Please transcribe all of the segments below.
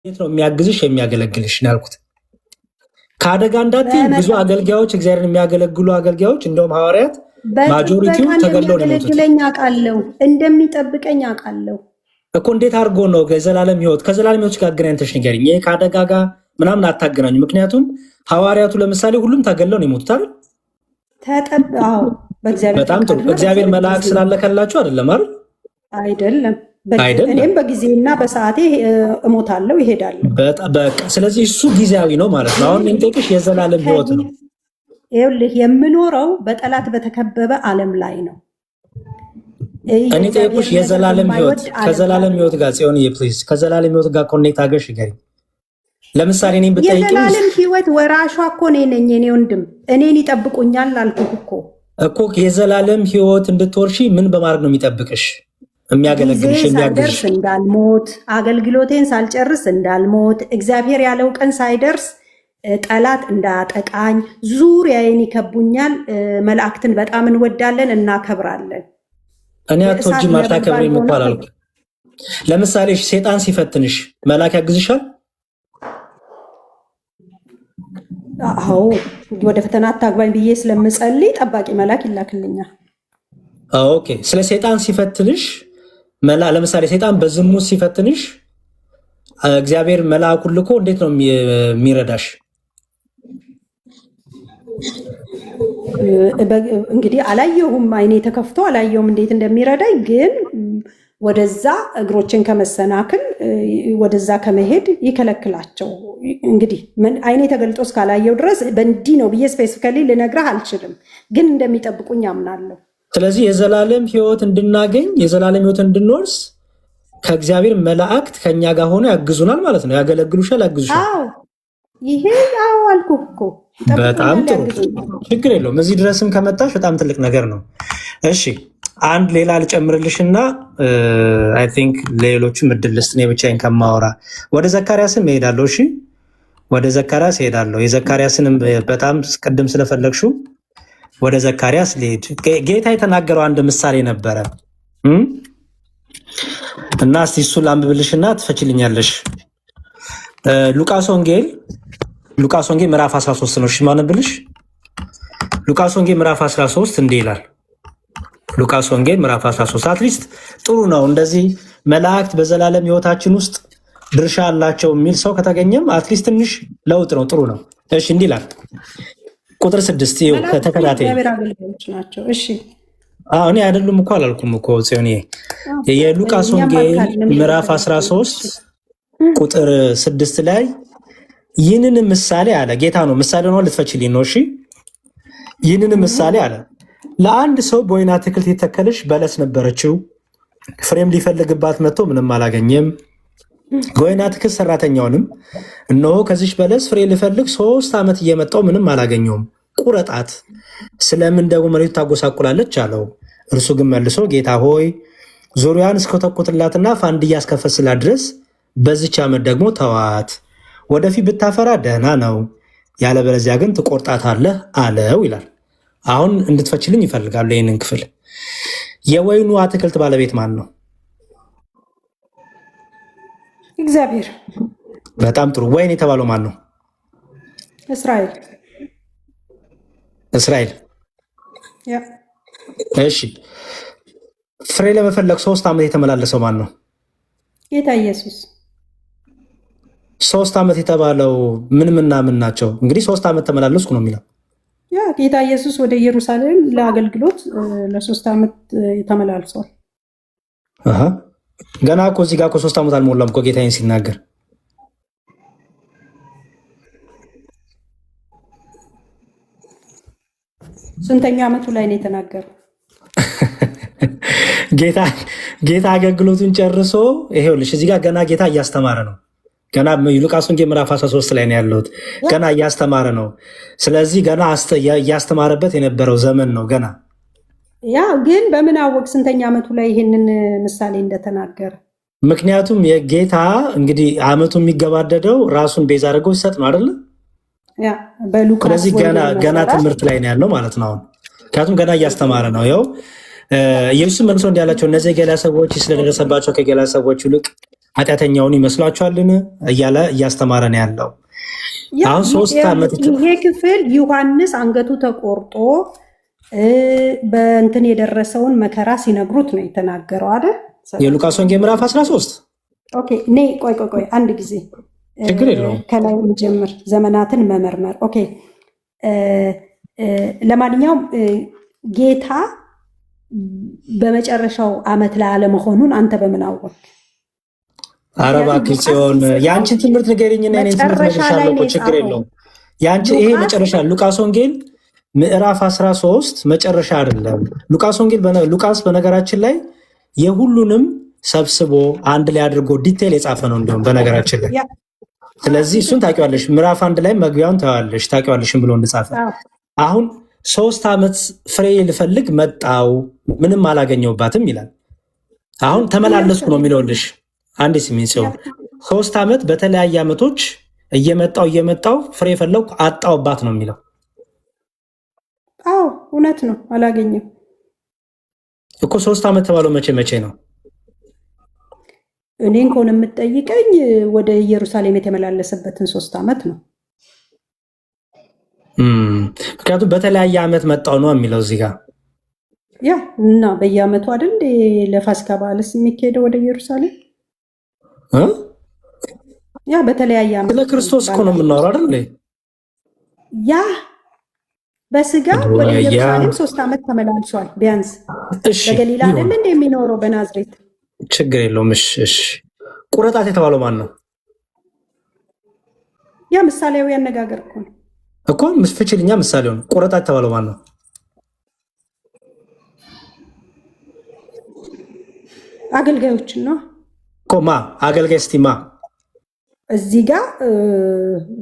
እንዴት ነው የሚያግዝሽ የሚያገለግልሽ ነው ያልኩት። ከአደጋ እንዳትይ ብዙ አገልጋዮች እግዚአብሔርን የሚያገለግሉ አገልጋዮች እንደውም ሐዋርያት ማጆሪቲው ተገድለው ነው የሞቱት። እንደሚጠብቀኝ አውቃለሁ እኮ። እንዴት አድርጎ ነው ከዘላለም ሕይወት ጋር አገናኝተሽ ንገሪኝ። ይሄ ከአደጋ ጋር ምናምን አታገናኙ። ምክንያቱም ሐዋርያቱ ለምሳሌ ሁሉም ተገድለው ነው የሞቱት አይደል? በጣም ጥሩ። እግዚአብሔር መልአክ ስላለከላችሁ አይደለም አይደል? አይደለም። እኔም በጊዜና በሰዓቴ እሞታለሁ ይሄዳለሁ። በቃ ስለዚህ እሱ ጊዜያዊ ነው ማለት ነው። አሁን እንጠይቅሽ የዘላለም ሕይወት ነው። ይኸውልህ የምኖረው በጠላት በተከበበ ዓለም ላይ ነው። እኔ ጠይቁሽ የዘላለም ሕይወት ከዘላለም ሕይወት ጋር ጽዮን ፕሊዝ ከዘላለም ሕይወት ጋር ኮኔክት አገሽ ይገኝ። ለምሳሌ እኔን ብጠይቂኝ የዘላለም ሕይወት ወራሿ እኮ እኔ ነኝ። እኔ ወንድም እኔን ይጠብቁኛል አልኩህ እኮ የዘላለም ሕይወት እንድትወርሺ ምን በማድረግ ነው የሚጠብቅሽ? የሚያገለግልሽ የሚያግዝሽ እንዳልሞት አገልግሎቴን ሳልጨርስ እንዳልሞት እግዚአብሔር ያለው ቀን ሳይደርስ ጠላት እንዳያጠቃኝ ዙሪያዬን ይከቡኛል። መላእክትን በጣም እንወዳለን እናከብራለን። እኔ አትወጂም አታከብሪም እኮ አላልኩም። ለምሳሌ ሴጣን ሲፈትንሽ መልአክ ያግዝሻል? አዎ ወደ ፈተና አታግባኝ ብዬ ስለምጸልይ ጠባቂ መልአክ ይላክልኛል። ኦኬ ስለ ሴጣን ሲፈትንሽ ለምሳሌ ሴጣን በዝሙት ሲፈትንሽ እግዚአብሔር መልአኩን ልኮ እንዴት ነው የሚረዳሽ? እንግዲህ አላየሁም፣ አይኔ ተከፍቶ አላየሁም እንዴት እንደሚረዳኝ። ግን ወደዛ እግሮችን ከመሰናክል ወደዛ ከመሄድ ይከለክላቸው። እንግዲህ አይኔ ተገልጦ እስካላየው ድረስ በእንዲህ ነው ብዬ ስፔሲፊካሊ ልነግረህ አልችልም፣ ግን እንደሚጠብቁኝ አምናለሁ። ስለዚህ የዘላለም ሕይወት እንድናገኝ የዘላለም ሕይወት እንድንወርስ ከእግዚአብሔር መላእክት ከኛ ጋር ሆኖ ያግዙናል ማለት ነው። ያገለግሉሻል፣ ያግዙሻል። ይሄ ያው አልኩህ እኮ በጣም ጥሩ፣ ችግር የለውም። እዚህ ድረስም ከመጣሽ በጣም ትልቅ ነገር ነው። እሺ አንድ ሌላ ልጨምርልሽና አይ ቲንክ ሌሎችም እድል ልስጥ። እኔ ብቻዬን ከማወራ ወደ ዘካርያስም እሄዳለሁ። እሺ ወደ ዘካርያስ እሄዳለሁ። የዘካርያስንም በጣም ቅድም ስለፈለግሽው ወደ ዘካርያስ ልሄድ። ጌታ የተናገረው አንድ ምሳሌ ነበረ እና እስቲ እሱን ላንብብልሽና ትፈችልኛለሽ። ሉቃስ ወንጌል ምዕራፍ 13 ነው። እሺ ማነብልሽ? ሉቃስ ወንጌል ምዕራፍ 13 እንዲህ ይላል። ሉቃስ ወንጌል ምዕራፍ 13 አትሊስት ጥሩ ነው። እንደዚህ መላእክት በዘላለም ሕይወታችን ውስጥ ድርሻ አላቸው የሚል ሰው ከተገኘም አትሊስት ትንሽ ለውጥ ነው፣ ጥሩ ነው። እሺ እንዲህ ይላል ቁጥር 6 ተከታታይ እኔ አይደሉም እኮ አላልኩም እኮ ጽዮን። የሉቃስ ወንጌል ምዕራፍ 13 ቁጥር 6 ላይ ይህንን ምሳሌ አለ። ጌታ ነው ምሳሌ ነው፣ ልትፈችልኝ ነው። እሺ ይህንን ምሳሌ አለ። ለአንድ ሰው በወይን አትክልት የተተከለች በለስ ነበረችው። ፍሬም ሊፈልግባት መጥቶ ምንም አላገኘም። የወይን አትክልት ሰራተኛውንም እነሆ ከዚች በለስ ፍሬ ልፈልግ 3 ዓመት እየመጣው ምንም አላገኘውም፣ ቁረጣት፣ ስለምን ደግሞ መሬቱ ታጎሳቁላለች አለው። እርሱ ግን መልሶ ጌታ ሆይ ዙሪያን እስከተኩትላትና ፋንድያ እስከፈስላት ድረስ በዚች ዓመት ደግሞ ተዋት፣ ወደፊት ብታፈራ ደህና ነው፣ ያለበለዚያ ግን ትቆርጣታለህ አለው ይላል። አሁን እንድትፈችልኝ ይፈልጋሉ ይህንን ክፍል። የወይኑ አትክልት ባለቤት ማን ነው? እግዚአብሔር። በጣም ጥሩ። ወይን የተባለው ማን ነው? እስራኤል። እሺ ፍሬ ለመፈለግ 3 ዓመት የተመላለሰው ማን ነው? ጌታ ኢየሱስ። 3 ዓመት የተባለው ምን ናቸው? እንግዲህ 3 ዓመት ተመላለስኩ ነው የሚለው። ጌታ ኢየሱስ ወደ ኢየሩሳሌም ለአገልግሎት ለ3 ዓመት ተመላልሷል። ገና እኮ እዚህ ጋር 3 ዓመት አልሞላም እኮ ጌታዬን ሲናገር። ስንተኛ ዓመቱ ላይ ነው የተናገረው? ጌታ አገልግሎቱን ጨርሶ ይሄውልሽ፣ እዚህ ጋር ገና ጌታ እያስተማረ ነው። ገና ሉቃስ ወንጌል ምዕራፍ 13 ላይ ነው ያለሁት። ገና እያስተማረ ነው። ስለዚህ ገና እያስተማረበት የነበረው ዘመን ነው ገና። ያ ግን በምን አወቅ ስንተኛ ዓመቱ ላይ ይሄንን ምሳሌ እንደተናገረ? ምክንያቱም የጌታ እንግዲህ ዓመቱ የሚገባደደው ራሱን ቤዛ አድርገው ሲሰጥ ነው አይደለ? ስለዚህ ገና ትምህርት ላይ ነው ያለው ማለት ነው አሁን። ምክንያቱም ገና እያስተማረ ነው። ያው ኢየሱስ መልሶ እንዲህ አላቸው፣ እነዚህ የገሊላ ሰዎች ስለደረሰባቸው ከገሊላ ሰዎች ይልቅ ኃጢአተኛውን ይመስሏችኋልን እያለ እያስተማረ ነው ያለው። አሁን 3 ዓመት ይሄ ክፍል ዮሐንስ አንገቱ ተቆርጦ በእንትን የደረሰውን መከራ ሲነግሩት ነው የተናገረው አይደል? የሉቃስ ወንጌል ምዕራፍ 13። ኦኬ ቆይ አንድ ጊዜ ችግር የለውም ከላይ እንጀምር። ዘመናትን መመርመር። ኦኬ ለማንኛውም ጌታ በመጨረሻው ዓመት ላይ አለመሆኑን አንተ በምን አወቅ? ኧረ እባክህ ጽዮን የአንቺን ትምህርት ንገሪኝና የእኔን ትምህርት ነግሬሻለሁ እኮ ችግር የለውም። የአንቺ ይሄ መጨረሻ ሉቃስ ወንጌል ምዕራፍ 13 መጨረሻ አይደለም። ሉቃስ በነገራችን ላይ የሁሉንም ሰብስቦ አንድ ላይ አድርጎ ዲቴል የጻፈ ነው እንዲሁም በነገራችን ላይ። ስለዚህ እሱን ታውቂዋለሽ። ምዕራፍ 1 ላይ መግቢያውን ታውቂዋለሽም ብሎ እንደጻፈ። አሁን 3 ዓመት ፍሬ ልፈልግ መጣው ምንም አላገኘውባትም ይላል። አሁን ተመላለስኩ ነው የሚለውልሽ። አንድ ስሚኝ ሲሆን 3 ዓመት በተለያየ ዓመቶች እየመጣው ፍሬ ፈለግኩ አጣውባት ነው የሚለው። አዎ እውነት ነው፣ አላገኘም እኮ 3 ዓመት ተባለው መቼ ነው? እኔን ከሆነ የምትጠይቀኝ ወደ ኢየሩሳሌም የተመላለሰበትን 3 ዓመት ነው። ምክንያቱም በተለያየ ዓመት መጣው ነው የሚለው እዚህ ጋር። ያ እና በየዓመቱ አይደል ለፋሲካ በዓልስ የሚካሄደው ወደ ኢየሩሳሌም? ያ በተለያየ ዓመት ስለ ክርስቶስ እኮ ነው የምናወራው አይደል? ያ በስጋ ወደ ኢየሩሳሌም 3 ዓመት ተመላልሷል ቢያንስ። በገሊላ አይደል እንደ የሚኖረው በናዝሬት። ችግር የለውም። እሺ ቁረጣት የተባለው ማን ነው? ያ ምሳሌያዊ አነጋገር እኮ ፍችልኛ ምሳሌውን። ቁረጣት የተባለው ማን ነው? አገልጋዮችን ነው እኮ። አገልጋይ እስቲ እዚህ ጋር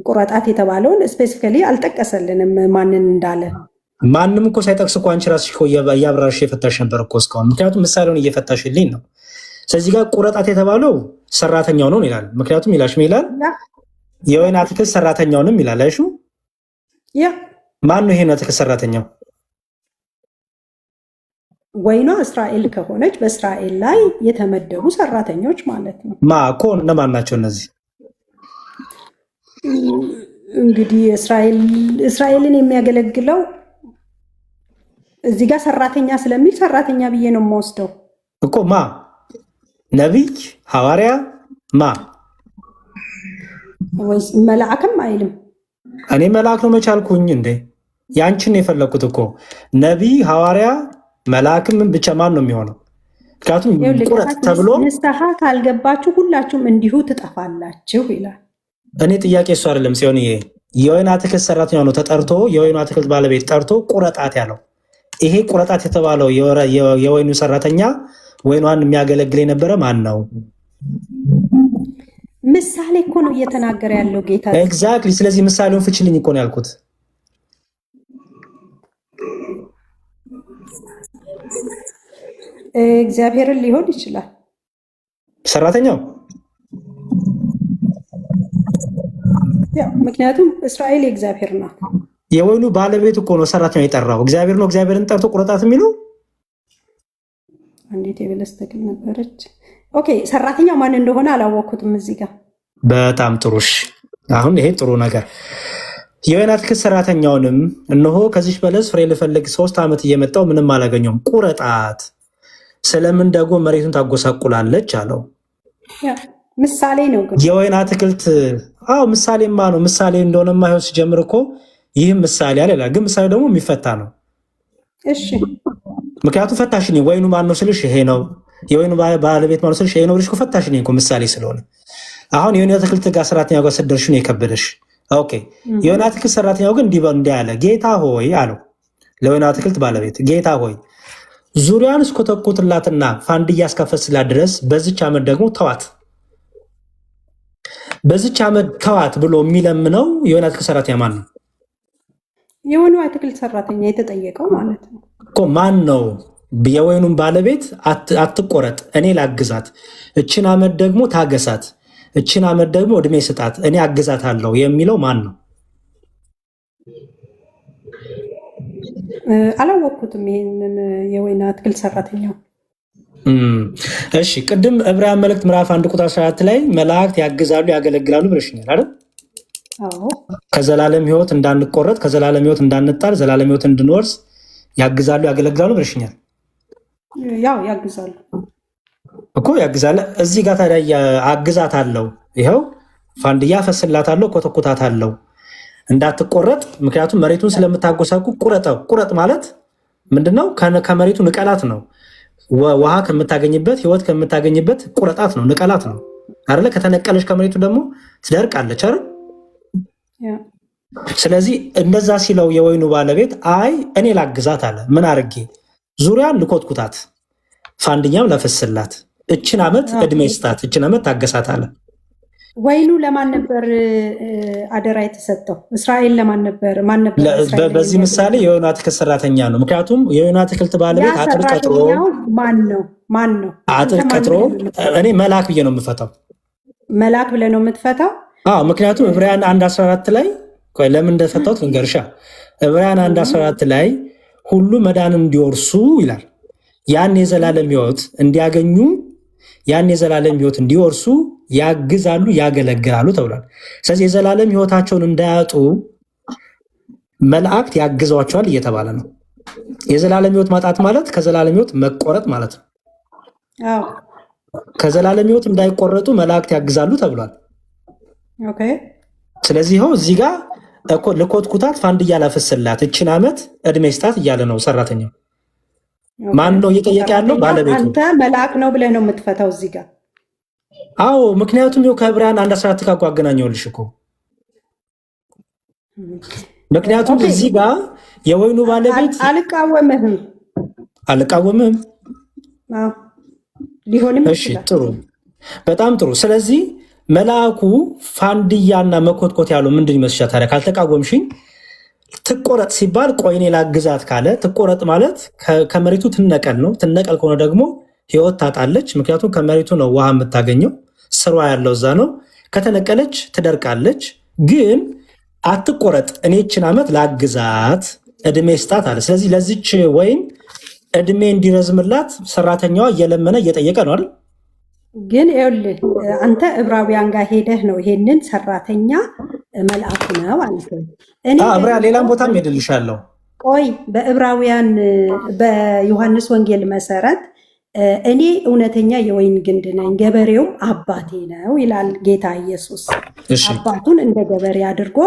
ቁረጣት የተባለውን ስፔሲፊካሊ አልጠቀሰልንም ማንን እንዳለ። ማንም እኮ ሳይጠቅስ እኮ አንቺ ራስሽ እኮ እያብራራሽ የፈታሽ ነበር እኮ እስካሁን። ምክንያቱም ምሳሌውን እየፈታሽልኝ ነው። ስለዚህ ጋር ቁረጣት የተባለው ሰራተኛው ነው ይላል። ምክንያቱም ይላል የወይን አትክልት ሰራተኛውንም ይላል። አይሹ ማን ነው ይሄን አትክልት ሰራተኛው? ወይኗ እስራኤል ከሆነች በእስራኤል ላይ የተመደቡ ሰራተኞች ማለት ነው። እኮ እነማን ናቸው እነዚህ? እንግዲህ እስራኤልን የሚያገለግለው እዚህ ጋር ሰራተኛ ስለሚል ሰራተኛ ብዬ ነው የምወስደው እኮ። ነቢይ፣ ሐዋርያ ወይስ መልአክም አይልም? እኔ መልአክ ነው መቻልኩኝ እንዴ? ያንቺን የፈለኩት እኮ ነቢይ፣ ሐዋርያ፣ መልአክም ብቻ ማን ነው የሚሆነው? ምክንያቱም ቁረጥ ተብሎ ንስሐ ካልገባችሁ ሁላችሁም እንዲሁ ትጠፋላችሁ ይላል። እኔ ጥያቄ እሱ አይደለም ሲሆን የወይን አትክልት ሰራተኛው ነው ተጠርቶ የወይኑ አትክልት ባለቤት ጠርቶ ቁረጣት ያለው። ይሄ ቁረጣት የተባለው የወይኑ ሰራተኛ ወይኗን የሚያገለግል የነበረ ማን ነው? ምሳሌ እኮ ነው እየተናገረ ያለው ጌታ። ኤግዛክትሊ። ስለዚህ ምሳሌውን ፍችልኝ እኮ ነው ያልኩት። እግዚአብሔርን ሊሆን ይችላል ሰራተኛው። ምክንያቱም እስራኤል የእግዚአብሔር ናት። የወይኑ ባለቤት እኮ ነው ሰራተኛው የጠራው። እግዚአብሔር ነው እግዚአብሔርን ጠርቶ ቁረጣት የሚለው። እንዴት የበለስ ተክል ነበረች። ኦኬ ሰራተኛው ማን እንደሆነ አላወቅኩትም እዚህ ጋር። በጣም ጥሩሽ። አሁን ይሄ ጥሩ ነገር። የወይን አትክልት ሰራተኛውንም እነሆ ከዚህ በለስ ፍሬ ልፈልግ 3 ዓመት እየመጣው ምንም አላገኘውም፣ ቁረጣት፣ ስለምን ደግሞ መሬቱን ታጎሳቁላለች አለው። ምሳሌ ነው ግን የወይን አትክልት ምሳሌማ ነው። ምሳሌ እንደሆነማ ይኸው ሲጀምር እኮ ይህም ምሳሌ አለ ይላል። ግን ምሳሌ ደግሞ የሚፈታ ነው። እሺ ምክንያቱም ፈታሽኝ ወይኑ ማን ነው ስልሽ ይሄ ነው፣ የወይኑ ባለቤት ማን ነው ስልሽ ይሄ ነው ብለሽ እኮ ፈታሽኝ እኮ ምሳሌ ስለሆነ። አሁን የወይን አትክልት ጋር ሰራተኛው ጋር ስትደርሺ ነው የከበደሽ። ኦኬ የወይን አትክልት ሰራተኛው ግን እንዲህ አለ፣ ጌታ ሆይ አለው ለወይን አትክልት ባለቤት፣ ጌታ ሆይ ዙሪያን እስኮተኩትላትና ፋንድያ እስካፈስላት ድረስ በዚች ዓመት ደግሞ ተዋት፣ በዚች ዓመት ተዋት ብሎ የሚለምነው የወይን አትክልት ሰራተኛ ማን ነው? የወይኑ አትክልት ሰራተኛ የተጠየቀው ማለት ነው እኮ። ማን ነው? የወይኑን ባለቤት አትቆረጥ፣ እኔ ላግዛት፣ እችን ዓመት ደግሞ ታገሳት፣ እችን ዓመት ደግሞ እድሜ ስጣት፣ እኔ አግዛት አለው የሚለው ማን ነው? አላወቅኩትም ይሄንን የወይን አትክልት ሰራተኛው። እሺ ቅድም ዕብራውያን መልእክት ምዕራፍ 1 ቁጥር 14 ላይ መላእክት ያግዛሉ ያገለግላሉ ብለሽኛል አይደል? አዎ። ከዘላለም ሕይወት እንዳንቆረጥ ከዘላለም ሕይወት እንዳንጣል ዘላለም ሕይወት እንድንወርስ ያግዛሉ ያገለግላሉ ብለሽኛል። ያው ያግዛሉ እኮ ያግዛለ። እዚህ ጋር ታዲያ አግዛት አለው። ይኸው ፋንድያ ፈስላታለሁ ኮተኩታታለሁ እንዳትቆረጥ፣ ምክንያቱም መሬቱን ስለምታጎሳቁ ቁረጠው። ቁረጥ ማለት ምንድነው? ከመሬቱ ንቀላት ነው። ውሃ ከምታገኝበት ህይወት ከምታገኝበት ቁረጣት ነው፣ ንቀላት ነው አይደለ? ከተነቀለች ከመሬቱ ደግሞ ትደርቃለች አይደል? ስለዚህ እንደዛ ሲለው የወይኑ ባለቤት አይ እኔ ላግዛት አለ። ምን አርጌ? ዙሪያን ልኮትኩታት፣ ፋንድኛም ለፍስላት፣ እችን ዓመት እድሜ ስጣት፣ እችን ዓመት ታገሳት አለ። ወይኑ ለማን ነበር አደራ የተሰጠው? እስራኤል ለማን ነበር? ማን ነበር? በዚህ ምሳሌ የወይኑ አትክልት ሰራተኛ ነው። ምክንያቱም የወይኑ አትክልት ባለቤት አጥር ቀጥሮ ማን ነው? አጥር ቀጥሮ እኔ መልአክ ብዬ ነው የምፈታው። መልአክ ብለህ ነው የምትፈታው? አዎ፣ ምክንያቱም ዕብራውያን 1:14 ላይ ለምን እንደፈታሁት ልንገርሻ። ዕብራውያን 1:14 ላይ ሁሉ መዳን እንዲወርሱ ይላል። ያን የዘላለም ሕይወት እንዲያገኙ ያን የዘላለም ሕይወት እንዲወርሱ ያግዛሉ ያገለግላሉ ተብሏል። ስለዚህ የዘላለም ሕይወታቸውን እንዳያጡ መላእክት ያግዟቸዋል እየተባለ ነው። የዘላለም ሕይወት ማጣት ማለት ከዘላለም ሕይወት መቆረጥ ማለት ነው። ከዘላለም ሕይወት እንዳይቆረጡ መላእክት ያግዛሉ ተብሏል። ስለዚህ ይኸው እዚህ ጋር እኮ ልኮትኩታት ፋንድያ ላፈስላት እችን ዓመት እድሜ ስጣት እያለ ነው ሰራተኛው። ማን ነው እየጠየቀ ያለው? ባለቤቱ። አንተ መልአክ ነው ብለህ ነው የምትፈታው እዚህ ጋር? አዎ፣ ምክንያቱም ይኸው ከዕብራውያን 1:14 ጋር አገናኘሁልሽ እኮ። ምክንያቱም እዚህ ጋር የወይኑ ባለቤት አልቃወምህም። ሊሆንም እሺ፣ ጥሩ፣ በጣም ጥሩ። ስለዚህ መልአኩ ፋንድያና መኮትኮት ያለው ምንድን ይመስልሻል ታዲያ? ካልተቃወምሽኝ ትቆረጥ ሲባል ቆይኔ ላግዛት ካለ ትቆረጥ ማለት ከመሬቱ ትነቀል ነው። ትነቀል ከሆነ ደግሞ ሕይወት ታጣለች። ምክንያቱም ከመሬቱ ነው ውሃ የምታገኘው፣ ስሯ ያለው እዛ ነው። ከተነቀለች ትደርቃለች። ግን አትቆረጥ፣ እኔ ይህችን ዓመት ላግዛት እድሜ ስጣት አለ። ስለዚህ ለዚች ወይን እድሜ እንዲረዝምላት ሰራተኛዋ እየለመነ እየጠየቀ ነው አይደል? ግን ይኸውልህ አንተ ዕብራውያን ጋር ሄደህ ነው ይሄንን ሰራተኛ መልአኩ ነው አንተ። ሌላም ቦታም ሄድልሻለሁ። ቆይ በዕብራውያን በዮሐንስ ወንጌል መሰረት እኔ እውነተኛ የወይን ግንድ ነኝ ገበሬውም አባቴ ነው ይላል ጌታ ኢየሱስ። አባቱን እንደ ገበሬ አድርጎ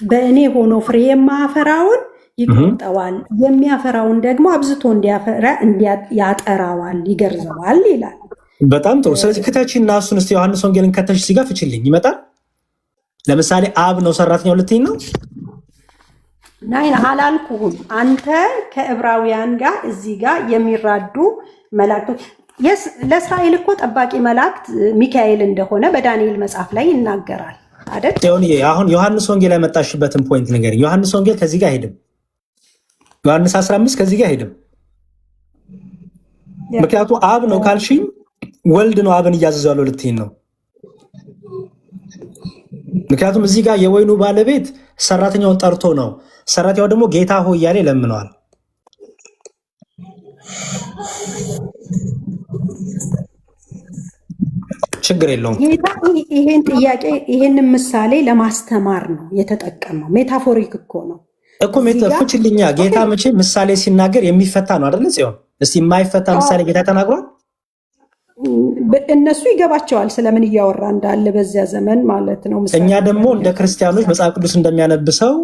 በእኔ ሆኖ ፍሬ የማያፈራውን ይቆርጠዋል፣ የሚያፈራውን ደግሞ አብዝቶ እንዲያፈራ ያጠራዋል፣ ይገርዘዋል ይላል። በጣም ጥሩ። ስለዚህ ክተችና እሱን እስኪ ዮሐንስ ወንጌልን ከተች ሲጋ ፍችልኝ ይመጣል። ለምሳሌ አብ ነው ሰራተኛው ልትይኝ ነው? ናይን አላልኩህም። አንተ ከዕብራውያን ጋር እዚህ ጋር የሚራዱ መላእክቶች ለእስራኤል እኮ ጠባቂ መላእክት ሚካኤል እንደሆነ በዳንኤል መጽሐፍ ላይ ይናገራል አይደል? አሁን ዮሐንስ ወንጌል ያመጣሽበትን ፖይንት ነገር ዮሐንስ ወንጌል ከዚህ ጋር አይሄድም። ዮሐንስ 15 ከዚህ ጋር አይሄድም። ምክንያቱም አብ ነው ካልሽኝ ወልድ ነው አብን እያዘዘ ያለው ልትይኝ ነው። ምክንያቱም እዚህ ጋር የወይኑ ባለቤት ሰራተኛውን ጠርቶ ነው። ሰራተኛው ደግሞ ጌታ ሆይ እያለ ለምነዋል። ችግር የለውም። ጌታ ይሄን ጥያቄ ይሄንን ምሳሌ ለማስተማር ነው የተጠቀመው። ሜታፎሪክ እኮ ነው እኮ ፍችልኛ። ጌታ መቼ ምሳሌ ሲናገር የሚፈታ ነው አይደለ? ጽዮን እስቲ የማይፈታ ምሳሌ ጌታ ተናግሯል? እነሱ ይገባቸዋል ስለምን እያወራ እንዳለ በዚያ ዘመን ማለት ነው። እኛ ደግሞ እንደ ክርስቲያኖች መጽሐፍ ቅዱስ እንደሚያነብሰው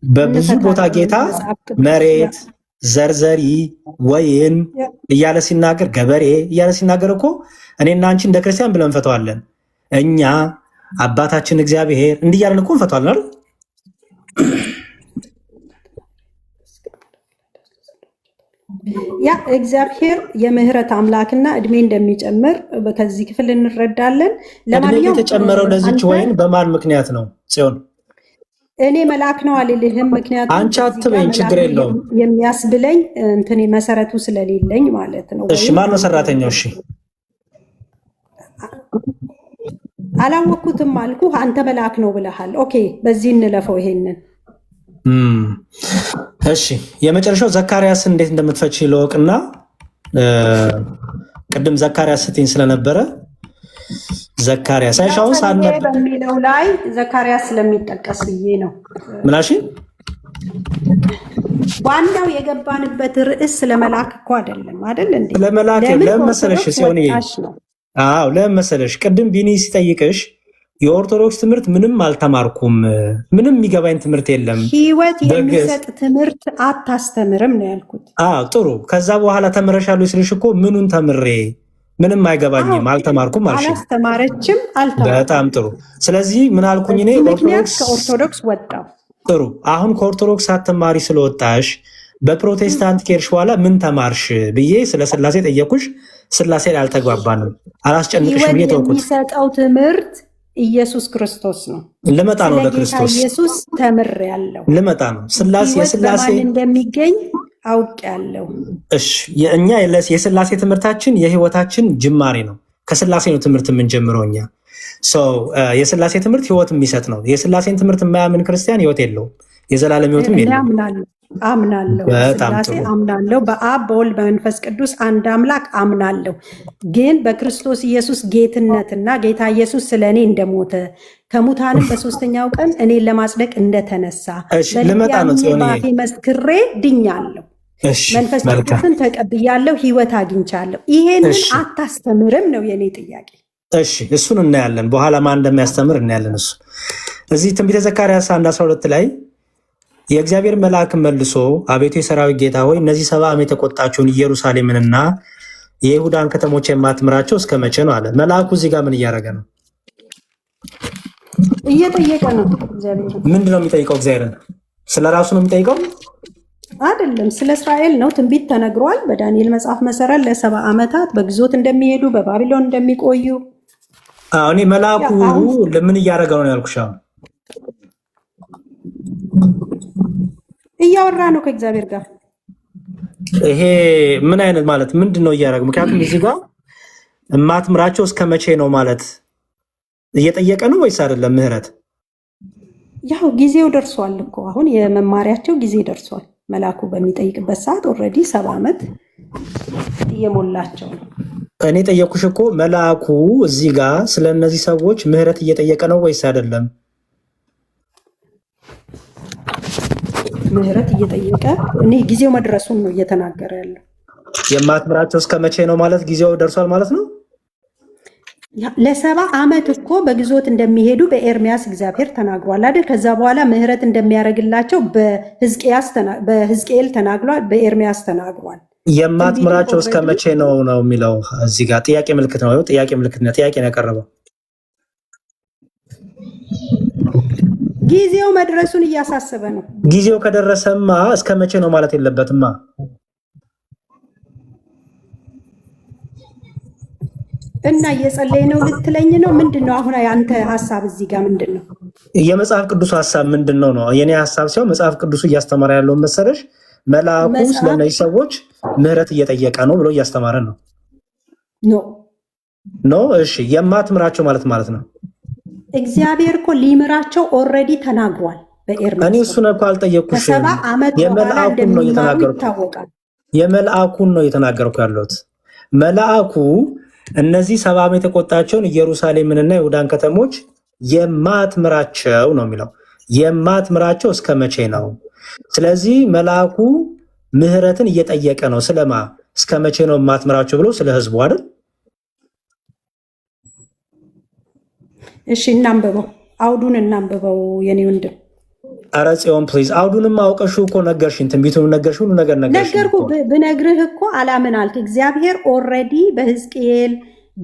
በብዙ ቦታ ጌታ መሬት፣ ዘርዘሪ፣ ወይን እያለ ሲናገር ገበሬ እያለ ሲናገር እኮ እኔና አንቺ እንደ ክርስቲያን ብለን እንፈተዋለን። እኛ አባታችን እግዚአብሔር እንዲህ እያለን እኮ እንፈተዋለን አይደል? ያ እግዚአብሔር የምህረት አምላክና እድሜ እንደሚጨምር ከዚህ ክፍል እንረዳለን። ለማንኛውም የተጨመረው ለዚች ወይን በማን ምክንያት ነው? ጽዮን እኔ መልአክ ነው አልልህም። ምክንያቱም አንቺ አትበይኝ፣ ችግር የለውም የሚያስብለኝ እንትን መሰረቱ ስለሌለኝ ማለት ነው። እሺ ማን ነው ሰራተኛው? እሺ አላወቅኩትም አልኩ። አንተ መልአክ ነው ብለሃል። ኦኬ በዚህ እንለፈው ይሄንን። እሺ የመጨረሻው ዘካርያስ እንዴት እንደምትፈች ለወቅና ቅድም ዘካርያስ ስትኝ ስለነበረ ዘካርያስ አይሻውን ሳነብ በሚለው ላይ ዘካርያስ ስለሚጠቀስ ብዬ ነው። ምናሽ ዋናው የገባንበት ርዕስ ስለመላክ እኮ አይደለም አይደል እንዴ? ለመላክ ለመሰለሽ ሲሆን አዎ ለመሰለሽ ቅድም ቢኒ ሲጠይቅሽ የኦርቶዶክስ ትምህርት ምንም አልተማርኩም፣ ምንም የሚገባኝ ትምህርት የለም፣ ህይወት የሚሰጥ ትምህርት አታስተምርም ነው ያልኩት። ጥሩ። ከዛ በኋላ ተምረሻለሁ ስልሽ እኮ ምኑን ተምሬ ምንም አይገባኝም አልተማርኩም አልሽ። አላስተማረችም አልተማርኩም። በጣም ጥሩ። ስለዚህ ምን አልኩኝ እኔ ከኦርቶዶክስ ወጣሁ። ጥሩ። አሁን ከኦርቶዶክስ ሳትማሪ ስለወጣሽ በፕሮቴስታንት ኬርሽ በኋላ ምን ተማርሽ ብዬ ስለ ስላሴ ጠየኩሽ። ስላሴ ላይ አልተግባባንም፣ አላስጨንቅሽ ብዬ ተውኩት። የሚሰጠው ትምህርት ኢየሱስ ክርስቶስ ነው። ልመጣ ነው ወደ ክርስቶስ። ኢየሱስ ተምሬያለሁ። ልመጣ ነው። ስላሴ እንደሚገኝ አውቄያለሁ። እሺ፣ የእኛ የስላሴ ትምህርታችን የህይወታችን ጅማሬ ነው። ከስላሴ ነው ትምህርት የምንጀምረው እኛ። የስላሴ ትምህርት ህይወት የሚሰጥ ነው። የስላሴን ትምህርት የማያምን ክርስቲያን ህይወት የለውም፣ የዘላለም ህይወትም የለውም። አምናለሁ፣ ስላሴ አምናለሁ፣ በአብ በወልድ በመንፈስ ቅዱስ አንድ አምላክ አምናለሁ። ግን በክርስቶስ ኢየሱስ ጌትነትና ጌታ ኢየሱስ ስለ እኔ እንደሞተ ከሙታንም በሶስተኛው ቀን እኔን ለማጽደቅ እንደተነሳ በአፌ መስክሬ ድኛለሁ። መንፈስ ቅዱስን ተቀብያለሁ፣ ህይወት አግኝቻለሁ። ይሄንን አታስተምርም ነው የኔ ጥያቄ። እሺ እሱን እናያለን በኋላ ማን እንደሚያስተምር እናያለን። እሱ እዚህ ትንቢተ ዘካርያስ 1:12 ላይ የእግዚአብሔር መልአክ መልሶ አቤቱ የሰራዊት ጌታ ሆይ እነዚህ 70 ዓመት የተቆጣቸውን ኢየሩሳሌምንና የይሁዳን ከተሞች የማትምራቸው እስከ መቼ ነው አለ። መልአኩ እዚህ ጋር ምን እያደረገ ነው? እየጠየቀ ነው። እግዚአብሔር ምንድን ነው የሚጠይቀው? እግዚአብሔርን ስለ ራሱ ነው የሚጠይቀው አይደለም፣ ስለ እስራኤል ነው። ትንቢት ተነግሯል በዳንኤል መጽሐፍ መሰረት ለ70 ዓመታት በግዞት እንደሚሄዱ በባቢሎን እንደሚቆዩ። እኔ መልአኩ ለምን እያደረገ ነው ያልኩሽ? እያወራ ነው ከእግዚአብሔር ጋር። ይሄ ምን አይነት ማለት ምንድን ነው እያደረገ? ምክንያቱም እዚህ ጋር እማትምራቸው እስከ መቼ ነው ማለት እየጠየቀ ነው ወይስ አይደለም? ምህረት ያው ጊዜው ደርሷል እኮ አሁን የመማሪያቸው ጊዜ ደርሷል። መልአኩ በሚጠይቅበት ሰዓት ኦልሬዲ 70 ዓመት እየሞላቸው ነው። እኔ ጠየኩሽ እኮ መልአኩ እዚህ ጋር ስለ እነዚህ ሰዎች ምህረት እየጠየቀ ነው ወይስ አይደለም? ምህረት እየጠየቀ እኔ ጊዜው መድረሱን ነው እየተናገረ ያለው። የማትምራቸው እስከ መቼ ነው ማለት ጊዜው ደርሷል ማለት ነው። ለ70 ዓመት እኮ በግዞት እንደሚሄዱ በኤርሚያስ እግዚአብሔር ተናግሯል አይደል? ከዛ በኋላ ምህረት እንደሚያደርግላቸው በሕዝቅኤል ተናግሯል፣ በኤርሚያስ ተናግሯል። የማትምራቸው እስከ መቼ ነው ነው የሚለው እዚህ ጋር ጥያቄ ምልክት ነው። ጥያቄ ምልክት ነው። ጥያቄ ነው ያቀረበው። ጊዜው መድረሱን እያሳሰበ ነው። ጊዜው ከደረሰማ እስከ መቼ ነው ማለት የለበትማ። እና እየጸለይ ነው ልትለኝ ነው? ምንድነው አሁን አንተ ሐሳብ እዚህ ጋር ምንድነው? የመጽሐፍ ቅዱስ ሐሳብ ምንድነው ነው? የኔ ሐሳብ ሲሆን መጽሐፍ ቅዱሱ እያስተማረ ያለው መሰለሽ መልአኩ ስለነዚህ ሰዎች ምህረት እየጠየቀ ነው ብሎ እያስተማረ ነው። ኖ እሺ፣ የማትምራቸው ማለት ነው እግዚአብሔር እኮ ሊምራቸው ኦልሬዲ ተናግሯል በኤርሚያስ። እኔ እሱን እኮ አልጠየቅኩሽም። የመልአኩን ነው እየተናገርኩ ያለሁት። መልአኩ እነዚህ 70 ዓመት የተቆጣቸውን ኢየሩሳሌምንና ይሁዳን ከተሞች የማትምራቸው ነው የሚለው። የማትምራቸው እስከ መቼ ነው? ስለዚህ መልአኩ ምህረትን እየጠየቀ ነው። ስለማ እስከ መቼ ነው የማትምራቸው ብሎ ስለ ህዝቡ አይደል? እሺ እናንብበው፣ አውዱን እናንብበው የኔ ወንድም። ኧረ ጽዮን ፕሊዝ፣ አውዱንም አውቀሽው እኮ ነገርሽኝ፣ ትንቢቱን ነገርሽ፣ ሁሉ ነገር ነገርኩ። ብነግርህ እኮ አላምን አልክ። እግዚአብሔር ኦልሬዲ በሕዝቅኤል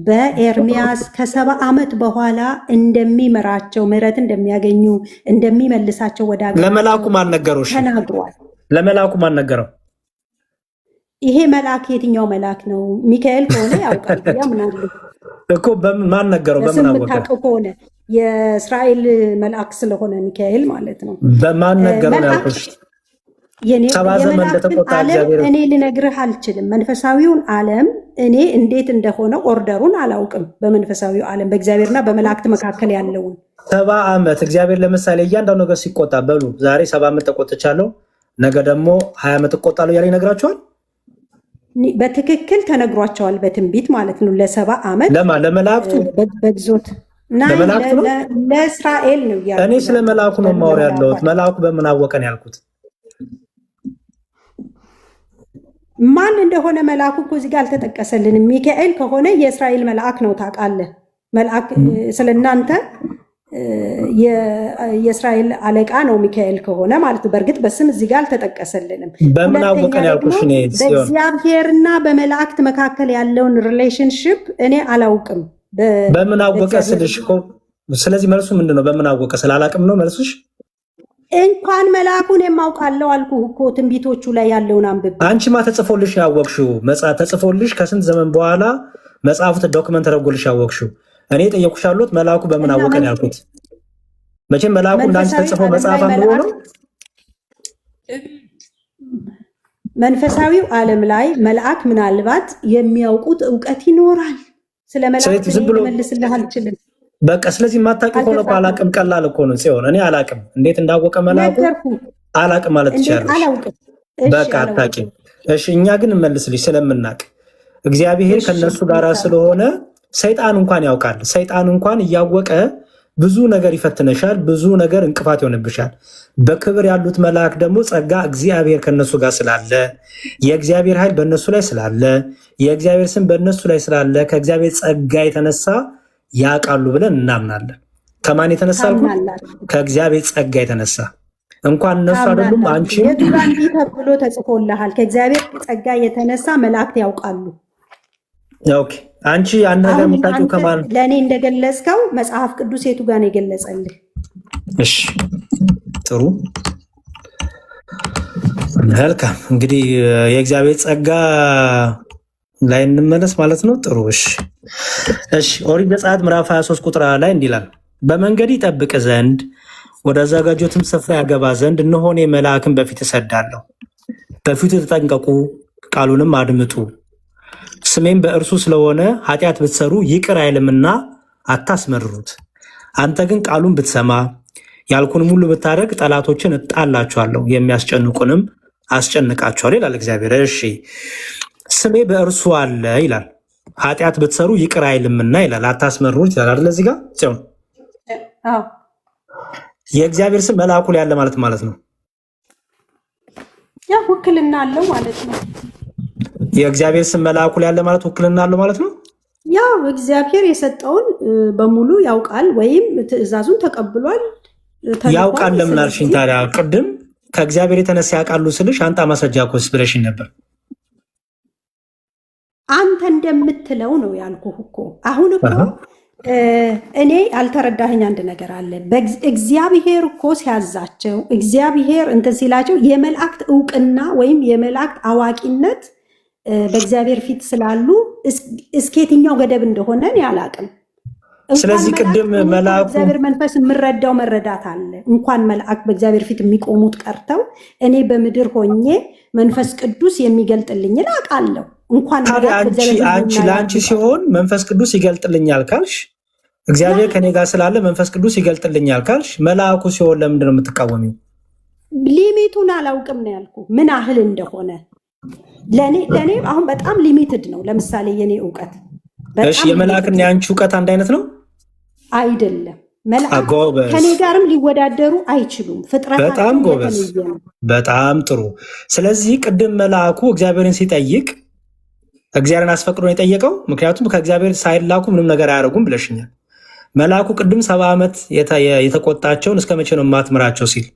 በኤርሚያስ ከ70 ዓመት በኋላ እንደሚመራቸው ምህረት እንደሚያገኙ እንደሚመልሳቸው ወደ ሀገር ለመልአኩ ማን ነገረውሽ? ተናግሯል። ለመልአኩ ማን ነገረው? ይሄ መልአክ የትኛው መልአክ ነው? ሚካኤል ከሆነ ያውቃል ያምናል እኮ። ማን ነገረው? በምን አወቀ? ከሆነ የእስራኤል መልአክ ስለሆነ ሚካኤል ማለት ነው። በማን ነገረው ያልኩሽ? እኔ ልነግርህ አልችልም። መንፈሳዊውን ዓለም እኔ እንዴት እንደሆነ ኦርደሩን አላውቅም። በመንፈሳዊው ዓለም በእግዚአብሔርና በመላእክት መካከል ያለውን 70 ዓመት እግዚአብሔር ለምሳሌ እያንዳንዱ ነገር ሲቆጣ በሉ ዛሬ 70 ዓመት ተቆጥቻለሁ፣ ነገ ደግሞ 20 ዓመት እቆጣለሁ እያለ ይነግራቸዋል። በትክክል ተነግሯቸዋል በትንቢት ማለት ነው። ለ70 ዓመት ለመላእክቱ በግዞት እና ለእስራኤል ነው ያለው። እኔ ስለ መልአኩ ነው ማወር ያለሁት። መልአኩ በምን አወቀን ያልኩት ማን እንደሆነ መልአኩ እኮ እዚህ ጋር አልተጠቀሰልንም። ሚካኤል ከሆነ የእስራኤል መልአክ ነው ታውቃለህ። መልአክ ስለናንተ የእስራኤል አለቃ ነው ሚካኤል ከሆነ ማለት ነው። በእርግጥ በስም እዚህ ጋር አልተጠቀሰልንም። በምን አወቀን ያልኩሽ እኔ በእግዚአብሔርና በመላእክት መካከል ያለውን ሪሌሽንሽፕ እኔ አላውቅም። በምን አወቀ ስልሽ እኮ ስለዚህ መልሱ ምንድነው? በምን አወቀ ስላላቅም ነው መልሱሽ። እንኳን መልአኩን የማውቃለው አልኩህ እኮ ትንቢቶቹ ላይ ያለውን አንብብ። አንቺማ ተጽፎልሽ ያወቅሽው መጽሐፍ ተጽፎልሽ ከስንት ዘመን በኋላ መጽሐፉ ዶክመንት ተደርጎልሽ ያወቅሽው። እኔ ጠየቁሽ አሉት መልአኩ በምን አወቀን ያልኩት መቼም መልአኩ እንዳንቺ ተጽፎ መጽሐፍ አንብቦ ነው። መንፈሳዊው ዓለም ላይ መልአክ ምናልባት የሚያውቁት እውቀት ይኖራል። ስለ መልአክ ልመልስልህ አልችልም። በቃ ስለዚህ ማታውቂ ሆነ እኮ አላቅም። ቀላል እኮ ነው ጽዮን። እኔ አላቅም እንዴት እንዳወቀ መልአኩ አላቅም ማለት ትችላለሽ። በቃ አታውቂም። እሺ እኛ ግን እንመልስልሽ ስለምናቅ እግዚአብሔር ከነሱ ጋር ስለሆነ ሰይጣን እንኳን ያውቃል። ሰይጣን እንኳን እያወቀ ብዙ ነገር ይፈትነሻል፣ ብዙ ነገር እንቅፋት ይሆንብሻል። በክብር ያሉት መልአክ ደግሞ ጸጋ እግዚአብሔር ከነሱ ጋር ስላለ የእግዚአብሔር ኃይል በእነሱ ላይ ስላለ የእግዚአብሔር ስም በእነሱ ላይ ስላለ ከእግዚአብሔር ጸጋ የተነሳ ያውቃሉ ብለን እናምናለን። ከማን የተነሳ አልኩ? ከእግዚአብሔር ጸጋ የተነሳ እንኳን እነሱ አይደሉም አንቺም የዱራንዲ ተብሎ ተጽፎልሃል። ከእግዚአብሔር ጸጋ የተነሳ መላእክት ያውቃሉ። ኦኬ አንቺ አንድ ነገር የምታውቂው ከማን ለእኔ እንደገለጽከው መጽሐፍ ቅዱስ የቱ ጋር ነው የገለጸልህ? እሺ ጥሩ መልካም። እንግዲህ የእግዚአብሔር ጸጋ ላይ እንመለስ ማለት ነው። ጥሩ እሺ ኦሪት ዘጸአት ምዕራፍ 23 ቁጥር ላይ እንዲህ ይላል፣ በመንገድ ይጠብቅ ዘንድ ወደ አዘጋጆትም ስፍራ ያገባ ዘንድ እነሆ እኔ መልአክን በፊት እሰዳለሁ። በፊቱ ተጠንቀቁ፣ ቃሉንም አድምጡ። ስሜም በእርሱ ስለሆነ ኃጢአት ብትሰሩ ይቅር አይልምና አታስመርሩት። አንተ ግን ቃሉን ብትሰማ ያልኩንም ሁሉ ብታደርግ ጠላቶችን እጣላቸዋለሁ፣ የሚያስጨንቁንም አስጨንቃቸዋለሁ ይላል እግዚአብሔር። እሺ ስሜ በእርሱ አለ ይላል። ኃጢአት ብትሰሩ ይቅር አይልምና ይላል። አታስመርሩት ይላል አይደል? እዚህ ጋር ሲሆን የእግዚአብሔር ስም መልአኩ ላይ ያለ ማለት ነው። ያ ውክልና አለው ማለት ነው። የእግዚአብሔር ስም መልአኩ ላይ ያለ ማለት ውክልና አለው ማለት ነው። ያው እግዚአብሔር የሰጠውን በሙሉ ያውቃል ወይም ትእዛዙን ተቀብሏል። ያውቃል ለምን አልሽኝ ታዲያ? ቅድም ከእግዚአብሔር የተነሳ ያውቃሉ ስልሽ አንተ ማስረጃ ኮስ ብለሽኝ ነበር። አንተ እንደምትለው ነው ያልኩህ እኮ። አሁን እኮ እኔ ያልተረዳኸኝ አንድ ነገር አለ። እግዚአብሔር እኮ ሲያዛቸው እግዚአብሔር እንትን ሲላቸው የመላእክት እውቅና ወይም የመላእክት አዋቂነት በእግዚአብሔር ፊት ስላሉ እስከ የትኛው ገደብ እንደሆነ እኔ አላቅም። ስለዚህ ቅድም መልአኩ እግዚአብሔር መንፈስ የምረዳው መረዳት አለ። እንኳን መልአክ በእግዚአብሔር ፊት የሚቆሙት ቀርተው እኔ በምድር ሆኜ መንፈስ ቅዱስ የሚገልጥልኝን አውቃለሁ። እንኳን ለአንቺ ሲሆን መንፈስ ቅዱስ ይገልጥልኛል ካልሽ፣ እግዚአብሔር ከኔ ጋር ስላለ መንፈስ ቅዱስ ይገልጥልኛል ካልሽ፣ መልአኩ ሲሆን ለምንድን ነው የምትቃወሚው? ሊሚቱን አላውቅም ነው ያልኩ፣ ምን ያህል እንደሆነ ለእኔ አሁን በጣም ሊሚትድ ነው። ለምሳሌ የኔ እውቀት የመልአክና የአንቺ እውቀት አንድ አይነት ነው አይደለም። መልአክ ከኔ ጋርም ሊወዳደሩ አይችሉም። ፍጥረት በጣም ጎበዝ፣ በጣም ጥሩ። ስለዚህ ቅድም መልአኩ እግዚአብሔርን ሲጠይቅ እግዚአብሔርን አስፈቅዶ ነው የጠየቀው። ምክንያቱም ከእግዚአብሔር ሳይላኩ ምንም ነገር አያደርጉም ብለሽኛል። መልአኩ ቅድም 70 ዓመት የተቆጣቸውን እስከ መቼ ነው የማትምራቸው ሲል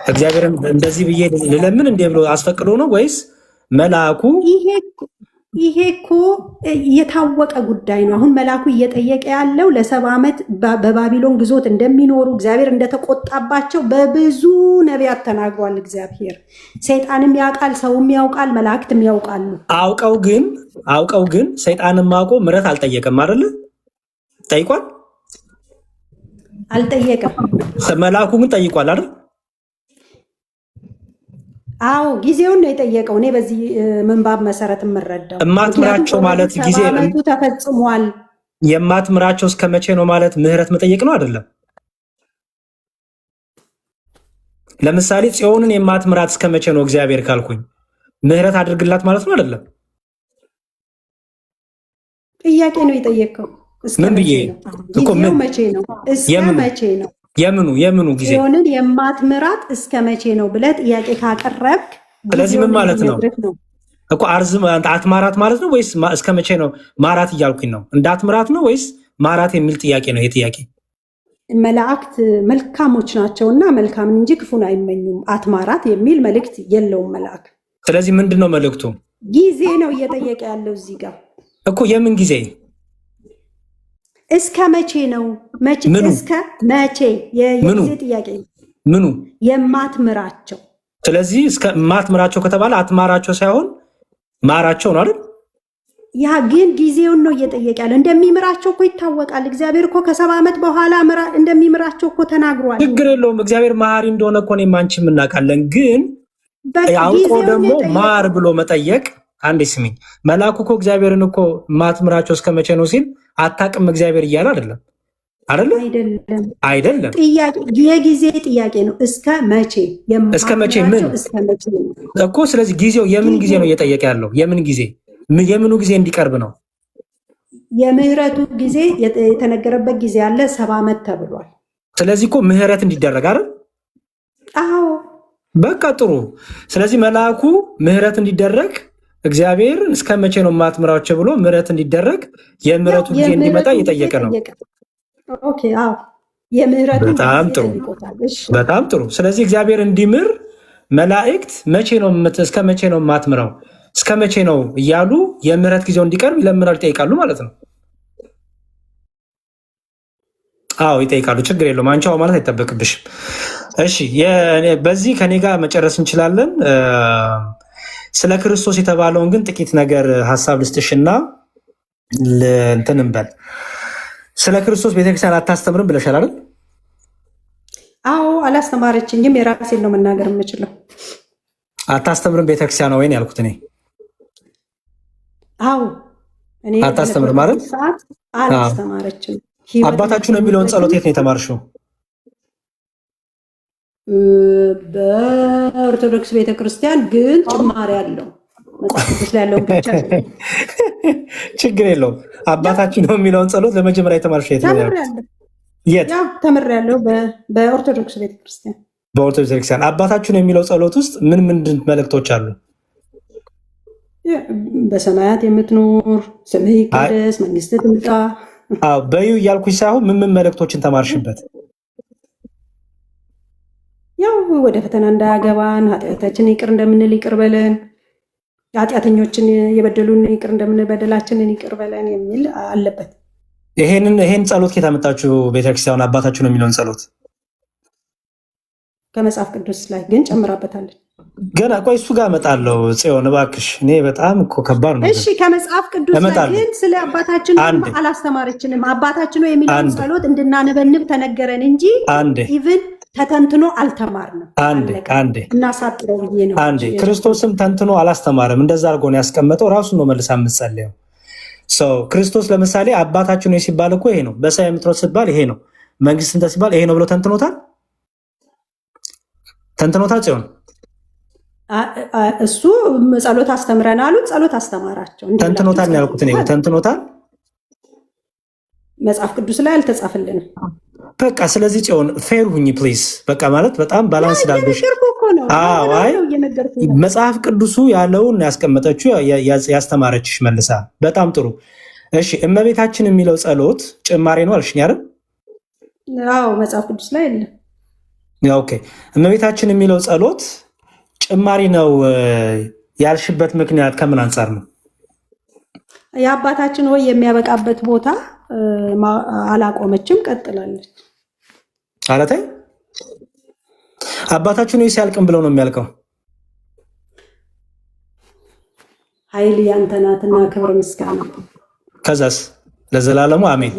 እግዚአብሔርን እንደዚህ ብዬ ልለምን እንዴ ብሎ አስፈቅዶ ነው ወይስ መልአኩ? ይሄ እኮ የታወቀ ጉዳይ ነው። አሁን መልአኩ እየጠየቀ ያለው ለ70 ዓመት በባቢሎን ግዞት እንደሚኖሩ እግዚአብሔር እንደተቆጣባቸው በብዙ ነቢያት ተናግሯል። እግዚአብሔር ሰይጣንም ያውቃል፣ ሰውም ያውቃል፣ መላእክትም ያውቃሉ። አውቀው ግን ሰይጣንም አውቆ ምሕረት አልጠየቀም አይደለ? ጠይቋል? አልጠየቀም። መልአኩ ግን ጠይቋል አይደል? አዎ ጊዜውን ነው የጠየቀው። እኔ በዚህ ምንባብ መሰረት የምረዳው እማትምራቸው ማለት ጊዜ ተፈጽሟል። የማትምራቸው እስከ መቼ ነው ማለት ምህረት መጠየቅ ነው አይደለም? ለምሳሌ ጽዮንን የማትምራት እስከ መቼ ነው እግዚአብሔር ካልኩኝ ምህረት አድርግላት ማለት ነው አይደለም? ጥያቄ ነው የጠየቀው። ምን ብዬ እኮ መቼ ነው? እስከ መቼ ነው? የምኑ ጊዜ ጽዮንን የማትምራት እስከ መቼ ነው ብለህ ጥያቄ ካቀረብክ፣ ስለዚህ ምን ማለት ነው እኮ አርዝም አትማራት ማለት ነው ወይስ እስከ መቼ ነው ማራት እያልኩኝ ነው? እንዳትምራት ነው ወይስ ማራት የሚል ጥያቄ ነው ይሄ ጥያቄ? መላእክት መልካሞች ናቸውና መልካምን እንጂ ክፉን አይመኙም። አትማራት የሚል መልእክት የለውም መልአክ። ስለዚህ ምንድን ነው መልእክቱ? ጊዜ ነው እየጠየቀ ያለው እዚህ ጋር እኮ። የምን ጊዜ? እስከ መቼ ነው? እስከ መቼ የጊዜ ጥያቄ ነው። ምኑ የማትምራቸው? ስለዚህ እስከ ማትምራቸው ከተባለ አትማራቸው ሳይሆን ማራቸው ነው አይደል? ያ ግን ጊዜውን ነው እየጠየቀ ያለ። እንደሚምራቸው እኮ ይታወቃል። እግዚአብሔር እኮ ከ70 ዓመት በኋላ እንደሚምራቸው እኮ ተናግሯል። ችግር የለውም። እግዚአብሔር መሐሪ እንደሆነ እኮ እኔም አንቺም እናውቃለን። ግን አውቆ ደግሞ ማር ብሎ መጠየቅ። አንዴ ስሚኝ፣ መልአኩ እኮ እግዚአብሔርን እኮ ማትምራቸው እስከ መቼ ነው ሲል አታውቅም እግዚአብሔር እያለ አይደለም አይደለም። የጊዜ ጥያቄ ነው። እስከ መቼ? እስከ መቼ ምን እኮ። ስለዚህ ጊዜው የምን ጊዜ ነው እየጠየቀ ያለው? የምን ጊዜ? የምኑ ጊዜ እንዲቀርብ ነው? የምህረቱ ጊዜ የተነገረበት ጊዜ አለ። 70 ዓመት ተብሏል። ስለዚህ እኮ ምህረት እንዲደረግ አይደል? አዎ በቃ ጥሩ። ስለዚህ መልአኩ ምህረት እንዲደረግ እግዚአብሔር እስከ መቼ ነው ማትምራቸው ብሎ ምህረት እንዲደረግ የምህረቱ ጊዜ እንዲመጣ እየጠየቀ ነው። ኦኬ አዎ፣ የምህረቱ በጣም ጥሩ። ስለዚህ እግዚአብሔር እንዲምር መላእክት እስከ መቼ ነው ማትምራው እስከ መቼ ነው እያሉ የምህረት ጊዜው እንዲቀርብ ይለምናሉ፣ ይጠይቃሉ ማለት ነው። አዎ ይጠይቃሉ። ችግር የለውም። አንቺ ማለት አይጠበቅብሽም። እሺ በዚህ ከኔ ጋር መጨረስ እንችላለን። ስለ ክርስቶስ የተባለውን ግን ጥቂት ነገር ሀሳብ ልስጥሽና እንትን እንበል። ስለ ክርስቶስ ቤተክርስቲያን አታስተምርም ብለሻል አይደል? አዎ አላስተማረችኝም። የራሴን ነው መናገር የምችለው። አታስተምርም ቤተክርስቲያን ወይን ያልኩት እኔ። አዎ እኔ አታስተምር ማለት አላስተማረችም። አባታችሁ ነው የሚለውን ጸሎት የት ነው የተማርሽው? በኦርቶዶክስ ቤተክርስቲያን ግን ጭማሪ አለው። መጽሐፍ ቅዱስ ላይ ያለውን ብቻ ችግር የለውም። አባታችሁ ነው የሚለውን ጸሎት ለመጀመሪያ የተማርሽው የት ነው? የት ተምሬያለሁ? በኦርቶዶክስ ቤተክርስቲያን። በኦርቶዶክስ ቤተክርስቲያን አባታችሁ ነው የሚለው ጸሎት ውስጥ ምን ምንድን መልእክቶች አሉ? በሰማያት የምትኖር ስምህ ይቀደስ፣ መንግስትህ ትምጣ። በዩ እያልኩሽ ሳይሆን ምን መልእክቶችን ተማርሽበት? ያው ወደ ፈተና እንዳያገባን፣ ኃጢአታችንን ይቅር እንደምንል ይቅር በለን፣ ኃጢአተኞችን የበደሉን ይቅር እንደምንል በደላችንን ይቅር በለን የሚል አለበት። ይሄን ጸሎት ከየት አመጣችሁ? ቤተክርስቲያን አባታችሁ ነው የሚለውን ጸሎት ከመጽሐፍ ቅዱስ ላይ ግን ጨምራበታለች። ገና ቆይ እሱ ጋር እመጣለሁ። ጽዮን እባክሽ፣ እኔ በጣም እኮ ከባድ ነው። እሺ ከመጽሐፍ ቅዱስ ላይ ግን ስለ አባታችን አላስተማረችንም። አባታችን ነው የሚለውን ጸሎት እንድናነበንብ ተነገረን እንጂ ኢቭን ተተንትኖ አልተማርንም። አንዴ እናሳጥረው ብዬ ነው። አንዴ ክርስቶስም ተንትኖ አላስተማርም። እንደዛ አድርጎ ነው ያስቀመጠው። ራሱ ነው መልሳ የምትጸልየው። ክርስቶስ ለምሳሌ አባታችን ነው ሲባል እኮ ይሄ ነው። በሰማይ የምትኖር ሲባል ይሄ ነው። መንግስት እንተ ሲባል ይሄ ነው ብሎ ተንትኖታል። ጽዮን እሱ ጸሎት አስተምረን አሉት። ጸሎት አስተማራቸው። ተንትኖታል ያልኩት እኔ ተንትኖታል። መጽሐፍ ቅዱስ ላይ አልተጻፈልንም። በቃ ስለዚህ ጽዮን ፌር ሁኚ ፕሊዝ። በቃ ማለት በጣም ባላንስ ዳልሽ። አይ መጽሐፍ ቅዱሱ ያለውን ያስቀመጠችው ያስተማረችሽ መልሳ። በጣም ጥሩ። እሺ እመቤታችን የሚለው ጸሎት ጭማሬ ነው አልሽኝ አይደል? አዎ መጽሐፍ ቅዱስ ላይ የለም። ኦኬ እመቤታችን የሚለው ጸሎት ጭማሪ ነው ያልሽበት ምክንያት ከምን አንጻር ነው? የአባታችን ሆይ የሚያበቃበት ቦታ አላቆመችም፣ ቀጥላለች። አላታይ አባታችን ሆይ ሲያልቅም ብለው ነው የሚያልቀው። ኃይል ያንተ ናትና ክብር ምስጋና። ከዛስ ለዘላለሙ አሜን።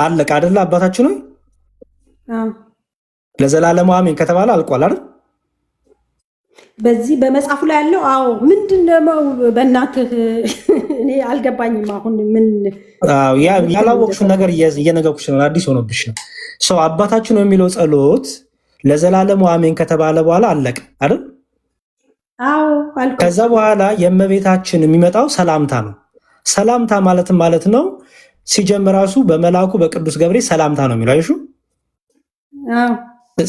አለቀ አይደለ? አባታችን ሆይ ለዘላለሙ አሜን ከተባለ አልቋል አይደል? በዚህ በመጽሐፉ ላይ ያለው አዎ። ምንድነው በእናትህ እኔ አልገባኝም። አሁን ምን ያላወቅሽውን ነገር እየነገርኩሽ ነው። አዲስ ሆኖብሽ ነው። ሰው አባታችን ነው የሚለው ጸሎት ለዘላለሙ አሜን ከተባለ በኋላ አለቀ አይደል? ከዛ በኋላ የእመቤታችን የሚመጣው ሰላምታ ነው። ሰላምታ ማለት ነው ሲጀምር ራሱ በመልአኩ በቅዱስ ገብርኤል ሰላምታ ነው የሚለው። አይሹ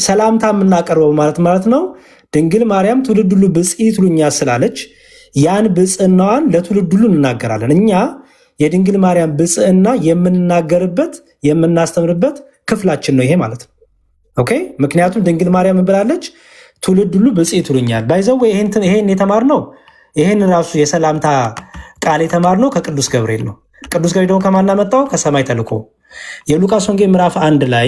ሰላምታ የምናቀርበው ማለት ነው ድንግል ማርያም ትውልድ ሁሉ ብፅዕት ይሉኛል ስላለች ያን ብፅዕናዋን ለትውልድ ሁሉ እንናገራለን። እኛ የድንግል ማርያም ብፅዕና የምንናገርበት የምናስተምርበት ክፍላችን ነው ይሄ ማለት ነው። ኦኬ። ምክንያቱም ድንግል ማርያም ብላለች ትውልድ ሁሉ ብፅዕት ይሉኛል። ባይዘው ይሄን የተማርነው ይሄን ራሱ የሰላምታ ቃል የተማርነው ከቅዱስ ገብርኤል ነው። ቅዱስ ገብርኤል ደግሞ ከማን መጣው? ከሰማይ ተልኮ። የሉቃስ ወንጌል ምዕራፍ 1 ላይ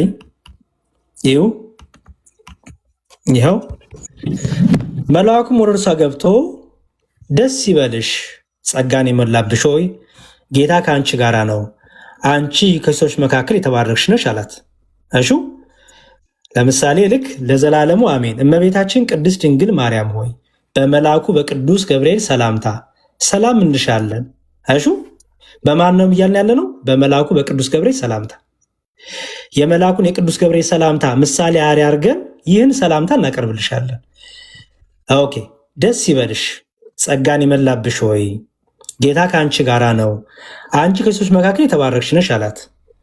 ይኸው መልአኩም ወደ እርሷ ገብቶ ደስ ይበልሽ ጸጋን የሞላብሽ ሆይ ጌታ ከአንቺ ጋር ነው፣ አንቺ ከሴቶች መካከል የተባረክሽ ነሽ አላት። እሹ ለምሳሌ ልክ ለዘላለሙ አሜን። እመቤታችን ቅድስት ድንግል ማርያም ሆይ በመልአኩ በቅዱስ ገብርኤል ሰላምታ ሰላም እንልሻለን። እሹ በማን ነው እያልን ያለ ነው? በመልአኩ በቅዱስ ገብርኤል ሰላምታ። የመልአኩን የቅዱስ ገብርኤል ሰላምታ ምሳሌ አርአያ አድርገን ይህን ሰላምታ እናቀርብልሻለን። ኦኬ። ደስ ይበልሽ ጸጋን የሞላብሽ ሆይ ጌታ ከአንቺ ጋራ ነው፣ አንቺ ከሴቶች መካከል የተባረክሽ ነሽ አላት።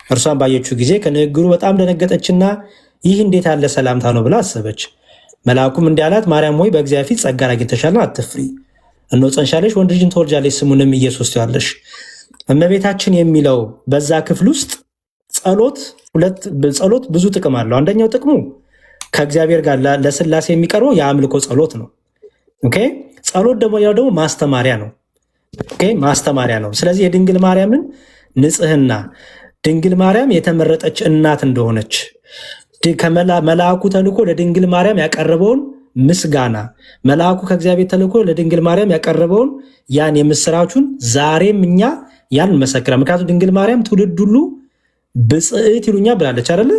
እርሷን ባየችው ጊዜ ከንግግሩ በጣም ደነገጠችና ይህ እንዴት ያለ ሰላምታ ነው ብላ አሰበች። መልአኩም እንዲህ አላት፣ ማርያም ሆይ በእግዚአብሔር ፊት ጸጋን አግኝተሻልና አትፍሪ። እነሆ ጸንሻለሽ፣ ወንድ ልጅን ትወልጃለሽ፣ ስሙንም ኢየሱስ ትዪዋለሽ። እመቤታችን የሚለው በዛ ክፍል ውስጥ ጸሎት ብዙ ጥቅም አለው። አንደኛው ጥቅሙ ከእግዚአብሔር ጋር ለስላሴ የሚቀርበው የአምልኮ ጸሎት ነው። ኦኬ። ጸሎት ደግሞ ማስተማሪያ ነው። ኦኬ፣ ማስተማሪያ ነው። ስለዚህ የድንግል ማርያምን ንጽህና ድንግል ማርያም የተመረጠች እናት እንደሆነች መልአኩ ተልኮ ለድንግል ማርያም ያቀረበውን ምስጋና መልአኩ ከእግዚአብሔር ተልኮ ለድንግል ማርያም ያቀረበውን ያን የምስራቹን ዛሬም እኛ ያን መሰክራ። ምክንያቱም ድንግል ማርያም ትውልድ ሁሉ ብፅዕት ይሉኛል ብላለች አይደለ?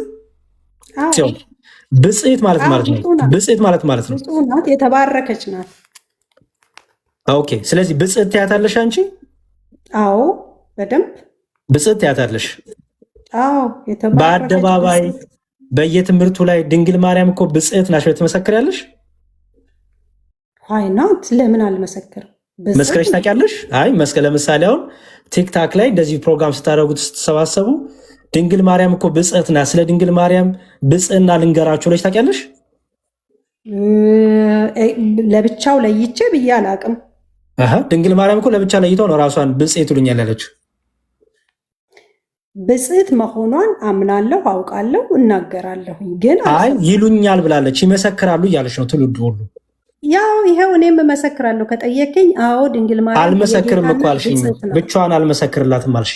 ብፅዕት ማለት ነው የተባረከች ናት። ኦኬ። ስለዚህ ብፅዕት ትያታለሽ አንቺ? አዎ በደንብ ብፅዕት ትያታለሽ። አዎ በአደባባይ በየትምህርቱ ላይ ድንግል ማርያም እኮ ብፅዕት ናሽ ትመሰክሪያለሽ? አይ ናት። ለምን አልመሰክርም? መስከረሽ ታውቂያለሽ? አይ ለምሳሌ አሁን ቲክታክ ላይ እንደዚህ ፕሮግራም ስታደርጉት ስትሰባሰቡ ድንግል ማርያም እኮ ብፅዕት ናት፣ ስለ ድንግል ማርያም ብፅዕና ልንገራችሁ ብለሽ ታውቂያለሽ? ለብቻው ለይቼ ብዬ አላውቅም። ድንግል ማርያም እኮ ለብቻ ለይተው ነው ራሷን ብፅዕት ይሉኛል ያለችው። ብፅዕት መሆኗን አምናለሁ፣ አውቃለሁ፣ እናገራለሁ። ግን አይ ይሉኛል ብላለች፣ ይመሰክራሉ እያለች ነው ትውልዱ ሁሉ። ያው ይሄው እኔም እመሰክራለሁ ከጠየቀኝ። አዎ ድንግል ማርያም አልመሰክርም እኮ አልሽኝ፣ ብቻዋን አልመሰክርላትም አልሽ።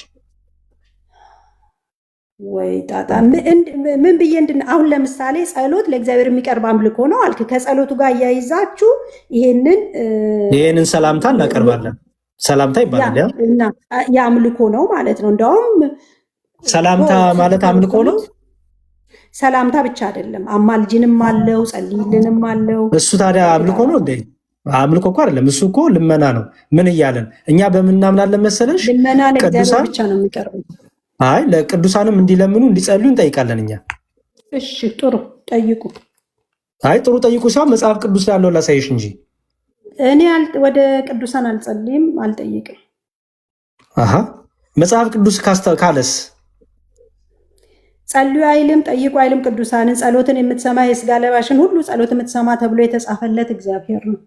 ወይ ጣጣ ምን ብዬ አሁን ለምሳሌ ጸሎት ለእግዚአብሔር የሚቀርብ አምልኮ ነው አልክ። ከጸሎቱ ጋር እያይዛችሁ ይሄንን ሰላምታ እናቀርባለን። ሰላምታ ይባላል። የአምልኮ ነው ማለት ነው። እንደውም ሰላምታ ማለት አምልኮ ነው። ሰላምታ ብቻ አይደለም፣ አማልጅንም አለው፣ ጸልይልንም አለው። እሱ ታዲያ አምልኮ ነው እንዴ? አምልኮ እኮ አይደለም፣ እሱ እኮ ልመና ነው። ምን እያለን እኛ በምናምናለን መሰለሽ? ልመና ለእግዚአብሔር ብቻ ነው የሚቀርበው። አይ ለቅዱሳንም እንዲለምኑ እንዲጸልዩ እንጠይቃለን እኛ። እሺ ጥሩ ጠይቁ። አይ ጥሩ ጠይቁ ሲሆን መጽሐፍ ቅዱስ ያለው ላሳይሽ እንጂ እኔ ወደ ቅዱሳን አልጸልይም፣ አልጠይቅም። መጽሐፍ ቅዱስ ካለስ ጸልዩ አይልም፣ ጠይቁ አይልም። ቅዱሳንን ጸሎትን የምትሰማ የስጋ ለባሽን ሁሉ ጸሎት የምትሰማ ተብሎ የተጻፈለት እግዚአብሔር ነው።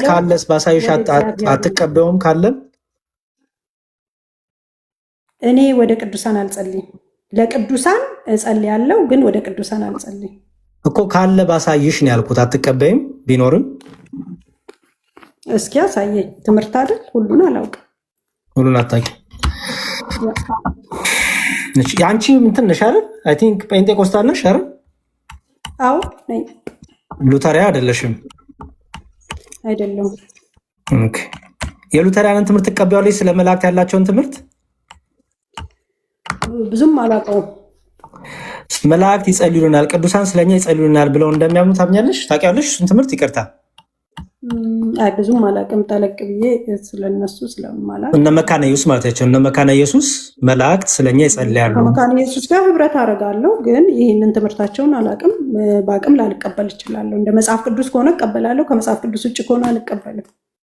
ካለስ ባሳይሽ አትቀበውም? ካለም እኔ ወደ ቅዱሳን አልጸልይም። ለቅዱሳን እጸልያለሁ፣ ግን ወደ ቅዱሳን አልጸልይም እኮ። ካለ ባሳይሽ ነው ያልኩት። አትቀበይም? ቢኖርም እስኪ አሳየኝ። ትምህርት አይደል? ሁሉን አላውቅም። ሁሉን አታውቂም? አንቺ እንትን ነሽ አይደል? አይ ቲንክ ጴንጤቆስታል ነሽ አይደል? አዎ ነኝ። ሉተሪያ አይደለሽም? አይደለሁም። ኦኬ። የሉተሪያንን ትምህርት ትቀበያለሽ? ስለ መላእክት ያላቸውን ትምህርት ብዙም አላውቀውም። መላእክት ይጸልዩልናል፣ ቅዱሳን ስለኛ ይጸልዩልናል ብለው እንደሚያምኑ ታምኛለሽ? ታውቂያለሽ? እሱን ትምህርት ይቅርታ ብዙም አላውቅም ጠለቅ ብዬ ስለነሱ ስለማላውቅ። እነ መካነ ኢየሱስ ማለታቸው እነ መካነ ኢየሱስ መላእክት ስለኛ ይጸልያሉ። ከመካነ ኢየሱስ ጋር ህብረት አደርጋለሁ፣ ግን ይህንን ትምህርታቸውን አላውቅም። በአቅም ላልቀበል እችላለሁ። እንደ መጽሐፍ ቅዱስ ከሆነ እቀበላለሁ፣ ከመጽሐፍ ቅዱስ ውጭ ከሆነ አልቀበልም።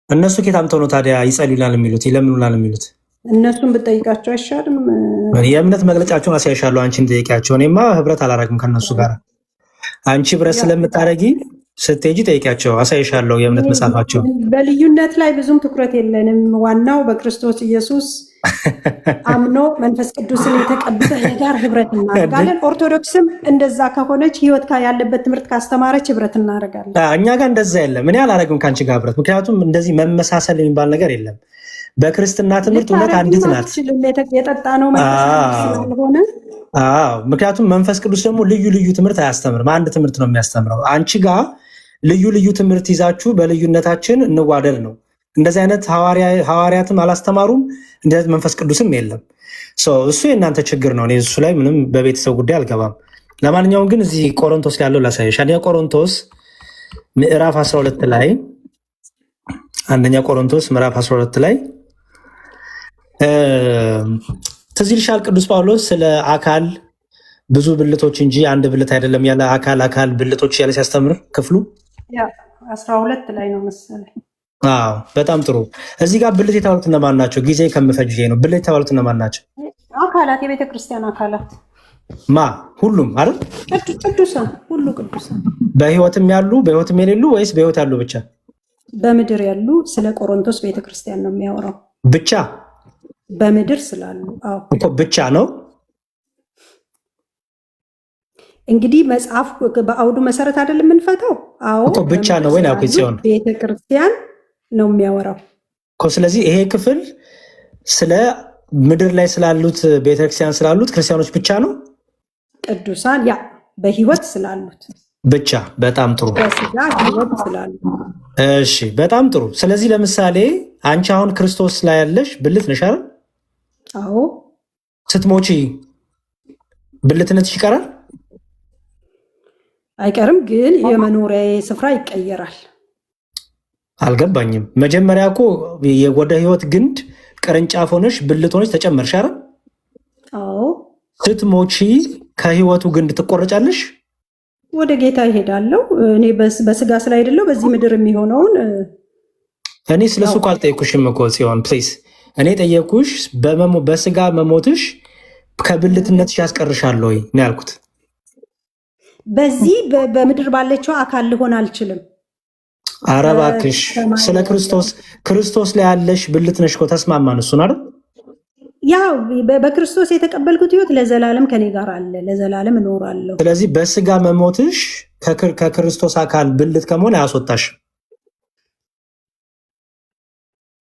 እነሱ ኬት አምጥተው ነው ታዲያ ይጸልዩናል የሚሉት ይለምኑናል የሚሉት? እነሱን ብጠይቃቸው አይሻልም? የእምነት መግለጫቸውን አሳይሻለሁ። አንቺን ጠይቂያቸው። እኔማ ህብረት አላረግም ከነሱ ጋር። አንቺ ህብረት ስለምታረጊ ስትሄጂ ጠይቂያቸው፣ አሳይሻለሁ የእምነት መጽሐፋቸው። በልዩነት ላይ ብዙም ትኩረት የለንም። ዋናው በክርስቶስ ኢየሱስ አምኖ መንፈስ ቅዱስን የተቀበለ ጋር ህብረት እናደርጋለን። ኦርቶዶክስም እንደዛ ከሆነች ህይወት ያለበት ትምህርት ካስተማረች ህብረት እናደርጋለን። እኛ ጋር እንደዛ የለም። እኔ አላረግም ከአንቺ ጋር ህብረት፣ ምክንያቱም እንደዚህ መመሳሰል የሚባል ነገር የለም። በክርስትና ትምህርት እውነት አንዲት ናት። የጠጣ ነው ስለሆነ ምክንያቱም መንፈስ ቅዱስ ደግሞ ልዩ ልዩ ትምህርት አያስተምርም፣ አንድ ትምህርት ነው የሚያስተምረው። አንቺ ጋር ልዩ ልዩ ትምህርት ይዛችሁ በልዩነታችን እንዋደድ ነው። እንደዚህ አይነት ሐዋርያትም አላስተማሩም፣ እንደዚህ መንፈስ ቅዱስም የለም። እሱ የእናንተ ችግር ነው። እኔ እሱ ላይ ምንም በቤተሰብ ጉዳይ አልገባም። ለማንኛውም ግን እዚህ ቆሮንቶስ ያለው ላሳየሽ። አንደኛ ቆሮንቶስ ምዕራፍ 12 ላይ አንደኛ ቆሮንቶስ ምዕራፍ 12 ላይ ትዝ ይልሻል ቅዱስ ጳውሎስ ስለ አካል ብዙ ብልቶች እንጂ አንድ ብልት አይደለም ያለ አካል ብልቶች ያለ ሲያስተምር ክፍሉ 12 ላይ ነው መሰለኝ። በጣም ጥሩ። እዚህ ጋር ብልት የተባሉት እነማን ናቸው? ጊዜ ከምፈጅ ነው። ብልት የተባሉት እነማን ናቸው? አካላት፣ የቤተክርስቲያን አካላት ሁሉም አይደል? ቅዱሳን፣ ሁሉ ቅዱሳን በህይወትም ያሉ በህይወትም የሌሉ ወይስ በህይወት ያሉ ብቻ? በምድር ያሉ። ስለ ቆሮንቶስ ቤተክርስቲያን ነው የሚያወራው። ብቻ በምድር ስላሉ እኮ ብቻ ነው። እንግዲህ መጽሐፍ በአውዱ መሰረት አይደል የምንፈታው? እኮ ብቻ ነው ወይ? ሲሆን ቤተክርስቲያን ነው የሚያወራው እኮ። ስለዚህ ይሄ ክፍል ስለ ምድር ላይ ስላሉት ቤተክርስቲያን ስላሉት ክርስቲያኖች ብቻ ነው። ቅዱሳን በህይወት ስላሉት ብቻ። በጣም ጥሩ። በስጋ ህይወት ስላሉት። እሺ፣ በጣም ጥሩ። ስለዚህ ለምሳሌ አንቺ አሁን ክርስቶስ ላይ ያለሽ ብልት ነሽ አይደል? አዎ። ስትሞቺ ብልትነትሽ ይቀራል? አይቀርም፣ ግን የመኖሪያ ስፍራ ይቀየራል። አልገባኝም። መጀመሪያ እኮ ወደ ህይወት ግንድ ቅርንጫፍ ሆነሽ ብልት ሆነሽ ተጨመርሽ አይደል? አዎ። ስትሞቺ ከህይወቱ ግንድ ትቆረጫለሽ? ወደ ጌታ ይሄዳለሁ። እኔ በስጋ ስላይደለው በዚህ ምድር የሚሆነውን እኔ ስለሱ እኮ አልጠየኩሽም እኮ ሲሆን ፕሊዝ። እኔ ጠየኩሽ በስጋ መሞትሽ ከብልትነትሽ ያስቀርሻል ወይ ነው ያልኩት። በዚህ በምድር ባለችው አካል ልሆን አልችልም። ኧረ እባክሽ ስለ ክርስቶስ ላይ ያለሽ ብልት ነሽ እኮ ተስማማን። እሱን አይደል? ያው በክርስቶስ የተቀበልኩት ህይወት ለዘላለም ከኔ ጋር አለ፣ ለዘላለም እኖራለሁ። ስለዚህ በስጋ መሞትሽ ከክርስቶስ አካል ብልት ከመሆን አያስወጣሽ።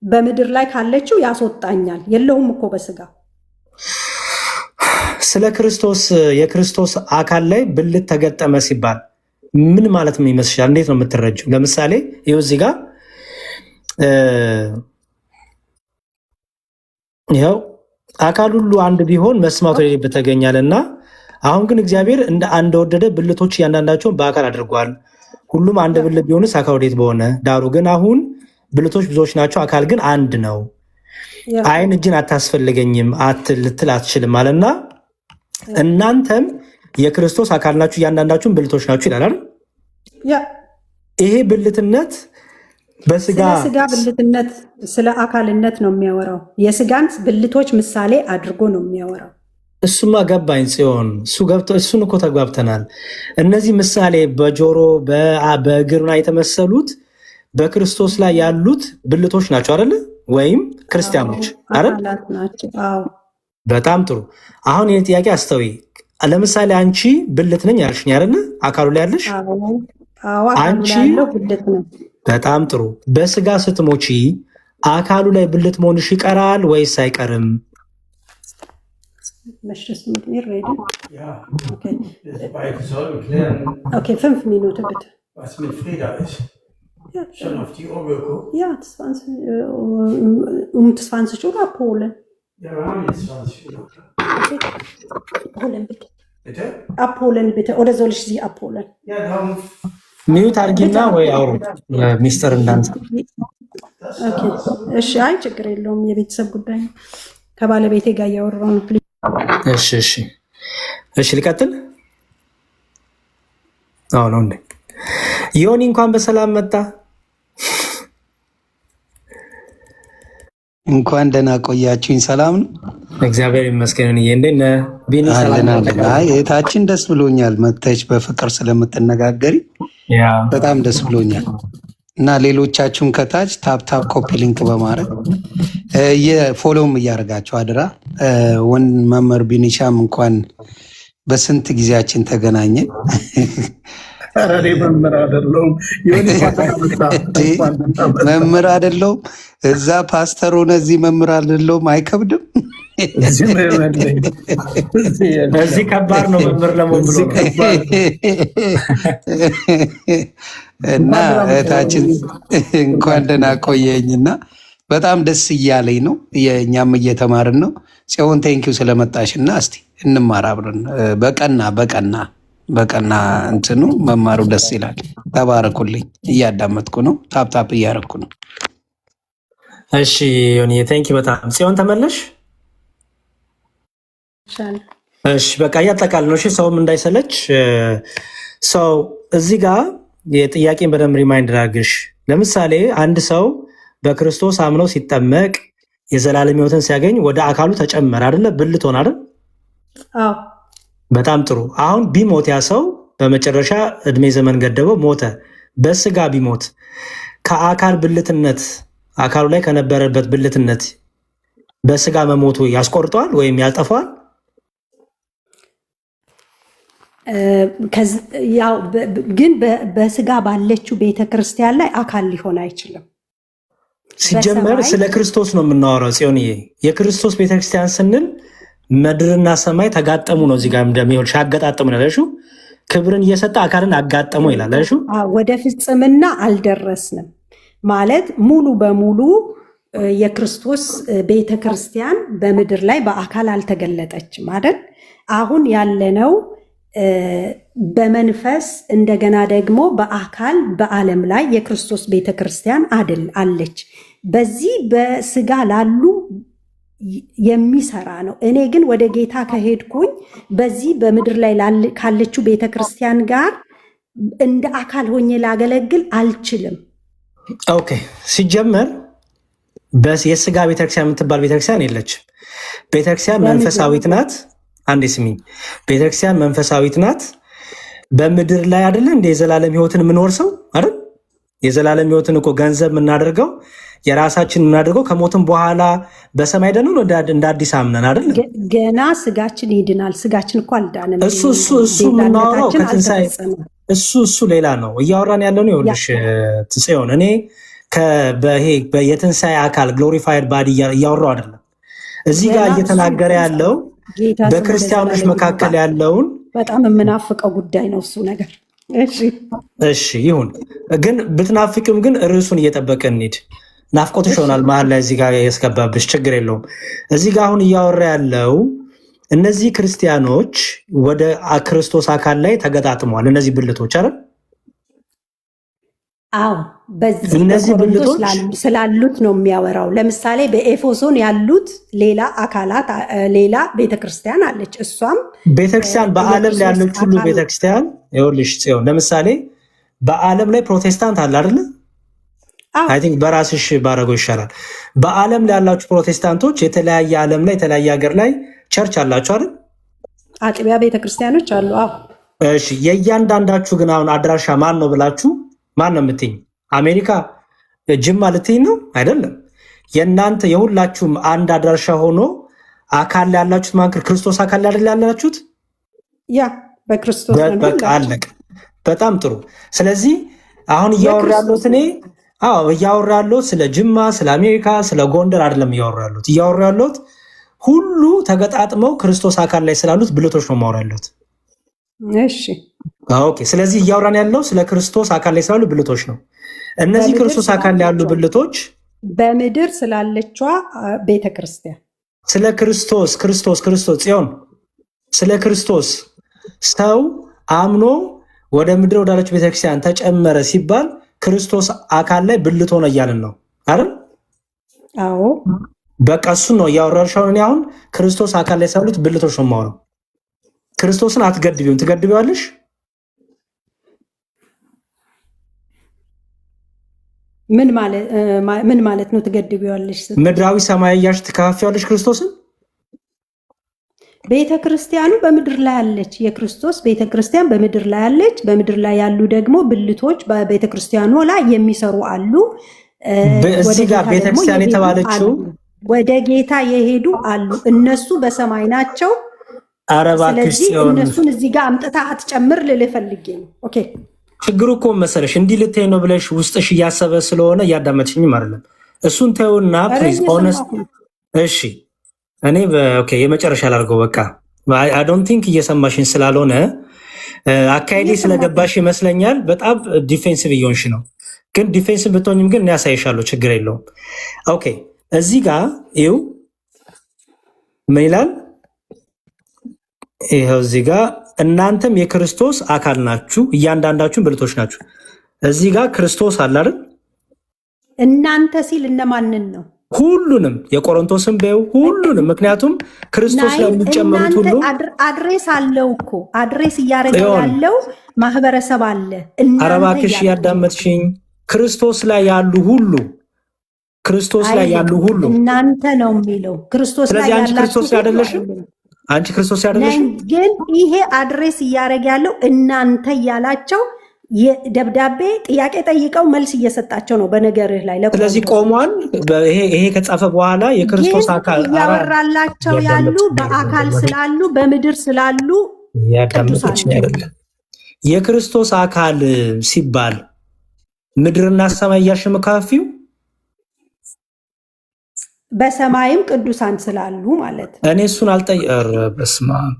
በምድር ላይ ካለችው ያስወጣኛል። የለውም እኮ በስጋ። ስለ የክርስቶስ አካል ላይ ብልት ተገጠመ ሲባል ምን ማለት ምን ይመስልሻል? እንዴት ነው የምትረጂው? ለምሳሌ ይኸው እዚህ ጋር ይኸው አካል ሁሉ አንድ ቢሆን መስማት የሌለበት ተገኛልና፣ አሁን ግን እግዚአብሔር እንደ አንድ ወደደ ብልቶች እያንዳንዳቸውን በአካል አድርጓል። ሁሉም አንድ ብልት ቢሆንስ አካል ወዴት በሆነ። ዳሩ ግን አሁን ብልቶች ብዙዎች ናቸው፣ አካል ግን አንድ ነው። ዓይን እጅን አታስፈልገኝም ልትል አትችልም አለና እናንተም የክርስቶስ አካል ናችሁ፣ እያንዳንዳችሁን ብልቶች ናችሁ ይላል። ይሄ ብልትነት በስጋ ብልትነት ስለ አካልነት ነው የሚያወራው። የስጋን ብልቶች ምሳሌ አድርጎ ነው የሚያወራው። እሱማ ገባኝ ጽዮን፣ እሱን እኮ ተግባብተናል። እነዚህ ምሳሌ በጆሮ በእግርና የተመሰሉት በክርስቶስ ላይ ያሉት ብልቶች ናቸው አይደለ? ወይም ክርስቲያኖች አይደል? በጣም ጥሩ። አሁን ይህን ጥያቄ አስተውይ። ለምሳሌ አንቺ ብልት ነኝ ያልሽኝ አይደለ? አካሉ ላይ ያለሽ አንቺ በጣም ጥሩ። በስጋ ስትሞቺ አካሉ ላይ ብልት መሆንሽ ይቀራል ወይስ አይቀርም? Okay, 5 Minuten bitte. Was mit Frieda ist. Ja, schon auf die Uhr geguckt? Ja, 20 Uhr abholen. Ja, wir haben jetzt 20 Uhr. Okay. Abholen bitte. Bitte? Abholen bitte. Oder soll ich Sie abholen? Ja, darum ሚዩት አድርጊና ወይ አውሩ ሚስጥር እንዳንተ። እሺ፣ አይ ችግር የለውም የቤተሰብ ጉዳይ ነው። ከባለቤቴ ጋር እያወራሁ ነው። እሺ እሺ እሺ፣ ልቀጥል። አዎ ነው እንዴ? ዮኒ እንኳን በሰላም መጣ። እንኳን ደህና ቆያችሁኝ። ሰላም ነው? እግዚአብሔር ይመስገን። እንዴት ነህ ቢኒ? ሰላም ነው። እህታችን ደስ ብሎኛል መተች በፍቅር ስለምትነጋገሪ በጣም ደስ ብሎኛል። እና ሌሎቻችሁን ከታች ታፕታፕ ኮፒ ሊንክ በማድረግ የፎሎውም እያደረጋችሁ አድራ። ወንድ መምህር ቢኒሻም እንኳን በስንት ጊዜያችን ተገናኘን። መምህር አይደለሁም እዛ ፓስተር ሆነ እዚህ መምህር አይደለሁም። አይከብድም? እዚህ ከባድ ነው መምህር ለመሆን ብሎ እና እህታችን እንኳን ደህና ቆየኝና በጣም ደስ እያለኝ ነው። የእኛም እየተማርን ነው። ጽዮን ቴንኪው ስለመጣሽና እስቲ እንማር አብረን በቀና እንትኑ መማሩ ደስ ይላል። ተባረኩልኝ። እያዳመጥኩ ነው። ታፕታፕ እያረኩ ነው። እሺ ዮኒ ቴንኪ በጣም ጽዮን ተመለሽ። እሺ በቃ እያጠቃል ነው። እሺ ሰውም እንዳይሰለች ሰው እዚህ ጋር የጥያቄን በደንብ ሪማይንድ አድርግሽ። ለምሳሌ አንድ ሰው በክርስቶስ አምኖ ሲጠመቅ የዘላለም ሕይወትን ሲያገኝ ወደ አካሉ ተጨመረ አይደለ? ብልት ሆነ አይደል? አዎ በጣም ጥሩ። አሁን ቢሞት ያ ሰው በመጨረሻ እድሜ ዘመን ገደበው ሞተ። በስጋ ቢሞት ከአካል ብልትነት አካሉ ላይ ከነበረበት ብልትነት በስጋ መሞቱ ያስቆርጠዋል ወይም ያጠፋዋል? ግን በስጋ ባለችው ቤተክርስቲያን ላይ አካል ሊሆን አይችልም። ሲጀመር ስለ ክርስቶስ ነው የምናወራው ጽዮንዬ። የክርስቶስ ቤተክርስቲያን ስንል ምድርና ሰማይ ተጋጠሙ ነው። እዚህ ጋር እንደሚሆን አጋጣጠሙ ነው። ለሹ ክብርን እየሰጠ አካልን አጋጠሙ ይላል። ለሹ ወደ ፍጽምና አልደረስንም ማለት ሙሉ በሙሉ የክርስቶስ ቤተክርስቲያን በምድር ላይ በአካል አልተገለጠችም አይደል? አሁን ያለነው በመንፈስ እንደገና ደግሞ በአካል በዓለም ላይ የክርስቶስ ቤተክርስቲያን አለች። በዚህ በስጋ ላሉ የሚሰራ ነው። እኔ ግን ወደ ጌታ ከሄድኩኝ በዚህ በምድር ላይ ካለችው ቤተክርስቲያን ጋር እንደ አካል ሆኜ ላገለግል አልችልም። ኦኬ ሲጀመር የስጋ ቤተክርስቲያን የምትባል ቤተክርስቲያን የለችም። ቤተክርስቲያን መንፈሳዊት ናት። አንዴ ስሚኝ፣ ቤተክርስቲያን መንፈሳዊት ናት። በምድር ላይ አይደለ እንደ የዘላለም ሕይወትን የምንወርሰው አይደል? የዘላለም ሕይወትን እኮ ገንዘብ የምናደርገው የራሳችን የምናደርገው ከሞትም በኋላ በሰማይ ደኑ እንደ አዲስ አምነን አይደል? ገና ስጋችን ይድናል። ስጋችን እኮ አልዳንም። እሱ የምናወራው ከትንሣኤ እሱ ሌላ ነው። እያወራን ያለው ነው። ይኸውልሽ ጽዮን፣ እኔ የትንሣኤ አካል ግሎሪፋይድ ባዲ እያወራው አይደለም። እዚህ ጋር እየተናገረ ያለው በክርስቲያኖች መካከል ያለውን በጣም የምናፍቀው ጉዳይ ነው እሱ ነገር። እሺ ይሁን፣ ግን ብትናፍቅም ግን ርዕሱን እየጠበቀ እንሂድ። ናፍቆትሽ ይሆናል መሀል ላይ እዚህ ጋር ያስገባብሽ፣ ችግር የለውም። እዚህ ጋር አሁን እያወራ ያለው እነዚህ ክርስቲያኖች ወደ ክርስቶስ አካል ላይ ተገጣጥመዋል። እነዚህ ብልቶች አይደል? አዎ፣ በዚህ ብልቶች ስላሉት ነው የሚያወራው። ለምሳሌ በኤፌሶን ያሉት ሌላ አካላት ሌላ ቤተክርስቲያን አለች። እሷም ቤተክርስቲያን በዓለም ላይ ያለች ሁሉ ቤተክርስቲያን ይኸውልሽ ጽዮን፣ ለምሳሌ በዓለም ላይ ፕሮቴስታንት አለ አይደለ? አይ ቲንክ በራስሽ ባረገው ይሻላል። በዓለም ላይ ያላችሁ ፕሮቴስታንቶች የተለያየ ዓለም ላይ የተለያየ ሀገር ላይ ቸርች አላችሁ አይደል? አጥቢያ ቤተክርስቲያኖች አሉ። አዎ እሺ፣ የእያንዳንዳችሁ ግን አሁን አድራሻ ማን ነው ብላችሁ ማን ነው የምትይኝ? አሜሪካ ጅማ ልትይኝ ነው? አይደለም። የእናንተ የሁላችሁም አንድ አድራሻ ሆኖ አካል ላይ ያላችሁት ማንክር ክርስቶስ አካል ላይ አይደል ያላችሁት? ያ በክርስቶስ ነው። በቃ አለቀ። በጣም ጥሩ። ስለዚህ አሁን እያወራ ያለሁት እኔ እያወራ ያለሁት ስለ ጅማ፣ ስለ አሜሪካ፣ ስለ ጎንደር አይደለም እያወራ ያለሁት። እያወራ ያለሁት ሁሉ ተገጣጥመው ክርስቶስ አካል ላይ ስላሉት ብልቶች ነው ማወራ ያለሁት። እሺ ኦኬ። ስለዚህ እያወራን ያለው ስለ ክርስቶስ አካል ላይ ስላሉ ብልቶች ነው። እነዚህ ክርስቶስ አካል ላይ ያሉ ብልቶች በምድር ስላለችዋ ቤተክርስቲያን ስለ ክርስቶስ ጽዮን፣ ስለ ክርስቶስ ሰው አምኖ ወደ ምድር ወዳለች ቤተክርስቲያን ተጨመረ ሲባል ክርስቶስ አካል ላይ ብልት ሆነ እያልን ነው አይደል? አዎ በቃ እሱ ነው ያወራሻው። እኔ አሁን ክርስቶስ አካል ላይ ሳሉት ብልቶች ነው የማወራው። ክርስቶስን አትገድቢውም፣ ትገድቢዋለሽ? ምን ማለት ነው ትገድቢዋለሽ? ምድራዊ ሰማያዊ ያሽ ትካፊያለሽ ክርስቶስን። ቤተክርስቲያኑ በምድር ላይ አለች። የክርስቶስ ቤተክርስቲያን በምድር ላይ አለች። በምድር ላይ ያሉ ደግሞ ብልቶች በቤተክርስቲያኑ ላይ የሚሰሩ አሉ። እዚህ ጋር ቤተክርስቲያን የተባለችው ወደ ጌታ የሄዱ አሉ። እነሱ በሰማይ ናቸው። ስለዚህ እነሱን እዚህ ጋር አምጥታ አትጨምር ልልህ ፈልጌ ነው። ኦኬ ችግሩ እኮ መሰለሽ እንዲህ ልትይ ነው ብለሽ ውስጥሽ እያሰበ ስለሆነ እያዳመጥሽኝም አይደለም። እሱን ተይውና ፕሊዝ ኦነስት። እሺ እኔ ኦኬ የመጨረሻ ላድርገው። በቃ አይ ዶንት ቲንክ እየሰማሽኝ ስላልሆነ አካሄዴ ስለገባሽ ይመስለኛል። በጣም ዲፌንሲቭ እየሆንሽ ነው። ግን ዲፌንሲቭ ብትሆኝም ግን እኔ ያሳይሻለሁ፣ ችግር የለውም። ኦኬ እዚህ ጋር ይኸው ምን ይላል? ይኸው እዚህ ጋር እናንተም የክርስቶስ አካል ናችሁ፣ እያንዳንዳችሁን ብልቶች ናችሁ። እዚህ ጋር ክርስቶስ አለ አይደል? እናንተ ሲል እነማንን ነው? ሁሉንም የቆሮንቶስን በይው ሁሉንም። ምክንያቱም ክርስቶስ ላይ የሚጨመሩት ሁሉ አድሬስ አለው እኮ አድሬስ እያደረገ ያለው ማህበረሰብ አለ። ኧረ እባክሽ ያዳመጥሽኝ። ክርስቶስ ላይ ያሉ ሁሉ ክርስቶስ ላይ ያሉ ሁሉ እናንተ ነው የሚለው። ክርስቶስ ላይ ያላችሁ። ስለዚህ ክርስቶስ አይደለሽም? አንቺ ክርስቶስ አይደለሽም? ግን ይሄ አድሬስ እያደረገ ያለው እናንተ እያላቸው የደብዳቤ ጥያቄ ጠይቀው መልስ እየሰጣቸው ነው በነገርህ ላይ። ስለዚህ ቆሟል። ይሄ ከጻፈ በኋላ የክርስቶስ አካል እያወራላቸው ያሉ በአካል ስላሉ በምድር ስላሉ ያዳምጦችኝ አይደለም። የክርስቶስ አካል ሲባል ምድርና ሰማይ እያሸመካፊው በሰማይም ቅዱሳን ስላሉ ማለት ነው። እኔ እሱን አልጠየር። በስመ አብ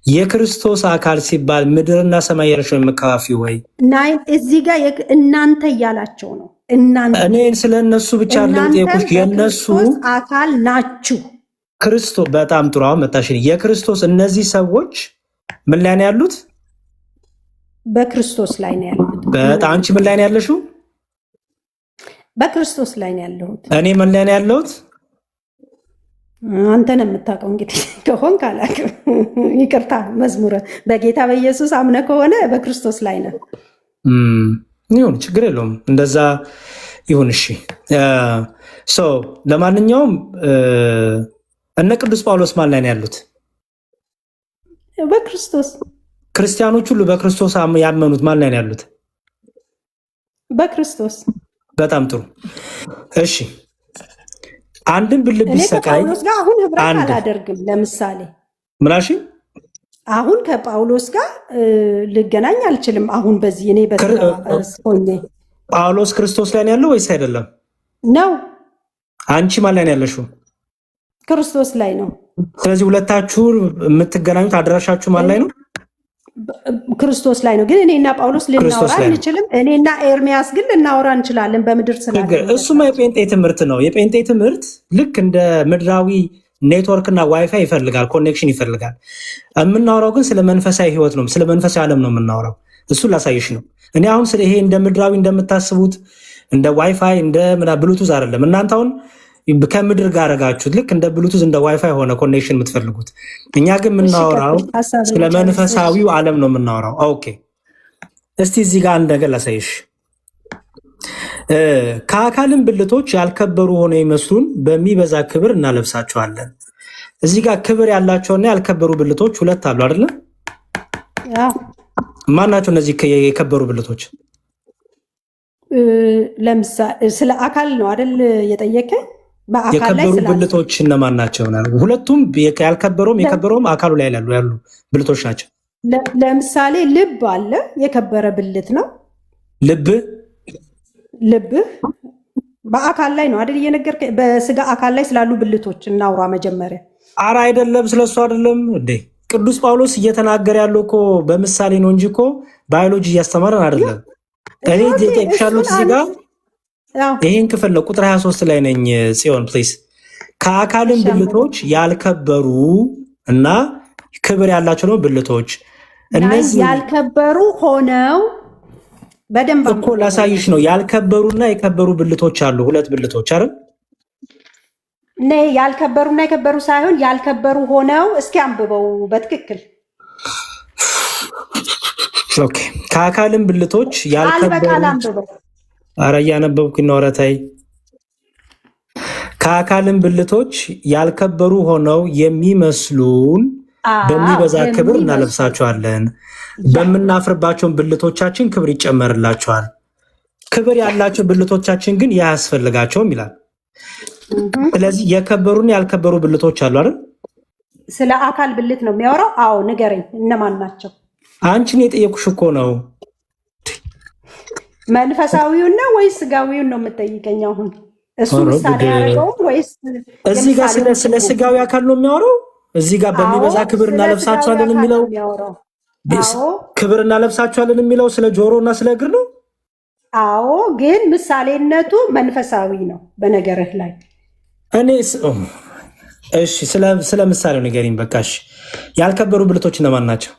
የክርስቶስ አካል ሲባል ምድርና ሰማይ ያለሽ መካፊ ወይ ናይ እዚህ ጋር እናንተ እያላቸው ነው። እናንተ እኔ ስለ እነሱ ብቻ ለውጤኩሽ የነሱ አካል ናችሁ። ክርስቶስ በጣም ጥሩ መታሽን። የክርስቶስ እነዚህ ሰዎች ምን ላይ ነው ያሉት? በክርስቶስ ላይ ነው ያሉት። በጣም አንቺ ምን ላይ ነው ያለሽው? በክርስቶስ ላይ ነው ያለሁት። እኔ ምን ላይ ነው ያለሁት? አንተ ነው የምታውቀው። እንግዲህ ከሆን ካላውቅም ይቅርታ። መዝሙረ በጌታ በኢየሱስ አምነ ከሆነ በክርስቶስ ላይ ነው። ይሁን ችግር የለውም እንደዛ ይሁን። እሺ ለማንኛውም እነ ቅዱስ ጳውሎስ ማን ላይ ነው ያሉት? በክርስቶስ። ክርስቲያኖች ሁሉ በክርስቶስ ያመኑት ማን ላይ ነው ያሉት? በክርስቶስ። በጣም ጥሩ። እሺ አንድን ብልት ቢሰቃይ ከጳውሎስ ጋር አሁን ህብረት አላደርግም። ለምሳሌ ምናሽ አሁን ከጳውሎስ ጋር ልገናኝ አልችልም። አሁን በዚህ እኔ በስፖኝ ጳውሎስ ክርስቶስ ላይ ነው ያለው ወይስ አይደለም? ነው። አንቺ ማን ላይ ነው ያለሽው? ክርስቶስ ላይ ነው። ስለዚህ ሁለታችሁ የምትገናኙት አድራሻችሁ ማን ላይ ነው? ክርስቶስ ላይ ነው። ግን እኔና ጳውሎስ ልናወራ አንችልም። እኔና ኤርሚያስ ግን ልናወራ እንችላለን በምድር ስላለ። እሱማ የጴንጤ ትምህርት ነው። የጴንጤ ትምህርት ልክ እንደ ምድራዊ ኔትወርክ እና ዋይፋይ ይፈልጋል፣ ኮኔክሽን ይፈልጋል። የምናወራው ግን ስለ መንፈሳዊ ህይወት ነው፣ ስለ መንፈሳዊ ዓለም ነው የምናወራው። እሱን ላሳይሽ ነው። እኔ አሁን ስለ ይሄ እንደ ምድራዊ እንደምታስቡት እንደ ዋይፋይ እንደ ብሉቱዝ አይደለም። እናንተ አሁን ከምድር ጋር አረጋችሁት። ልክ እንደ ብሉቱዝ እንደ ዋይፋይ ሆነ ኮኔክሽን የምትፈልጉት። እኛ ግን የምናወራው ስለ መንፈሳዊው ዓለም ነው የምናወራው። ኦኬ እስቲ እዚህ ጋር አንድ ነገር ላሳይሽ። ከአካልም ብልቶች ያልከበሩ ሆነው ይመስሉን በሚበዛ ክብር እናለብሳቸዋለን። እዚህ ጋር ክብር ያላቸውና ያልከበሩ ብልቶች ሁለት አሉ አይደለ? ማን ናቸው እነዚህ የከበሩ ብልቶች? ለምሳሌ ስለ አካል ነው አይደል የጠየቀኝ? የከበሩ ብልቶች እነማን ናቸው? ሁለቱም ያልከበረውም የከበረውም አካሉ ላይ ያሉ ብልቶች ናቸው። ለምሳሌ ልብ አለ፣ የከበረ ብልት ነው። ልብህ በአካል ላይ ነው አይደል እየነገርከኝ? በስጋ አካል ላይ ስላሉ ብልቶች እናውራ መጀመሪያ። አረ አይደለም፣ ስለሱ አይደለም እንዴ። ቅዱስ ጳውሎስ እየተናገረ ያለው እኮ በምሳሌ ነው እንጂ እኮ ባዮሎጂ እያስተማረን አይደለም። እኔ ጠቅሻለሁ እዚህ ጋር ይህን ክፍል ነው። ቁጥር 23 ላይ ነኝ። ጽዮን ፕሊስ። ከአካልም ብልቶች ያልከበሩ እና ክብር ያላቸው ነው ብልቶች እነዚህ ያልከበሩ ሆነው በደንብ እኮ ላሳይሽ ነው። ያልከበሩና የከበሩ ብልቶች አሉ። ሁለት ብልቶች አይደል? ያልከበሩና የከበሩ ሳይሆን ያልከበሩ ሆነው እስኪ አንብበው በትክክል። ኦኬ። ከአካልም ብልቶች ያልከበሩ ኧረ እያነበብኩኝ ነው። ኧረ ተይ። ከአካልም ብልቶች ያልከበሩ ሆነው የሚመስሉን በሚበዛ ክብር እናለብሳቸዋለን፣ በምናፍርባቸውን ብልቶቻችን ክብር ይጨመርላቸዋል። ክብር ያላቸው ብልቶቻችን ግን ያስፈልጋቸውም ይላል። ስለዚህ የከበሩና ያልከበሩ ብልቶች አሉ አይደል? ስለ አካል ብልት ነው የሚያወራው። አዎ ንገረኝ፣ እነማን ናቸው? አንቺን የጠየኩሽ እኮ ነው። መንፈሳዊውን ነው ወይስ ስጋዊውን ነው የምትጠይቀኝ? አሁን እሱ ምሳሌ ያደረገው ወይስ እዚህ ጋር ስለ ስጋዊ አካል ነው የሚያወራው? እዚህ ጋር በሚበዛ ክብር እናለብሳቸዋለን የሚለው ክብር እናለብሳቸዋለን የሚለው ስለ ጆሮና ስለ እግር ነው። አዎ፣ ግን ምሳሌነቱ መንፈሳዊ ነው በነገርህ ላይ። እሺ፣ ስለ ምሳሌው ንገሪኝ በቃ። እሺ፣ ያልከበሩ ብልቶች እነማን ናቸው?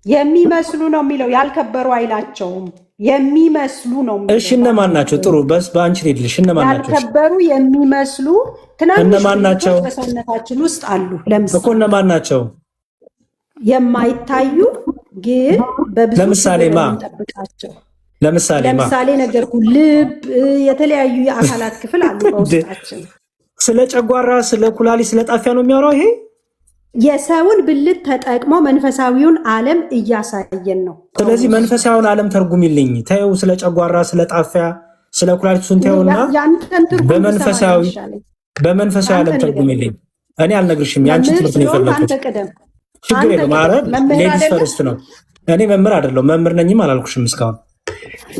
የሚመስሉ ነው የሚለው፣ ያልከበሩ አይላቸውም። የሚመስሉ ነው የሚለው። እሺ፣ እነማን ናቸው? ጥሩ፣ በአንቺ ልልሽ እነማን ናቸው? ያልከበሩ የሚመስሉ ትናንሽ ናቸው በሰውነታችን ውስጥ አሉ። ለምሳሌ እኮ እነማን ናቸው? የማይታዩ ግን በብዙ ጠብቃቸው። ለምሳሌ ነገርኩ፣ ልብ፣ የተለያዩ የአካላት ክፍል አሉ በውስጣችን። ስለ ጨጓራ፣ ስለ ኩላሊት፣ ስለ ጣፊያ ነው የሚያወራው ይሄ። የሰውን ብልት ተጠቅሞ መንፈሳዊውን ዓለም እያሳየን ነው። ስለዚህ መንፈሳዊውን ዓለም ተርጉሚልኝ። ተይው፣ ስለ ጨጓራ፣ ስለ ጣፊያ፣ ስለ ኩላሊት እሱን ተይውና በመንፈሳዊ ዓለም ተርጉሚልኝ። እኔ አልነግርሽም፣ ያንቺ ትምህርት ነው የፈለኩት። ችግር የለም። ኧረ ሌዲስ ፈርስት ነው። እኔ መምህር አይደለሁም፣ መምህር ነኝም አላልኩሽም እስካሁን።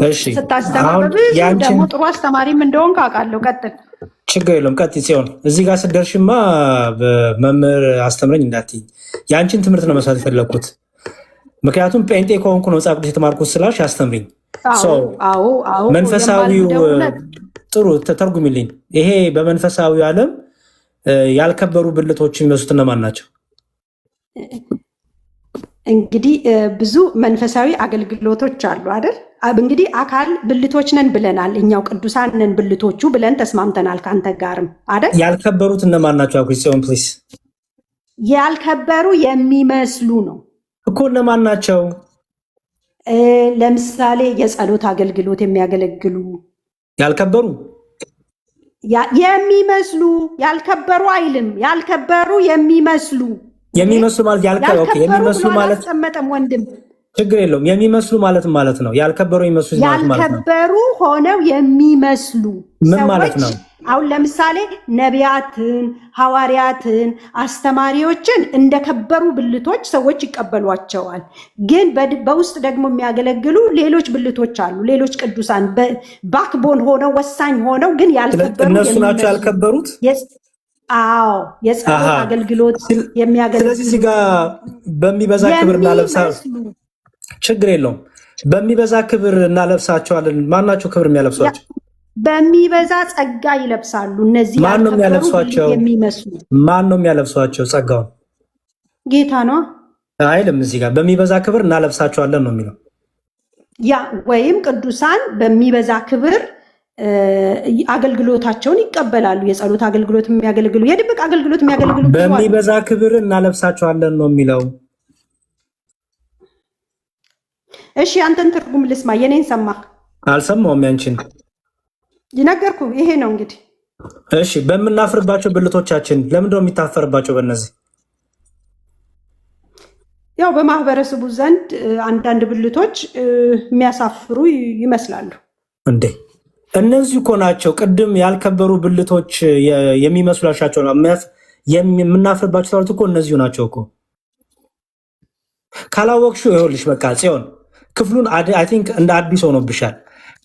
እሺ፣ ስታስተምር ደግሞ ጥሩ አስተማሪም እንደሆን ካውቃለሁ። ቀጥል። ችግር የለውም። ቀጥይ ሲሆን እዚህ ጋር ስደርሽማ በመምህር አስተምረኝ እንዳትዪ። የአንቺን ትምህርት ነው መስራት የፈለግኩት። ምክንያቱም ጴንጤ ከሆንኩ ነው መጽሐፍ ቅዱስ የተማርኩት ስላልሽ አስተምሪኝ። መንፈሳዊው ጥሩ ተተርጉሚልኝ። ይሄ በመንፈሳዊው ዓለም ያልከበሩ ብልቶች የሚመስሉት እነማን ናቸው? እንግዲህ ብዙ መንፈሳዊ አገልግሎቶች አሉ አይደል? እንግዲህ አካል ብልቶች ነን ብለናል። እኛው ቅዱሳን ነን ብልቶቹ ብለን ተስማምተናል ከአንተ ጋርም አይደል? ያልከበሩት እነማን ናቸው? ክርስቲያን ፕሊስ። ያልከበሩ የሚመስሉ ነው እኮ እነማን ናቸው? ለምሳሌ የጸሎት አገልግሎት የሚያገለግሉ ያልከበሩ የሚመስሉ። ያልከበሩ አይልም፣ ያልከበሩ የሚመስሉ ማለት የሚመስሉ ማለት አልተቀመጠም ወንድም፣ ችግር የለውም። የሚመስሉ ማለት ነው። ያልከበሩ የሚመስሉ ማለት ነው። ያልከበሩ ሆነው የሚመስሉ ምን ማለት ነው? አሁን ለምሳሌ ነቢያትን፣ ሐዋርያትን፣ አስተማሪዎችን እንደከበሩ ብልቶች ሰዎች ይቀበሏቸዋል። ግን በውስጥ ደግሞ የሚያገለግሉ ሌሎች ብልቶች አሉ፣ ሌሎች ቅዱሳን ባክቦን ሆነው ወሳኝ ሆነው ግን ያልከበሩ እነሱ ናቸው ያልከበሩት። አዎ፣ የጸሎት አገልግሎት የሚያገለግሉ። ስለዚህ እዚህ ጋር በሚበዛ ክብር እናለብሳለን። ችግር የለውም። በሚበዛ ክብር እናለብሳቸዋለን። ማናቸው ክብር የሚያለብሷቸው? በሚበዛ ጸጋ ይለብሳሉ። እነዚህ ማን ነው የሚያለብሷቸው? የሚመስሉ ማን ነው የሚያለብሷቸው? ጸጋውን ጌታ ነው አይልም። እዚህ ጋር በሚበዛ ክብር እናለብሳቸዋለን ነው የሚለው። ያ ወይም ቅዱሳን በሚበዛ ክብር አገልግሎታቸውን ይቀበላሉ። የጸሎት አገልግሎት የሚያገለግሉ፣ የድብቅ አገልግሎት የሚያገለግሉ በሚበዛ ክብር እናለብሳቸዋለን ነው የሚለው። እሺ፣ አንተን ትርጉም ልስማ። የኔን ሰማህ? አልሰማሁም። ያንቺን ይነገርኩ። ይሄ ነው እንግዲህ። እሺ፣ በምናፍርባቸው ብልቶቻችን ለምንድነው የሚታፈርባቸው? በእነዚህ ያው በማህበረሰቡ ዘንድ አንዳንድ ብልቶች የሚያሳፍሩ ይመስላሉ። እንዴ እነዚህ እኮ ናቸው ቅድም ያልከበሩ ብልቶች የሚመስሏቸው ነው የምናፍርባቸው ተባሉት እኮ እነዚሁ ናቸው እኮ። ካላወቅሽው ይኸውልሽ በቃ ጽዮን ክፍሉን አይ ቲንክ እንደ አዲስ ሆኖብሻል።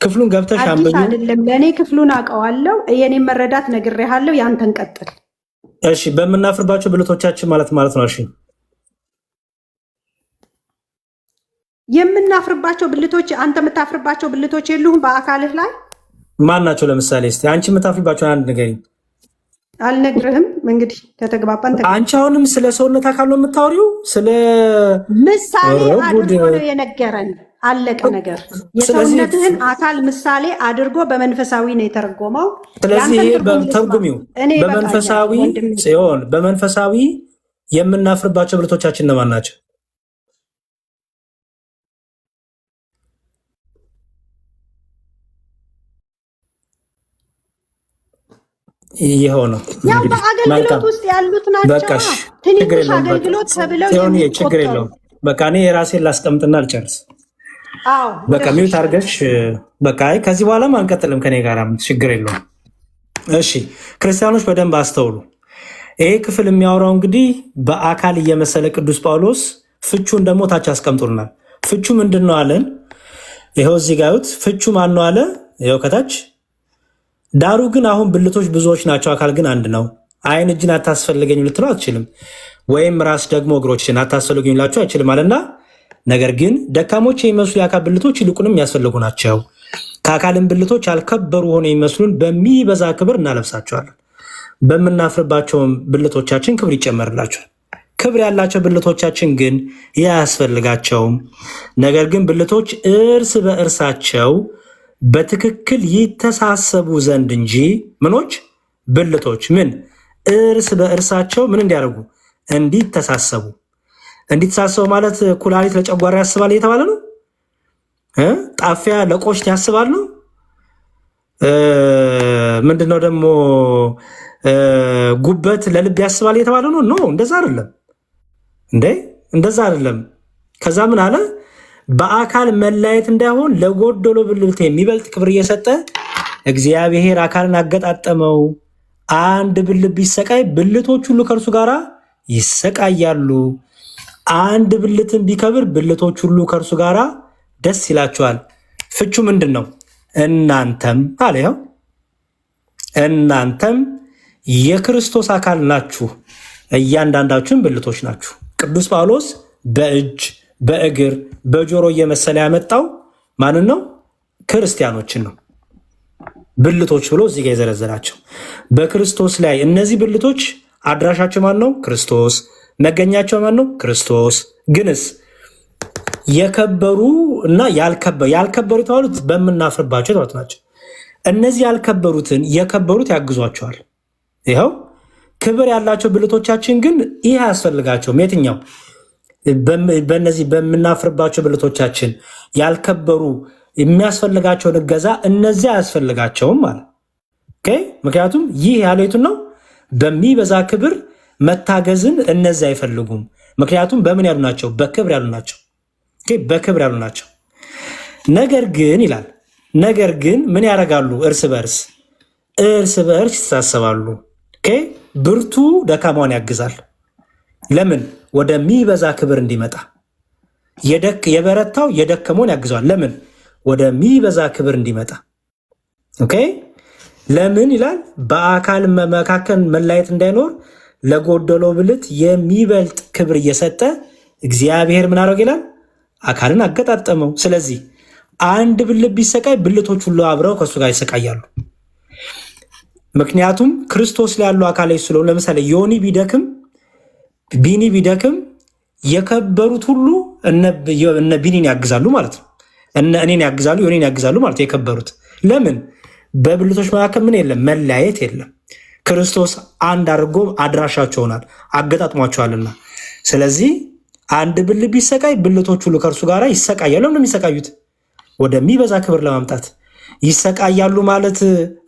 ክፍሉን ገብተሽ አንብቢ። አይደለም ለእኔ ክፍሉን አውቀዋለሁ፣ የኔን መረዳት ነግሬሃለሁ። ያንተን ቀጥል። እሺ በምናፍርባቸው ብልቶቻችን ማለት ነው። እሺ የምናፍርባቸው ብልቶች፣ አንተ የምታፍርባቸው ብልቶች የሉህም በአካልህ ላይ? ማን ናቸው? ለምሳሌ እስኪ አንቺ የምታፍሪባቸውን አንድ ንገሪኝ። አልነግርህም። እንግዲህ ከተግባባን አንቺ አሁንም ስለ ሰውነት አካል ነው የምታወሪው? ስለ ምሳሌ አድርጎ ነው የነገረን። አለቀ ነገር። የሰውነትህን አካል ምሳሌ አድርጎ በመንፈሳዊ ነው የተረጎመው። ስለዚህ ይሄ ተርጉሚው በመንፈሳዊ ሲሆን በመንፈሳዊ የምናፍርባቸው ብልቶቻችን እነማን ናቸው? ይሄው ነው ያው በአገልግሎት ውስጥ ያሉት ናቸው። ትንሽ አገልግሎት ተብለው ችግር የለውም። በቃ እኔ የራሴን ላስቀምጥና አልጨርስ። በቃ ሚውት አድርገሽ በቃ ከዚህ በኋላም አንቀጥልም ከኔ ጋር ችግር የለውም። እሺ ክርስቲያኖች በደንብ አስተውሉ። ይሄ ክፍል የሚያወራው እንግዲህ በአካል እየመሰለ ቅዱስ ጳውሎስ ፍቹን ደግሞ ታች አስቀምጦልናል። ፍቹ ምንድን ነው አለን? ይኸው እዚህ ጋር ይሁት ፍቹ ማን ነው አለ? ይኸው ከታች ዳሩ ግን አሁን ብልቶች ብዙዎች ናቸው፣ አካል ግን አንድ ነው። አይን እጅን አታስፈልገኝ ልትለው አትችልም፣ ወይም ራስ ደግሞ እግሮችን አታስፈልገኝ ላቸው አይችልም አለና፣ ነገር ግን ደካሞች የሚመስሉ የአካል ብልቶች ይልቁንም የሚያስፈልጉ ናቸው። ከአካልም ብልቶች ያልከበሩ ሆነ የሚመስሉን በሚበዛ ክብር እናለብሳቸዋለን፣ በምናፍርባቸውም ብልቶቻችን ክብር ይጨመርላቸዋል። ክብር ያላቸው ብልቶቻችን ግን ያስፈልጋቸውም። ነገር ግን ብልቶች እርስ በእርሳቸው በትክክል ይተሳሰቡ ዘንድ እንጂ ምኖች ብልቶች ምን እርስ በእርሳቸው ምን እንዲያደርጉ እንዲተሳሰቡ። እንዲተሳሰቡ ማለት ኩላሊት ለጨጓራ ያስባል እየተባለ ነው። ጣፊያ ለቆሽት ያስባል ነው። ምንድነው ደግሞ ጉበት ለልብ ያስባል እየተባለ ነው። ኖ እንደዛ አይደለም እንዴ፣ እንደዛ አይደለም። ከዛ ምን አለ? በአካል መለያየት እንዳይሆን ለጎደሎ ብልት የሚበልጥ ክብር እየሰጠ እግዚአብሔር አካልን አገጣጠመው። አንድ ብልት ቢሰቃይ ብልቶች ሁሉ ከእርሱ ጋር ይሰቃያሉ። አንድ ብልትን ቢከብር ብልቶች ሁሉ ከእርሱ ጋር ደስ ይላቸዋል። ፍቹ ምንድን ነው? እናንተም አለ ያው እናንተም የክርስቶስ አካል ናችሁ፣ እያንዳንዳችሁም ብልቶች ናችሁ። ቅዱስ ጳውሎስ በእጅ በእግር በጆሮ እየመሰለ ያመጣው ማንን ነው? ክርስቲያኖችን ነው። ብልቶች ብሎ እዚህ ጋር የዘረዘራቸው በክርስቶስ ላይ እነዚህ ብልቶች አድራሻቸው ማን ነው? ክርስቶስ። መገኛቸው ማን ነው? ክርስቶስ። ግንስ የከበሩ እና ያልከበሩ የተባሉት በምናፍርባቸው የተባሉት ናቸው። እነዚህ ያልከበሩትን የከበሩት ያግዟቸዋል። ይኸው ክብር ያላቸው ብልቶቻችን ግን ይህ አያስፈልጋቸውም። የትኛው? በእነዚህ በምናፍርባቸው ብልቶቻችን ያልከበሩ የሚያስፈልጋቸውን እገዛ እነዚህ አያስፈልጋቸውም ማለት። ምክንያቱም ይህ ያለው የቱን ነው? በሚበዛ ክብር መታገዝን እነዚህ አይፈልጉም። ምክንያቱም በምን ያሉ ናቸው? በክብር ያሉ ናቸው። በክብር ያሉ ናቸው። ነገር ግን ይላል፣ ነገር ግን ምን ያደርጋሉ? እርስ በርስ ይተሳሰባሉ። ብርቱ ደካማውን ያግዛል። ለምን? ወደሚበዛ ክብር እንዲመጣ። የበረታው የደከመውን ያግዘዋል። ለምን? ወደሚበዛ ክብር እንዲመጣ። ለምን ይላል? በአካል መካከል መለያየት እንዳይኖር ለጎደሎ ብልት የሚበልጥ ክብር እየሰጠ እግዚአብሔር ምን አደረገ ይላል? አካልን አገጣጠመው። ስለዚህ አንድ ብልት ቢሰቃይ ብልቶች ሁሉ አብረው ከእሱ ጋር ይሰቃያሉ። ምክንያቱም ክርስቶስ ላይ ያሉ አካላዊ ስለሆኑ፣ ለምሳሌ ዮኒ ቢደክም ቢኒ ቢደክም የከበሩት ሁሉ እነ ቢኒን ያግዛሉ ማለት ነው። እኔን ያግዛሉ፣ ዮኒን ያግዛሉ ማለት የከበሩት። ለምን? በብልቶች መካከል ምን የለም? መለያየት የለም። ክርስቶስ አንድ አድርጎ አድራሻቸው ሆናል፣ አገጣጥሟቸዋልና። ስለዚህ አንድ ብልት ቢሰቃይ ብልቶች ሁሉ ከእርሱ ጋር ይሰቃያሉ። ለምን የሚሰቃዩት? ወደሚበዛ ክብር ለማምጣት ይሰቃያሉ ማለት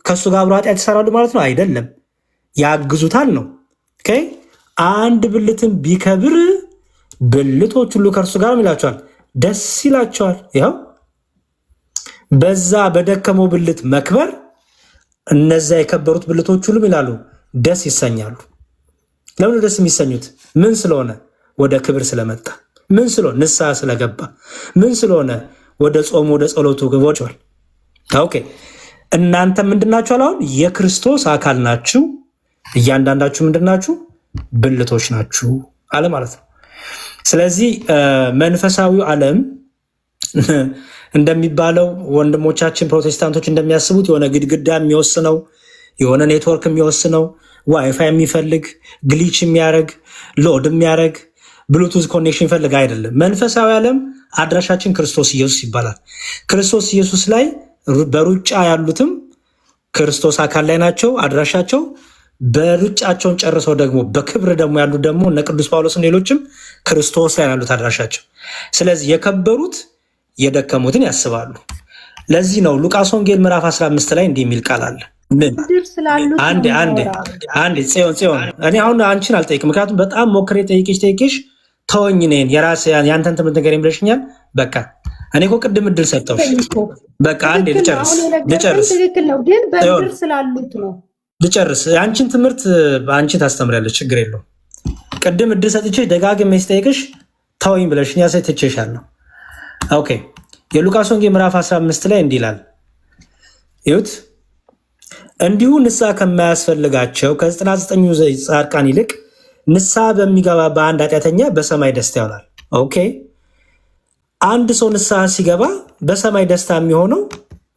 ከእሱ ጋር አብሮ ኃጢአት ይሰራሉ ማለት ነው? አይደለም፣ ያግዙታል ነው። አንድ ብልትን ቢከብር ብልቶች ሁሉ ከእርሱ ጋር ይላቸዋል፣ ደስ ይላቸዋል። ይኸው በዛ በደከመው ብልት መክበር እነዛ የከበሩት ብልቶች ሁሉም ይላሉ ደስ ይሰኛሉ። ለምን ደስ የሚሰኙት? ምን ስለሆነ? ወደ ክብር ስለመጣ። ምን ስለሆነ? ንስሐ ስለገባ። ምን ስለሆነ? ወደ ጾም ወደ ጸሎቱ ግቦችዋል። እናንተ ምንድናችሁ? አሁን የክርስቶስ አካል ናችሁ፣ እያንዳንዳችሁ ምንድናችሁ? ብልቶች ናችሁ አለ ማለት ነው። ስለዚህ መንፈሳዊው ዓለም እንደሚባለው ወንድሞቻችን ፕሮቴስታንቶች እንደሚያስቡት የሆነ ግድግዳ የሚወስነው የሆነ ኔትወርክ የሚወስነው ዋይፋይ የሚፈልግ ግሊች የሚያደርግ ሎድ የሚያደርግ ብሉቱዝ ኮኔክሽን ይፈልግ አይደለም። መንፈሳዊ ዓለም አድራሻችን ክርስቶስ ኢየሱስ ይባላል። ክርስቶስ ኢየሱስ ላይ በሩጫ ያሉትም ክርስቶስ አካል ላይ ናቸው አድራሻቸው። በሩጫቸውን ጨርሰው ደግሞ በክብር ደግሞ ያሉት ደግሞ እነ ቅዱስ ጳውሎስም ሌሎችም ክርስቶስ ላይ ያሉት አድራሻቸው። ስለዚህ የከበሩት የደከሙትን ያስባሉ። ለዚህ ነው ሉቃስ ወንጌል ምዕራፍ 15 ላይ እንዲህ የሚል ቃል አለ። አንድ ጽዮን እኔ አሁን አንቺን አልጠይቅም፣ ምክንያቱም በጣም ሞክሬ ጠይቄሽ ተወኝ ነን የራስ ያንተን ትምህርት ነገር ይምለሽኛል። በቃ እኔ እኮ ቅድም እድል ሰጠሁሽ። በቃ አንዴ ልጨርስ። አንቺን ትምህርት አንቺ ታስተምሪያለሽ፣ ችግር የለውም። ቅድም እድል ሰጥቼሽ ደጋግሜ ስጠይቅሽ ተወኝ ብለሽኝ ያሰይተቼሻለሁ። ኦኬ የሉቃስ ወንጌል ምዕራፍ 15 ላይ እንዲህ ይላል። ይሁት እንዲሁ ንስሐ ከማያስፈልጋቸው ከ99 ጻድቃን ይልቅ ንስሐ በሚገባ በአንድ ኃጢአተኛ በሰማይ ደስታ ይሆናል። ኦኬ አንድ ሰው ንስሐ ሲገባ በሰማይ ደስታ የሚሆነው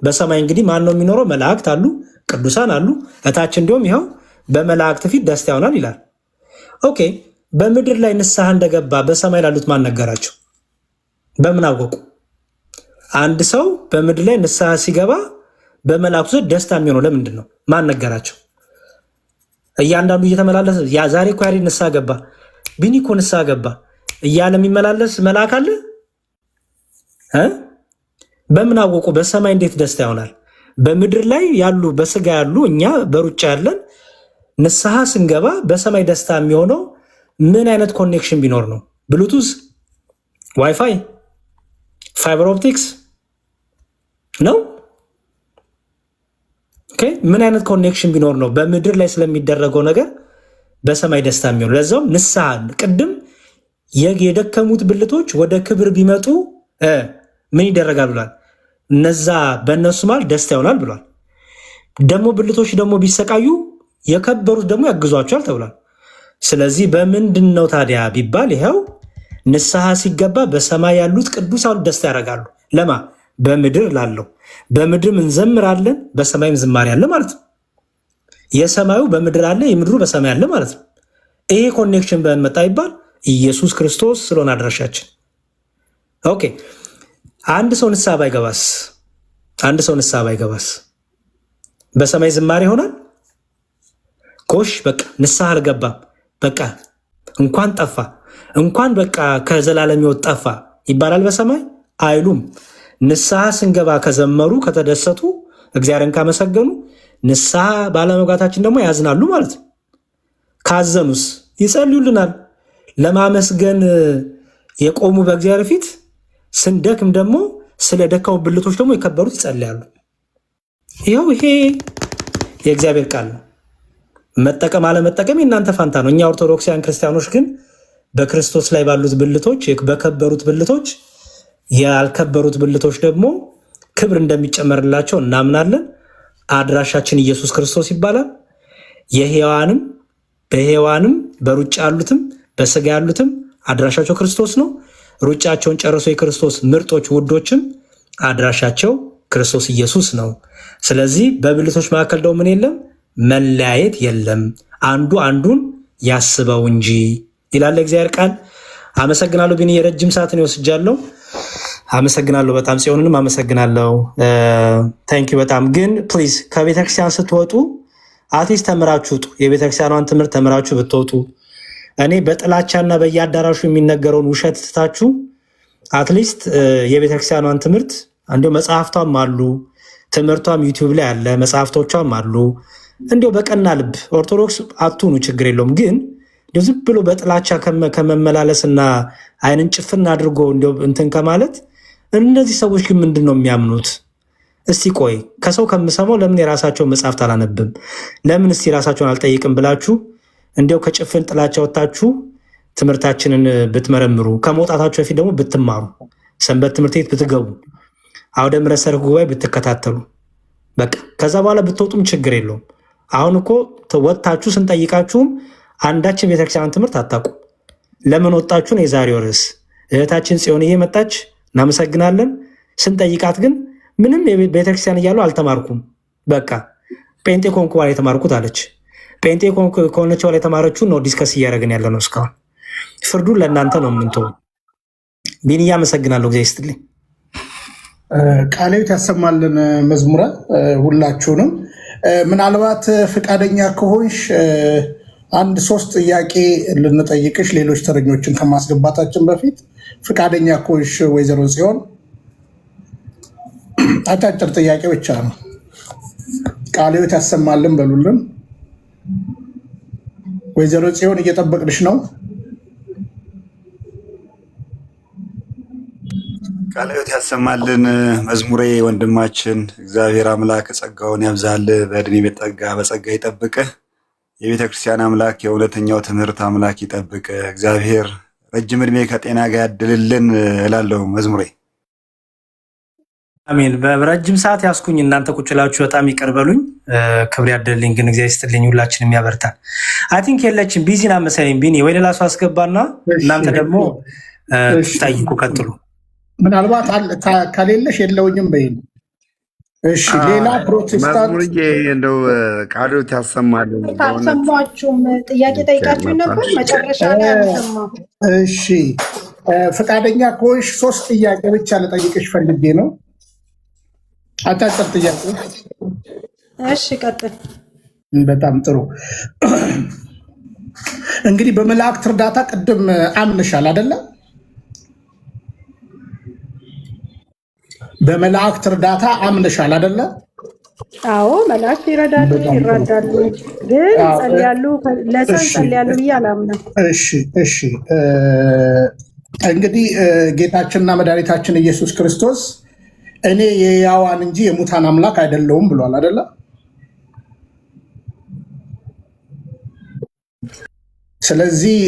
በሰማይ እንግዲህ ማን ነው የሚኖረው? መላእክት አሉ፣ ቅዱሳን አሉ። እታች እንዲሁም ይኸው በመላእክት ፊት ደስታ ይሆናል ይላል። ኦኬ በምድር ላይ ንስሐ እንደገባ በሰማይ ላሉት ማን ነገራቸው? በምን አወቁ? አንድ ሰው በምድር ላይ ንስሐ ሲገባ በመላእክቱ ዘንድ ደስታ የሚሆነው ለምንድን ነው? ማን ነገራቸው? እያንዳንዱ እየተመላለሰ ያ ዛሬ እኮ ያሬድ ንስሐ ገባ፣ ቢኒ እኮ ንስሐ ገባ እያለ የሚመላለስ መልአክ አለ? በምን አወቁ? በሰማይ እንዴት ደስታ ይሆናል? በምድር ላይ ያሉ በስጋ ያሉ እኛ በሩጫ ያለን ንስሐ ስንገባ በሰማይ ደስታ የሚሆነው ምን አይነት ኮኔክሽን ቢኖር ነው? ብሉቱዝ፣ ዋይፋይ፣ ፋይበር ኦፕቲክስ ነው? ምን አይነት ኮኔክሽን ቢኖር ነው በምድር ላይ ስለሚደረገው ነገር በሰማይ ደስታ የሚሆነው? ለዛውም ንስሐ ቅድም የደከሙት ብልቶች ወደ ክብር ቢመጡ ምን ይደረጋል ብሏል? እነዛ በእነሱ ማለት ደስታ ይሆናል ብሏል። ደግሞ ብልቶች ደግሞ ቢሰቃዩ የከበሩት ደግሞ ያግዟቸዋል ተብሏል። ስለዚህ በምንድን ነው ታዲያ ቢባል ይኸው ንስሐ ሲገባ በሰማይ ያሉት ቅዱሳን ደስታ ያደርጋሉ። ለማ በምድር ላለው በምድርም እንዘምራለን በሰማይም ዝማሬ አለ ማለት ነው። የሰማዩ በምድር አለ የምድሩ በሰማይ አለ ማለት ነው። ይሄ ኮኔክሽን በመጣ ይባል ኢየሱስ ክርስቶስ ስለሆነ አድራሻችን። ኦኬ አንድ ሰው ንስሐ ባይገባስ በሰማይ ዝማሬ ይሆናል? ኮሽ በቃ ንስሐ አልገባም በቃ እንኳን ጠፋ እንኳን በቃ ከዘላለም ሕይወት ጠፋ ይባላል በሰማይ አይሉም። ንስሐ ስንገባ ከዘመሩ ከተደሰቱ እግዚአብሔርን ካመሰገኑ ንስሐ ባለመግባታችን ደግሞ ያዝናሉ ማለት ነው። ካዘኑስ ይጸልዩልናል። ለማመስገን የቆሙ በእግዚአብሔር ፊት ስንደክም ደግሞ ስለ ደካሙ ብልቶች ደግሞ የከበሩት ይጸልያሉ። ይሄ የእግዚአብሔር ቃል ነው። መጠቀም አለመጠቀም የእናንተ ፋንታ ነው። እኛ ኦርቶዶክሳውያን ክርስቲያኖች ግን በክርስቶስ ላይ ባሉት ብልቶች በከበሩት ብልቶች ያልከበሩት ብልቶች ደግሞ ክብር እንደሚጨመርላቸው እናምናለን። አድራሻችን ኢየሱስ ክርስቶስ ይባላል። በሔዋንም በሩጫ ያሉትም በስጋ ያሉትም አድራሻቸው ክርስቶስ ነው። ሩጫቸውን ጨርሶ የክርስቶስ ምርጦች ውዶችም አድራሻቸው ክርስቶስ ኢየሱስ ነው። ስለዚህ በብልቶች መካከል ደግሞ ምን የለም? መለያየት የለም። አንዱ አንዱን ያስበው እንጂ ይላል እግዚአብሔር ቃል። አመሰግናለሁ ቢኒ፣ የረጅም ሰዓትን ይወስጃለሁ። አመሰግናለሁ በጣም ጽዮንንም አመሰግናለሁ። ታንኪ በጣም ግን ፕሊዝ ከቤተክርስቲያን ስትወጡ አትሊስት ተምራችሁ ውጡ። የቤተክርስቲያኗን ትምህርት ተምራችሁ ብትወጡ እኔ በጥላቻና በየአዳራሹ የሚነገረውን ውሸት ትታችሁ አትሊስት የቤተክርስቲያኗን ትምህርት እንዲሁ መጽሐፍቷም አሉ፣ ትምህርቷም ዩቲዩብ ላይ አለ፣ መጽሐፍቶቿም አሉ። እንዲሁ በቀና ልብ ኦርቶዶክስ አትሁኑ፣ ችግር የለውም። ግን ዝም ብሎ በጥላቻ ከመመላለስና አይንን ጭፍን አድርጎ እንትን ከማለት እነዚህ ሰዎች ግን ምንድን ነው የሚያምኑት? እስቲ ቆይ ከሰው ከምሰማው ለምን የራሳቸውን መጽሐፍት አላነብም? ለምን እስቲ ራሳቸውን አልጠይቅም ብላችሁ እንዲያው ከጭፍን ጥላቻ ወጥታችሁ ትምህርታችንን ብትመረምሩ፣ ከመውጣታችሁ በፊት ደግሞ ብትማሩ፣ ሰንበት ትምህርት ቤት ብትገቡ፣ አውደ ምሕረት ሰርክ ጉባኤ ብትከታተሉ፣ በቃ ከዛ በኋላ ብትወጡም ችግር የለውም። አሁን እኮ ወጥታችሁ ስንጠይቃችሁም አንዳችን ቤተክርስቲያን ትምህርት አታውቁም። ለምን ወጣችሁ ነው የዛሬው ርዕስ። እህታችን ጽዮንዬ መጣች፣ እናመሰግናለን። ስንጠይቃት ግን ምንም ቤተክርስቲያን እያሉ አልተማርኩም፣ በቃ ጴንጤ ኮንኩ በኋላ የተማርኩት አለች። ጴንጤ ከሆነችው ላይ የተማረችውን ነው ዲስከስ እያደረግን ያለ ነው። እስካሁን ፍርዱን ለእናንተ ነው የምንተው። ቢንያ አመሰግናለሁ። ጊዜ ይስጥልኝ። ቃሌት ያሰማልን መዝሙረ ሁላችሁንም። ምናልባት ፈቃደኛ ከሆንሽ አንድ 3 ጥያቄ ልንጠይቅሽ ሌሎች ተረኞችን ከማስገባታችን በፊት ፈቃደኛ ከሆንሽ ወይዘሮ ጽዮን አጫጭር ጥያቄ ብቻ ነው። ቃሌት ያሰማልን በሉልን። ወይዘሮ ጽዮን እየጠበቅንሽ ነው። ቃልዮት ያሰማልን መዝሙሬ ወንድማችን። እግዚአብሔር አምላክ ጸጋውን ያብዛል፣ በእድሜ በጸጋ ይጠብቅህ። የቤተ ክርስቲያን አምላክ የእውነተኛው ትምህርት አምላክ ይጠብቅህ። እግዚአብሔር ረጅም እድሜ ከጤና ጋር ያድልልን እላለሁ መዝሙሬ። አሜን። በረጅም ሰዓት ያስኩኝ እናንተ ቁጭ ብላችሁ በጣም ይቀርበሉኝ። ክብር ያድልልኝ። ግን እግዚአብሔር ይስጥልኝ፣ ሁላችንም ያበርታል። አይ ቲንክ የለችም ቢዚና መሰለኝ። ቢኒ ወይ ሌላ ሰው አስገባና እናንተ ደግሞ ጠይቁ፣ ቀጥሉ። ምናልባት ከሌለሽ የለውኝም በይ። እሺ ሌላ ፕሮቴስታንት እንደው ቃልዮት ያሰማልን። አልሰማችሁም? ጥያቄ ጠይቃችሁ ነበር መጨረሻ ላይ አልሰማሁም። እሺ ፈቃደኛ ከሆንሽ 3 ጥያቄ ብቻ ልጠይቅሽ ፈልጌ ነው። አጫጭር ጥያቄ። እሺ ቀጥል። በጣም ጥሩ። እንግዲህ በመላእክት እርዳታ ቅድም አምንሻል አይደለ? በመላእክት እርዳታ አምንሻል አይደለ? አዎ መላእክት ይረዳሉ፣ ግን ጸልያሉ፣ ለሰው ጸልያሉ ብዬ አላምንም። እሺ እንግዲህ ጌታችንና መድኃኒታችን ኢየሱስ ክርስቶስ እኔ የሕያዋን እንጂ የሙታን አምላክ አይደለሁም ብሏል አይደለ? ስለዚህ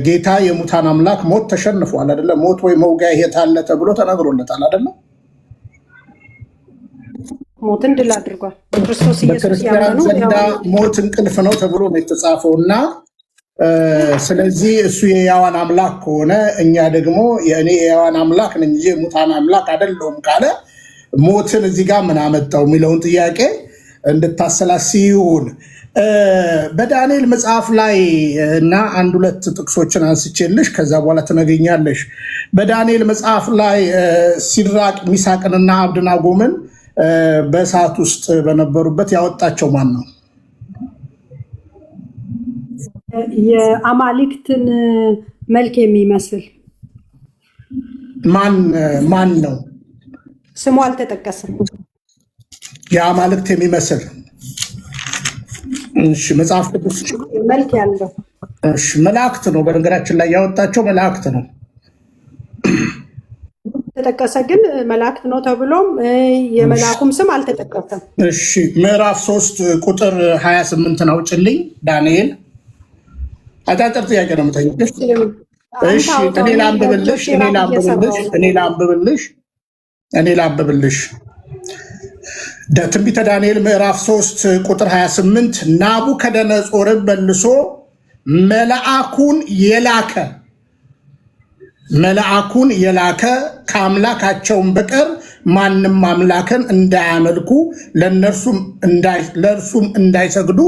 ጌታ የሙታን አምላክ ሞት ተሸንፏል አይደለ? ሞት ወይ መውጊያ የት አለ ተብሎ ተነግሮለታል አይደለ? ሞትን ድል አድርጓል። በክርስቶስ ኢየሱስ ያመኑ ሞት እንቅልፍ ነው ተብሎ ነው የተጻፈው እና ስለዚህ እሱ የሕያዋን አምላክ ከሆነ እኛ ደግሞ እኔ የሕያዋን አምላክ ነኝ እንጂ የሙታን አምላክ አይደለሁም ካለ ሞትን እዚህ ጋር ምን አመጣው የሚለውን ጥያቄ እንድታሰላስይ ይሁን። በዳንኤል መጽሐፍ ላይ እና 1-2 ጥቅሶችን አንስቼልሽ ከዛ በኋላ ትነግኛለሽ። በዳንኤል መጽሐፍ ላይ ሲድራቅ ሚሳቅንና አብደናጎምን በእሳት ውስጥ በነበሩበት ያወጣቸው ማን ነው? የአማልክትን መልክ የሚመስል ማን ነው? ስሙ አልተጠቀሰም። የአማልክት የሚመስል እሺ፣ መጽሐፍ ቅዱስ መልክ ያለው እሺ፣ መላእክት ነው። በነገራችን ላይ ያወጣቸው መላእክት ነው። ተጠቀሰ ግን መላእክት ነው ተብሎም የመልአኩም ስም አልተጠቀሰም። እሺ ምዕራፍ 3 ቁጥር 28 ነው። ጭልኝ ዳንኤል አጫጭር ጥያቄ ነው የምጠይቅሽ። እሺ እኔ ላንብብልሽ። ትንቢተ ዳንኤል ምዕራፍ 3 ቁጥር 28 ናቡከደነጾርን መልሶ መልአኩን የላከ ከአምላካቸውን በቀር ማንም አምላክን እንዳያመልኩ ለእርሱም እንዳይሰግዱ።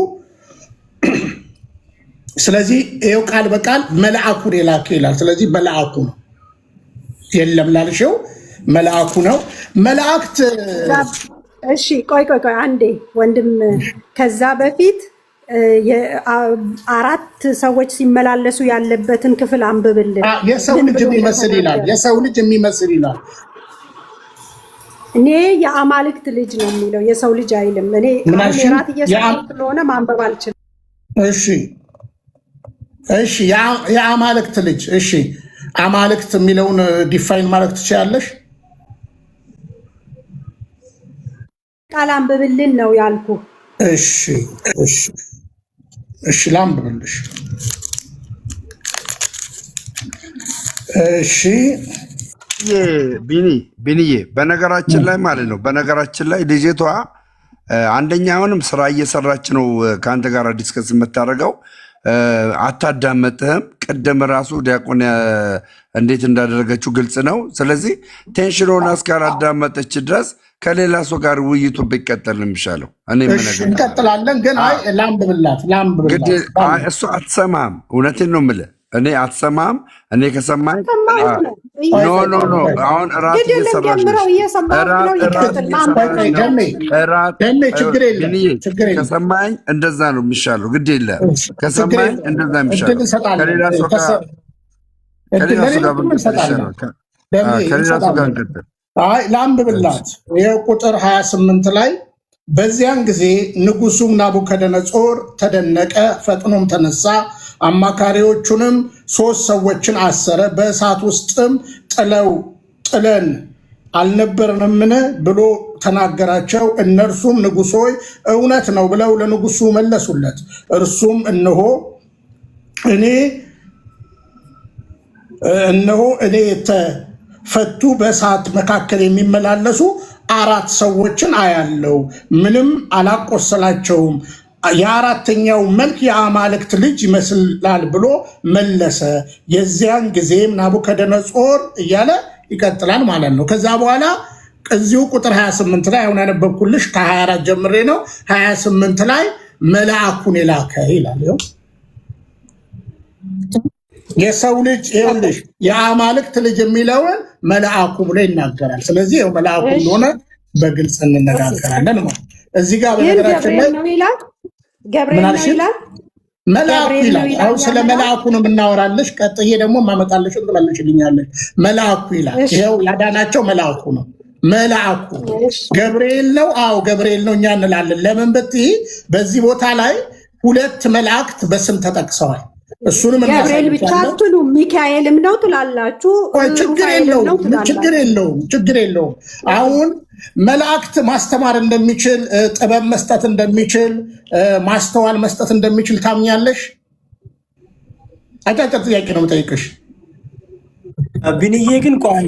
ስለዚህ ይኸው ቃል በቃል መልአኩን የላከ ይላል። ስለዚህ መልአኩ ነው። የለም ላልሽው መልአኩ ነው። መላእክት እሺ ቆይ አንዴ ወንድም፣ ከዛ በፊት 4 ሰዎች ሲመላለሱ ያለበትን ክፍል አንብብልን። የሰው ልጅ የሚመስል ይላል። እኔ የአማልክት ልጅ ነው የሚለው፣ የሰው ልጅ አይልም። እኔ ራት እየሰራሁ ስለሆነ ማንበብ አልችልም። እሺ የአማልክት ልጅ። እሺ አማልክት የሚለውን ዲፋይን ማድረግ ትችላለሽ? ቃል አንብብልን ነው ያልኩ። እሺ ላንብብልሽ። እሺ ቢኒዬ በነገራችን ላይ ማለት ነው፣ በነገራችን ላይ ልጅቷ አንደኛውንም ስራ እየሰራች ነው ከአንተ ጋር ዲስከስ የምታደርገው፣ አታዳመጥህም። ቅድም ራሱ ዲያቆን እንዴት እንዳደረገችው ግልጽ ነው። ስለዚህ ቴንሽን ሆና እስካላዳመጠች ድረስ ከሌላ ሰው ጋር ውይይቱ ቢቀጠል ነው የሚሻለው። እኔ እንቀጥላለን፣ ግን ላምብብላት እሱ አትሰማም። እውነቴን ነው የምልህ፣ እኔ አትሰማም። እኔ ከሰማኝ ኖ አሁን እራት እየሰራች ከሰማኝ እንደዛ ነው የሚሻለው። ግድ የለም ከሰማኝ እንደዛ የሚሻለው ከሌላ ሰው ጋር ብንቀጥል ይሻላል። ከሌላ ሰው ጋር እንቀጥል። ላምብብላት። ይኸው ቁጥር 28 ላይ በዚያን ጊዜ ንጉሡም ናቡከደነጾር ተደነቀ፣ ፈጥኖም ተነሳ፣ አማካሪዎቹንም 3 ሰዎችን አሰረ፣ በእሳት ውስጥም ጥለን አልነበርንምን ብሎ ተናገራቸው። እነርሱም ንጉሥ ሆይ እውነት ነው ብለው ለንጉሡ መለሱለት። እርሱም እነሆ እኔ የተፈቱ በእሳት መካከል የሚመላለሱ 4 ሰዎችን አያለው፣ ምንም አላቆሰላቸውም። የ4ተኛው መልክ የአማልክት ልጅ ይመስላል ብሎ መለሰ። የዚያን ጊዜም ናቡከደነጾር እያለ ይቀጥላል ማለት ነው። ከዛ በኋላ እዚሁ ቁጥር 28 ላይ አሁን ያነበብኩልሽ ከ24 ጀምሬ ነው። 28 ላይ መልአኩን የላከ ይላል። የሰው ልጅ ይኸውልሽ የአማልክት ልጅ የሚለውን መልአኩ ብሎ ይናገራል። ስለዚህ ይኸው መልአኩ እንደሆነ በግልጽ እንነጋገራለን ማለት እዚህ ጋር በነገራችን ላይ ገብርኤል ነው ይላል። መልአኩ ይላል። አሁን ስለ መልአኩ ነው የምናወራለሽ። ቀጥዬ ደግሞ ማመጣለሽ ትመልሽልኛለሽ። መልአኩ ይላል። ይኸው ያዳናቸው መልአኩ ነው። መልአኩ ገብርኤል ነው። አዎ ገብርኤል ነው እኛ እንላለን። ለምን ብትይ በዚህ ቦታ ላይ 2 መላእክት በስም ተጠቅሰዋል። እሱንም ገብርኤል ብቻ አትሉ፣ ሚካኤልም ነው ትላላችሁ። ችግር የለውም። አሁን መላእክት ማስተማር እንደሚችል፣ ጥበብ መስጠት እንደሚችል፣ ማስተዋል መስጠት እንደሚችል ታምኛለሽ? አጫጭር ጥያቄ ነው የምጠይቅሽ። ቢንዬ ግን ቆይ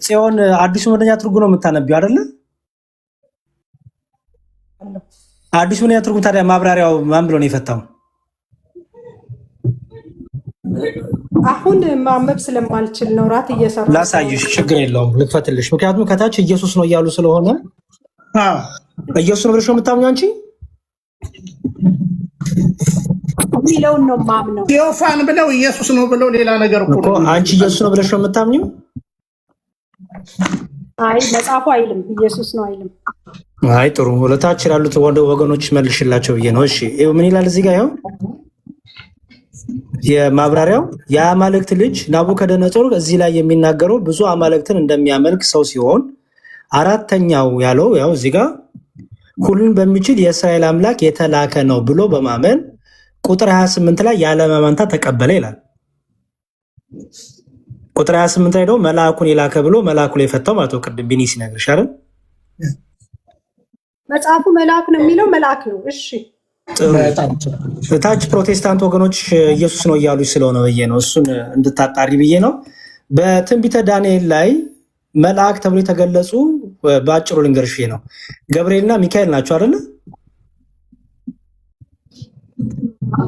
ጽዮን አዲሱ መደበኛ ትርጉም ነው የምታነቢው አይደለ? አዲሱ መደበኛ ትርጉም ታዲያ ማብራሪያው ማን ብሎ ነው የፈታው? አሁን ማንበብ ስለማልችል ነው ራት እየሰራሁ ላሳይሽ። ችግር የለውም ልክፈትልሽ። ምክንያቱም ከታች ኢየሱስ ነው እያሉ ስለሆነ ኢየሱስ ነው ብለሽ ነው የምታምኚው አንቺ? ሚለውን ነው ማምነው። ቴዎፋን ብለው ኢየሱስ ነው ብለው ሌላ ነገር እኮ አንቺ ኢየሱስ ነው ብለሽ ነው የምታምኚው? አይ መጽሐፉ አይልም፣ ኢየሱስ ነው አይልም። አይ ጥሩ፣ ወለታች ያሉት ወገኖች መልሽላቸው ብዬ ነው። እሺ ምን ይላል እዚህ ጋር? ያው የማብራሪያው የአማልክት ልጅ ናቡከደነጾር እዚህ ላይ የሚናገረው ብዙ አማልክትን እንደሚያመልክ ሰው ሲሆን 4ተኛው ያለው ያው እዚህ ጋር ሁሉን በሚችል የእስራኤል አምላክ የተላከ ነው ብሎ በማመን ቁጥር 28 ላይ ያለማመንታ ተቀበለ ይላል። ቁጥር 28 ላይ ደግሞ መልአኩን የላከ ብሎ መልአኩ ላይ ፈታው ማለት ነው። ቅድም ቢኒ ሲነግርሽ አይደል? መጽሐፉ መልአክ ነው የሚለው መልአክ ነው። እሺ ታች ፕሮቴስታንት ወገኖች ኢየሱስ ነው እያሉ ስለሆነ ብዬ ነው እሱን እንድታጣሪ ብዬ ነው። በትንቢተ ዳንኤል ላይ መልአክ ተብሎ የተገለጹ በአጭሩ ልንገርሽ ነው ገብርኤልና ሚካኤል ናቸው አይደለ?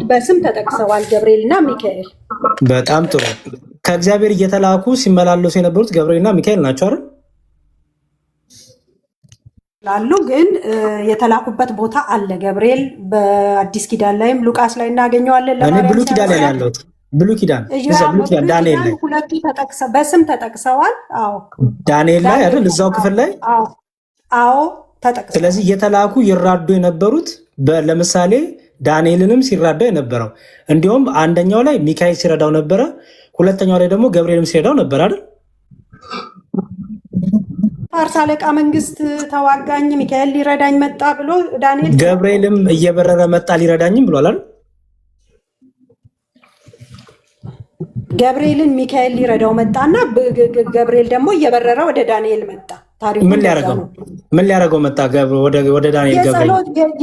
በስም ተጠቅሰዋል ገብርኤልና ሚካኤል። በጣም ጥሩ። ከእግዚአብሔር እየተላኩ ሲመላለሱ የነበሩት ገብርኤልና ሚካኤል ናቸው አይደል? ላሉ ግን የተላኩበት ቦታ አለ። ገብርኤል በአዲስ ኪዳን ላይም ሉቃስ ላይ እናገኘዋለን። እኔ ብሉይ ኪዳን ላይ ያለሁት ብሉይ ኪዳን ዳንኤል ላይ ሁለቱ በስም ተጠቅሰዋል። አዎ ዳንኤል ላይ አይደል? እዛው ክፍል ላይ አዎ ተጠቅሰዋል። ስለዚህ እየተላኩ ይራዱ የነበሩት ለምሳሌ ዳንኤልንም ሲራዳ የነበረው እንዲሁም አንደኛው ላይ ሚካኤል ሲረዳው ነበረ፣ ሁለተኛው ላይ ደግሞ ገብርኤልም ሲረዳው ነበር አይደል? ፋርስ አለቃ መንግስት ተዋጋኝ ሚካኤል ሊረዳኝ መጣ ብሎ ዳንኤል ገብርኤልም እየበረረ መጣ ሊረዳኝም ብሏል አይደል? ገብርኤልን ሚካኤል ሊረዳው መጣና ገብርኤል ደግሞ እየበረረ ወደ ዳንኤል መጣ። ታሪኩ ምን ሊያደርገው መጣ? ወደ ዳንኤል ገብርኤል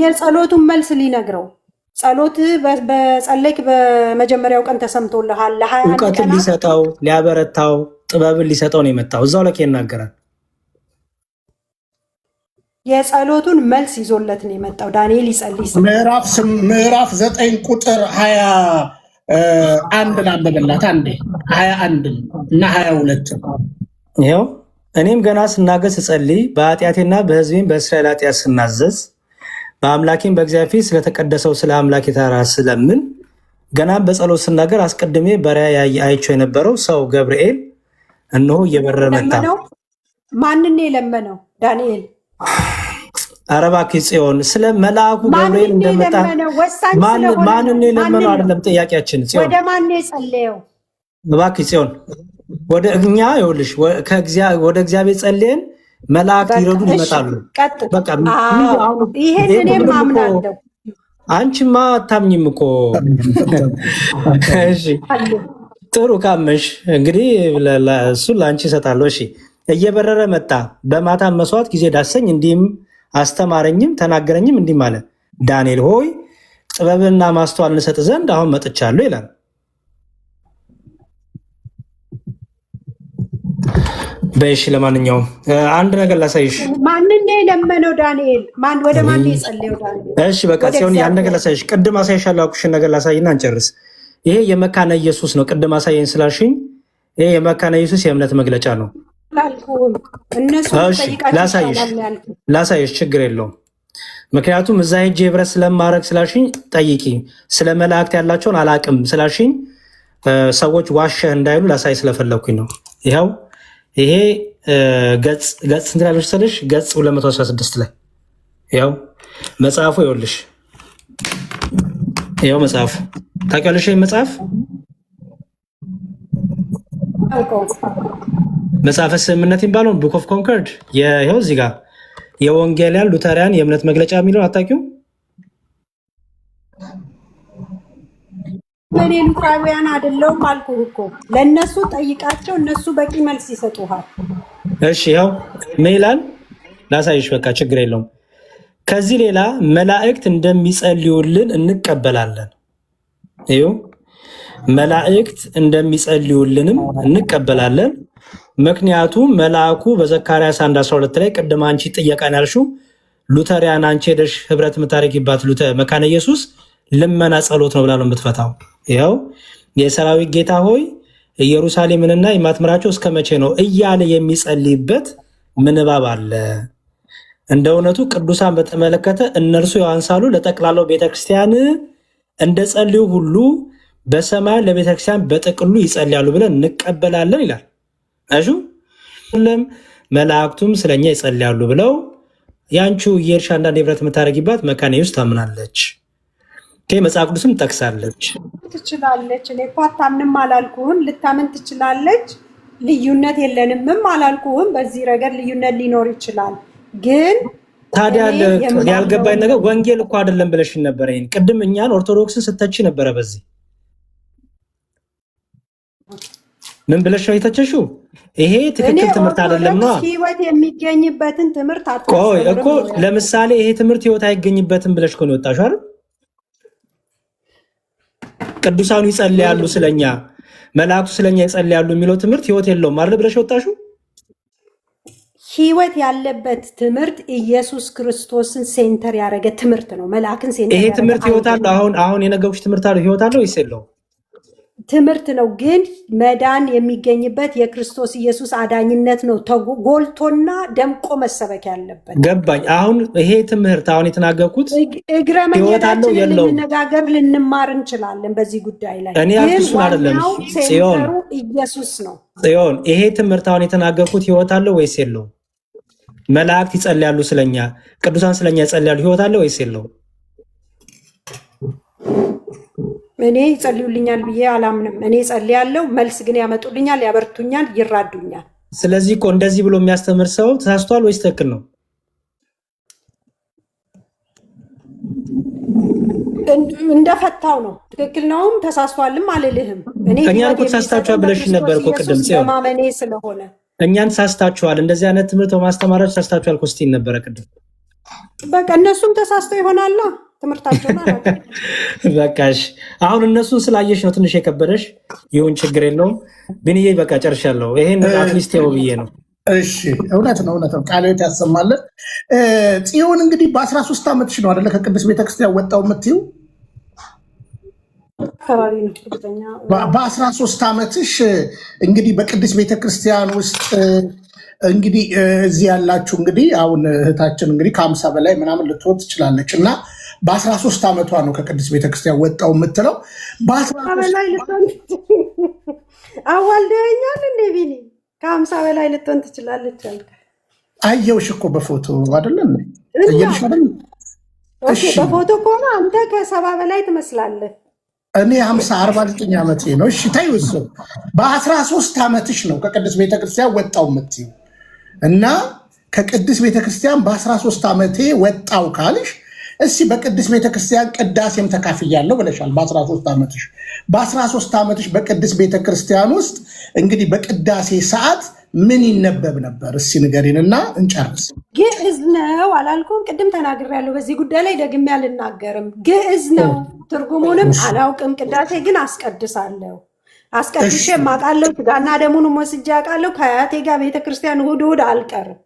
የጸሎቱን መልስ ሊነግረው። ጸሎት በጸለይክ በመጀመሪያው ቀን ተሰምቶልሃል። እውቀትን ሊሰጠው ሊያበረታው ጥበብን ሊሰጠው ነው የመጣው። እዛው ላይ ይናገራል። የጸሎቱን መልስ ይዞለት ነው የመጣው። ዳንኤል ይጸልይ ምዕራፍ 9 ቁጥር አንድን አንበበላት አንዴ 21 እና 22 ይኸው እኔም ገና ስናገር ስጸልይ በኃጢአቴና በሕዝቤም በእስራኤል ኃጢአት ስናዘዝ በአምላኬም በእግዚአብሔር ፊት ስለተቀደሰው ስለ አምላክ የተራ ስለምን ገናም በጸሎት ስናገር አስቀድሜ በራእይ አይቼው የነበረው ሰው ገብርኤል እነሆ እየበረረ መጣ። ማንን የለመነው? ዳንኤል። ኧረ እባክህ ጽዮን፣ ስለ መልአኩ ገብርኤል እንደመጣ ማንን የለመነው አይደለም ጥያቄያችን። ጽዮን ወደ ማን የጸለየው? እባክህ ጽዮን፣ ወደ እኛ ይኸውልሽ፣ ወደ እግዚአብሔር ጸልየን መላእክት ይረዱን ይመጣሉ። በቃ ይሄን እኔም አምናለሁ። አንቺማ አታምኝም እኮ። እሺ ጥሩ ካመሽ እንግዲህ እሱን ለአንቺ እሰጣለሁ። እሺ እየበረረ መጣ፣ በማታ መስዋዕት ጊዜ ዳሰኝ፣ እንዲህም አስተማረኝም ተናገረኝም፣ እንዲህ አለ፣ ዳንኤል ሆይ ጥበብና ማስተዋል እንሰጥ ዘንድ አሁን መጥቻለሁ ይላል። በእሺ ለማንኛውም አንድ ነገር ላሳይሽ። ማንን የለመነው ዳንኤል? ወደ ማን የጸለየው ዳንኤል? እሺ በቃ ሲሆን ያን ነገር ላሳይሽ። ቅድም አሳይሻለሁ ያልኩሽን ነገር ላሳይና እንጨርስ። ይሄ የመካነ ኢየሱስ ነው። ቅድም አሳየኝ ስላልሽኝ ይሄ የመካነ ኢየሱስ የእምነት መግለጫ ነው። ላሳይሽ፣ ችግር የለውም። ምክንያቱም እዛ ሄጄ ህብረት ስለማድረግ ስላልሽኝ ጠይቂ። ስለ መላእክት ያላቸውን አላቅም ስላልሽኝ ሰዎች ዋሸህ እንዳይሉ ላሳይ ስለፈለግኩኝ ነው። ይኸው ይሄ ገጽ ስንት ላይ መሰለሽ? ገጽ 216 ላይ ያው መጽሐፉ ይኸውልሽ፣ ይኸው መጽሐፉ ታውቂያለሽ? ይሄ መጽሐፈ ስምምነት የሚባለው ቡክ ኦፍ ኮንኮርድ ይኸው እዚህ ጋር የወንጌላውያን ሉተራውያን የእምነት መግለጫ የሚለውን አታውቂውም? እኔ ሉተራውያን አይደለሁም አልኩህ እኮ። ለእነሱ ጠይቃቸው፣ እነሱ በቂ መልስ ይሰጡሃል። እሺ ያው ምን ይላል ላሳይሽ። በቃ ችግር የለውም። ከዚህ ሌላ መላእክት እንደሚጸልዩልን እንቀበላለን። ይኸው መላእክት እንደሚጸልዩልንም እንቀበላለን። ምክንያቱም መልአኩ በዘካርያስ 1:12 ላይ ቅድም አንቺ ጥየቃን ያልሽው ሉተሪያን አንቺ ሄደሽ ህብረት የምታደርጊባት መካነ ኢየሱስ ልመና ጸሎት ነው ብላ ነው የምትፈታው። ይኸው የሰራዊት ጌታ ሆይ ኢየሩሳሌምንና የማትምራቸው እስከ መቼ ነው እያለ የሚጸልይበት ምንባብ አለ። እንደ እውነቱ ቅዱሳን በተመለከተ እነርሱ ያንሳሉ ለጠቅላላው ቤተክርስቲያን እንደ ጸልዩ ሁሉ በሰማይ ለቤተክርስቲያን በጥቅሉ ይጸልያሉ ብለን እንቀበላለን ይላል። አሹ ሁሉም መላእክቱም ስለኛ ይጸልያሉ ብለው ያንቹ የእርሻ አንዳንድ ህብረት የምታደርጊባት መካነ ኢየሱስ ታምናለች። መጽሐፍ ቅዱስም ጠቅሳለች። ትችላለች። እኔ እኮ አታምንም አላልኩህም፣ ልታምን ትችላለች። ልዩነት የለንምም አላልኩህም። በዚህ ረገድ ልዩነት ሊኖር ይችላል። ግን ታዲያ ያልገባኝ ነገር ወንጌል እኮ አይደለም ብለሽን ነበር። ይሄን ቅድም እኛን ኦርቶዶክስን ስተች ነበረ። በዚህ ምን ብለሽ ነው የተቸሽው? ይሄ ትክክል ትምህርት አይደለም ነው። ህይወት የሚገኝበትን ትምህርት ቆይ እኮ ለምሳሌ ይሄ ትምህርት ህይወት አይገኝበትም ብለሽ እኮ ነው የወጣሽው አይደል? ቅዱሳኑ ይጸልያሉ ስለኛ፣ መላእክቱ ስለኛ ይጸልያሉ የሚለው ትምህርት ህይወት የለውም አይደል ብለሽ ወጣሽው? ህይወት ያለበት ትምህርት ኢየሱስ ክርስቶስን ሴንተር ያደረገ ትምህርት ነው። መልአክን ሴንተር ይሄ ትምህርት ህይወት አለው። አሁን የነገርኩሽ ትምህርት አለው ህይወት አለው ወይስ የለውም? ትምህርት ነው፣ ግን መዳን የሚገኝበት የክርስቶስ ኢየሱስ አዳኝነት ነው ጎልቶና ደምቆ መሰበክ ያለበት። ገባኝ። አሁን ይሄ ትምህርት አሁን የተናገርኩት እግረ መንገዳችንን ልንነጋገር ልንማር እንችላለን በዚህ ጉዳይ ላይ። እኔ አልኩሽን አይደለም ጽዮን፣ ኢየሱስ ነው ጽዮን። ይሄ ትምህርት አሁን የተናገርኩት ህይወት አለው ወይስ የለውም? መላእክት ይጸልያሉ ስለኛ፣ ቅዱሳን ስለኛ ይጸልያሉ፣ ህይወት አለው ወይስ የለውም? እኔ ይጸልዩልኛል ብዬ አላምንም። እኔ ጸልያለሁ፣ መልስ ግን ያመጡልኛል፣ ያበርቱኛል፣ ይራዱኛል። ስለዚህ እኮ እንደዚህ ብሎ የሚያስተምር ሰው ተሳስቷል ወይስ ትክክል ነው? እንደፈታው ነው። ትክክል ነውም ተሳስቷልም አልልህም። እኛን እኮ ተሳስታችኋል ብለሽ ነበር እኮ ቅድም ጽዮን። ማመኔ ስለሆነ እኛን ተሳስታችኋል፣ እንደዚህ አይነት ትምህርት በማስተማራችሁ ተሳስታችኋል እኮ ስትይ ነበረ ቅድም። በቃ እነሱም ተሳስተው ይሆናላ ትምህርታቸውን በቃሽ። አሁን እነሱን ስላየሽ ነው ትንሽ የከበደሽ። ይሁን ችግር የለውም። ብንዬ በቃ ጨርሻለሁ። ይሄን አትሊስት ያው ብዬ ነው። እሺ እውነት ነው፣ እውነት ነው። ቃልዮት ያሰማለን። ጽዮን እንግዲህ በ13 ዓመትሽ ነው አይደለ ከቅዱስ ቤተክርስቲያን ወጣው የምትይው? አካባቢ ነው እርግጠኛ። በ13 ዓመትሽ እንግዲህ በቅድስት ቤተክርስቲያን ውስጥ እንግዲህ እዚህ ያላችሁ እንግዲህ አሁን እህታችን እንግዲህ ከ50 በላይ ምናምን ልትወጥ ትችላለች እና በ13 ዓመቷ ነው ከቅድስት ቤተክርስቲያን ወጣው የምትለው። በላይ ልትሆን አዋልደኛል እንዴ ቢኒ ከ50 በላይ ልትሆን ትችላለች አልከ። አየውሽ እኮ በፎቶ አይደለም እየልሽ አይደል? እሺ በፎቶ ከሆነ አንተ ከ70 በላይ ትመስላለህ። እኔ 50 49 ዓመቴ ነው። እሺ ታዩ እሱ በ13 ዓመትሽ ነው ከቅድስት ቤተክርስቲያን ወጣው የምትይው እና ከቅድስት ቤተክርስቲያን በ13 ዓመቴ ወጣው ካልሽ እስቲ በቅድስት ቤተክርስቲያን ቅዳሴም ተካፍያለሁ ብለሻል። በ13 ዓመትሽ በ13 ዓመትሽ በቅድስት ቤተክርስቲያን ውስጥ እንግዲህ በቅዳሴ ሰዓት ምን ይነበብ ነበር? እስቲ ንገሪንና እንጨርስ። ግዕዝ ነው አላልኩም? ቅድም ተናግሬያለሁ። በዚህ ጉዳይ ላይ ደግሜ አልናገርም። ግዕዝ ነው፣ ትርጉሙንም አላውቅም። ቅዳሴ ግን አስቀድሳለሁ፣ አስቀድሼ የማውቃለሁ። ስጋና ደሙንም ወስጄ አውቃለሁ። ከአያቴ ጋር ቤተክርስቲያን እሑድ እሑድ አልቀርም።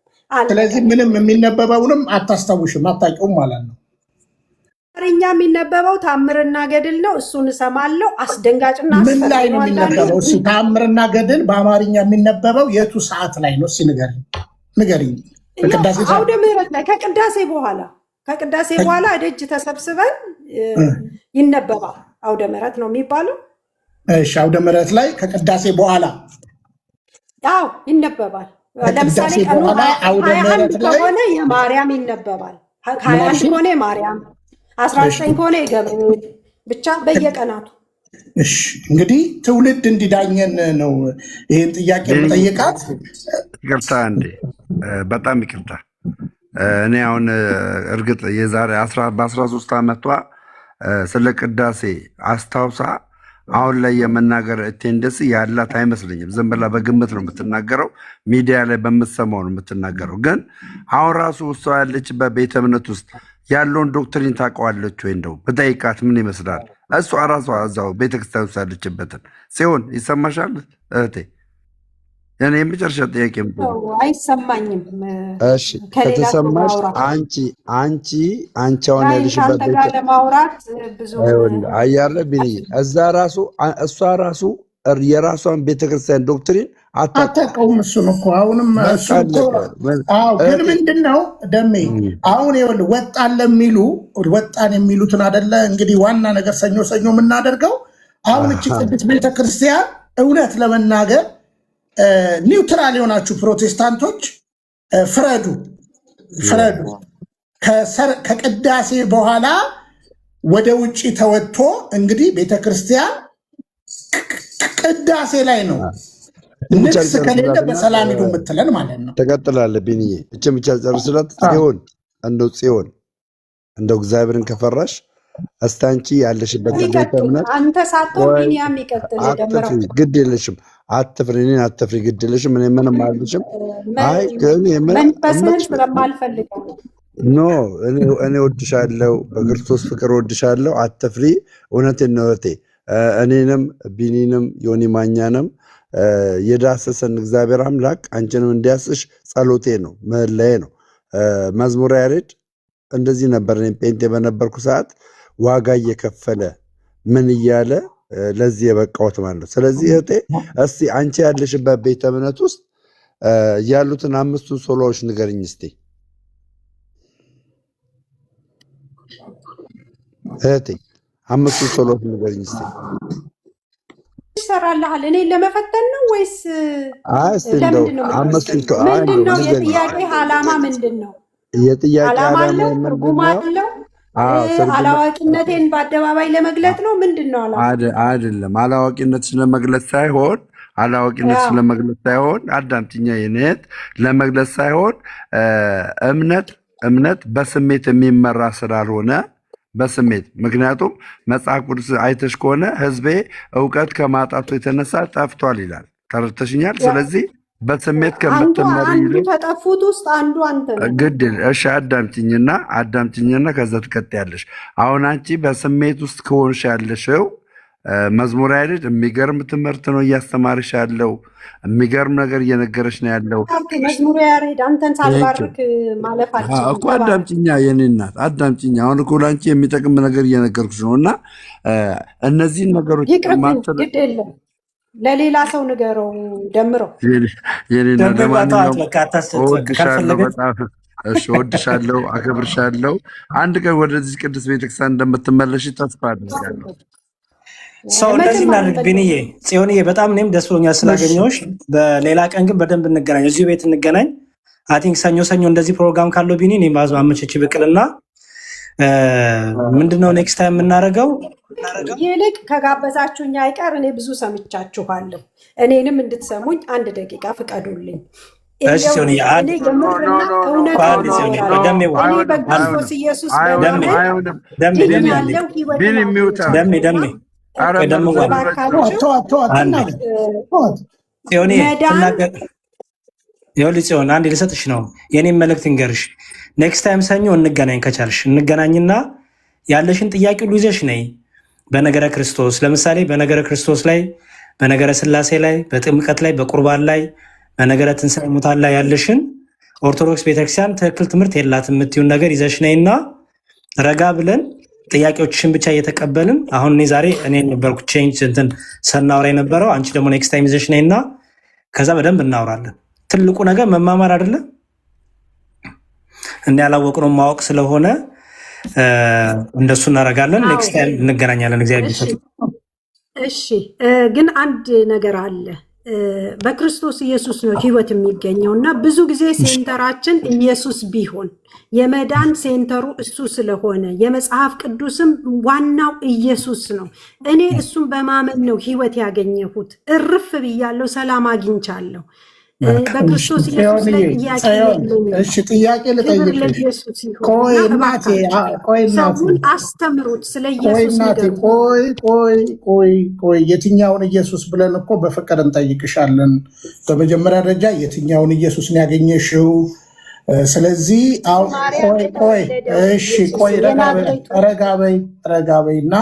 ስለዚህ ምንም የሚነበበውንም አታስታውሽም፣ አታውቂውም ማለት ነው። አማርኛ የሚነበበው ታምርና ገድል ነው። እሱን እሰማለሁ። አስደንጋጭና ምን ላይ ነው የሚነበበው? እስኪ ታምርና ገድል በአማርኛ የሚነበበው የቱ ሰዓት ላይ ነው? እስኪ ንገሪኝ። አውደ ምሕረት ላይ ከቅዳሴ በኋላ ደጅ ተሰብስበን ይነበባል። አውደ ምሕረት ነው የሚባለው። እሺ፣ አውደ ምሕረት ላይ ከቅዳሴ በኋላ ይነበባል። ለምሳሌ ቀኑ 21 ከሆነ የማርያም ይነበባል። 21 ከሆነ የማርያም 19 ከሆነ የገብርኤል ብቻ በየቀናቱ። እሺ እንግዲህ ትውልድ እንዲዳኘን ነው ይሄን ጥያቄ መጠየቃት። ይቅርታ እንዴ፣ በጣም ይቅርታ። እኔ አሁን እርግጥ የዛሬ በ13 ዓመቷ ስለ ቅዳሴ አስታውሳ አሁን ላይ የመናገር ቴንደንሲ ያላት አይመስለኝም። ዝም ብላ በግምት ነው የምትናገረው፣ ሚዲያ ላይ በምትሰማው ነው የምትናገረው። ግን አሁን ራሱ እሷ ያለችበት ቤተ እምነት ውስጥ ያለውን ዶክትሪን ታውቀዋለች ወይ? እንደው በጠይቃት ምን ይመስላል? እሷ ራሷ እዛው ቤተክርስቲያን ውስጥ ያለችበትን ሲሆን ይሰማሻል እህቴ? እኔ የመጨረሻ ጥያቄ አይሰማኝም። እሺ ከተሰማሽ አንቺ አሁን ያለሽበት ቤት ለማውራት ብዙ አያለ ቢኒ እዛ ራሱ እሷ ራሱ የራሷን ቤተክርስቲያን ዶክትሪን አታውቀውም። እሱን እኮ አሁንም እሱ ግን ምንድን ነው ደሜ አሁን ይኸውልህ ወጣን የሚሉትን አደለ እንግዲህ ዋና ነገር ሰኞ የምናደርገው አሁን እቺ ቅድስት ቤተክርስቲያን እውነት ለመናገር ኒውትራል የሆናችሁ ፕሮቴስታንቶች ፍረዱ። ከቅዳሴ በኋላ ወደ ውጭ ተወጥቶ እንግዲህ ቤተክርስቲያን ቅዳሴ ላይ ነው ንግስ ከሌለ በሰላም ሂዱ የምትለን ማለት ነው። ተቀጥላለህ ቢኒዬ። እቺ ብቻ ጨርስላት ጽዮን እንደው እግዚአብሔርን ከፈራሽ እስቲ አንቺ ያለሽበት ቤተ እምነት አንተ ሳትሆን ቢኒያም ይቀጥል ደምራ ግድ የለሽም። አትፍሪ፣ እኔን አትፍሪ፣ ግድ የለሽም። እኔ ምንም አልልሽም። አይ ግን መንፈስህን ስለማልፈልገው ኖ እኔ ወድሻለሁ፣ በክርስቶስ ፍቅር ወድሻለሁ። አትፍሪ። እውነቴን ነው እህቴ። እኔንም ቢኒንም ዮኒ ማኛንም የዳሰሰን እግዚአብሔር አምላክ አንቺንም እንዲያስሽ ጸሎቴ ነው፣ መለዬ ነው። መዝሙረ ያሬድ እንደዚህ ነበር። እኔ ጴንጤ በነበርኩ ሰዓት ዋጋ እየከፈለ ምን እያለ ለዚህ የበቃሁት ማለት ነው። ስለዚህ እህቴ እስቲ አንቺ ያለሽበት ቤተ እምነት ውስጥ ያሉትን 5ቱን ሶሎዎች ንገርኝ እስቲ እህቴ። 5ቱን ሶሎዎች ንገርኝ እስቲ። ይሰራልሃል። እኔ ለመፈተን ነው ወይስ ምንድን ነው የጥያቄ ዓላማ? ምንድን ነው የጥያቄ ዓላማ? ትርጉም አለው? አላዋቂነቴን በአደባባይ ለመግለጥ ነው? ምንድን ነው ዓላማ? አይደለም አላዋቂነት ስለመግለጽ ሳይሆን አዳምጪኝ የኔት ለመግለጽ ሳይሆን እምነት በስሜት የሚመራ ስላልሆነ በስሜት ምክንያቱም መጽሐፍ ቅዱስ አይተሽ ከሆነ ሕዝቤ እውቀት ከማጣቱ የተነሳ ጠፍቷል ይላል። ተረድተሽኛል? ስለዚህ በስሜት ከምትመሪ ከጠፉት ውስጥ አንዱ አንተ ነህ። ግድ እሺ፣ አዳምጪኝና ከዛ ትቀጥያለሽ። አሁን አንቺ በስሜት ውስጥ ከሆንሽ ያለሽው መዝሙር አይደል? የሚገርም ትምህርት ነው እያስተማርሽ ያለው። የሚገርም ነገር እየነገረች ነው ያለው መዝሙር ያሬድ። አንተን ሳልባርክ ማለፍ አልችልም እኮ። አዳምጪኛ የኔ እናት አዳምጪኛ። አሁን እኮ ለአንቺ የሚጠቅም ነገር እየነገርኩሽ ነው። እና እነዚህን ነገሮች ግድ የለም ለሌላ ሰው ንገረው፣ ደምረው እወድሻለሁ፣ አከብርሻለሁ። አንድ ቀን ወደዚህ ቅዱስ ቤተክርስቲያን እንደምትመለሽ ተስፋ አድርጋለሁ። ሰው እንደዚህ እናድርግ። ቢንዬ ጽዮንዬ፣ በጣም እኔም ደስ ብሎኛል ስላገኘሁሽ። በሌላ ቀን ግን በደንብ እንገናኝ፣ እዚሁ ቤት እንገናኝ። አይ ቲንክ ሰኞ እንደዚህ ፕሮግራም ካለው ቢኒ እኔም ባዙ አመቸች ብቅልና ምንድነው ኔክስት ታይም የምናደርገው? ይልቅ ከጋበዛችሁኝ አይቀር እኔ ብዙ ሰምቻችኋለሁ። እኔንም እንድትሰሙኝ 1 ደቂቃ ፍቀዱልኝ። በክርስቶስ ኢየሱስ ጽዮን አንድ ልሰጥሽ ነው የኔም መልእክት እንገርሽ። ኔክስት ታይም ሰኞ እንገናኝ፣ ከቻልሽ እንገናኝና ያለሽን ጥያቄ ሁሉ ይዘሽ ነይ። በነገረ ክርስቶስ ለምሳሌ በነገረ ክርስቶስ ላይ፣ በነገረ ስላሴ ላይ፣ በጥምቀት ላይ፣ በቁርባን ላይ፣ በነገረ ትንሣኤ ሙታን ላይ ያለሽን ኦርቶዶክስ ቤተክርስቲያን ትክክል ትምህርት የላትም የምትይውን ነገር ይዘሽ ነይና ረጋ ብለን ጥያቄዎችሽን ብቻ እየተቀበልን አሁን እኔ ነበርኩ ቼንጅ እንትን ሰናወራ የነበረው አንቺ ደግሞ ኔክስት ታይም ይዘሽ ነይና ከዛ በደንብ እናወራለን። ትልቁ ነገር መማማር አይደለም እና ያላወቅነው ማወቅ ስለሆነ እንደሱ እናደርጋለን። ኔክስት ታይም እንገናኛለን። እግዚአብሔር ይመስገን። እሺ፣ ግን አንድ ነገር አለ። በክርስቶስ ኢየሱስ ነው ህይወት የሚገኘው እና ብዙ ጊዜ ሴንተራችን ኢየሱስ ቢሆን የመዳን ሴንተሩ እሱ ስለሆነ የመጽሐፍ ቅዱስም ዋናው ኢየሱስ ነው። እኔ እሱን በማመን ነው ህይወት ያገኘሁት። እርፍ ብያለሁ፣ ሰላም አግኝቻለሁ። በክርስቶስ ኢየሱስ ላይ ጥያቄ ልጠይቅሽ። ሰውን አስተምሩት ስለ ኢየሱስ ነገር። ቆይ የትኛውን ኢየሱስ ብለን እኮ በፍቅር እንጠይቅሻለን። በመጀመሪያ ደረጃ የትኛውን ኢየሱስ ነው ያገኘሽው? ስለዚህ ረጋ በይ እና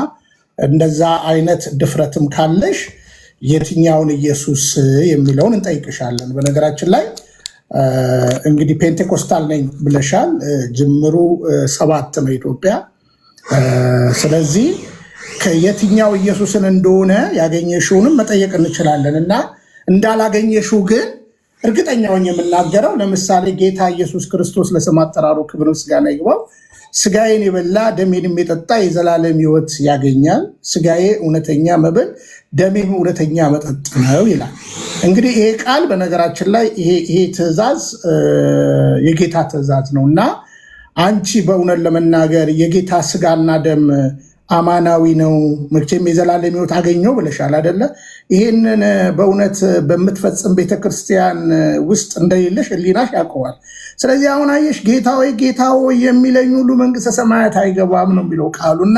እንደዛ አይነት ድፍረትም ካለሽ የትኛውን ኢየሱስ የሚለውን እንጠይቅሻለን። በነገራችን ላይ እንግዲህ ፔንቴኮስታል ነኝ ብለሻል። ጅምሩ 7 ነው ኢትዮጵያ። ስለዚህ ከየትኛው ኢየሱስን እንደሆነ ያገኘሽውንም መጠየቅ እንችላለን እና እንዳላገኘሽው ግን እርግጠኛውን የምናገረው ለምሳሌ ጌታ ኢየሱስ ክርስቶስ ለስም አጠራሩ ክብር ምስጋና ይግባው፣ ስጋዬን የበላ ደሜንም የጠጣ የዘላለም ሕይወት ያገኛል። ስጋዬ እውነተኛ መብል ደሜም እውነተኛ መጠጥ ነው ይላል። እንግዲህ ይሄ ቃል በነገራችን ላይ ይሄ ትእዛዝ የጌታ ትእዛዝ ነው እና አንቺ በእውነት ለመናገር የጌታ ስጋና ደም አማናዊ ነው መቼም የዘላለም ሕይወት አገኘው ብለሻል አይደለ? ይሄንን በእውነት በምትፈጽም ቤተክርስቲያን ውስጥ እንደሌለሽ ሕሊናሽ ያውቀዋል። ስለዚህ አሁን አየሽ ጌታ ሆይ የሚለኝ ሁሉ መንግስተ ሰማያት አይገባም ነው የሚለው ቃሉና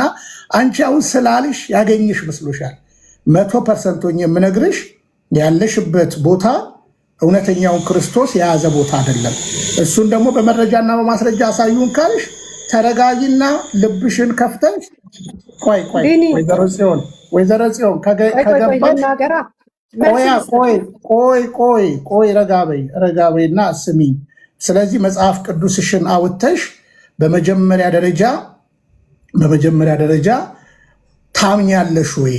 አንቺ አሁን ስላልሽ ያገኝሽ መስሎሻል። 100% የምነግርሽ ያለሽበት ቦታ እውነተኛውን ክርስቶስ የያዘ ቦታ አይደለም። እሱን ደግሞ በመረጃና በማስረጃ አሳዩን ካልሽ ተረጋጊና ልብሽን ከፍተሽ ወይዘሮ ጽዮን ከገባሽ ረጋ በይና ስሚኝ። ስለዚህ መጽሐፍ ቅዱስሽን አውጥተሽ በመጀመሪያ ደረጃ ታምኛለሽ ወይ?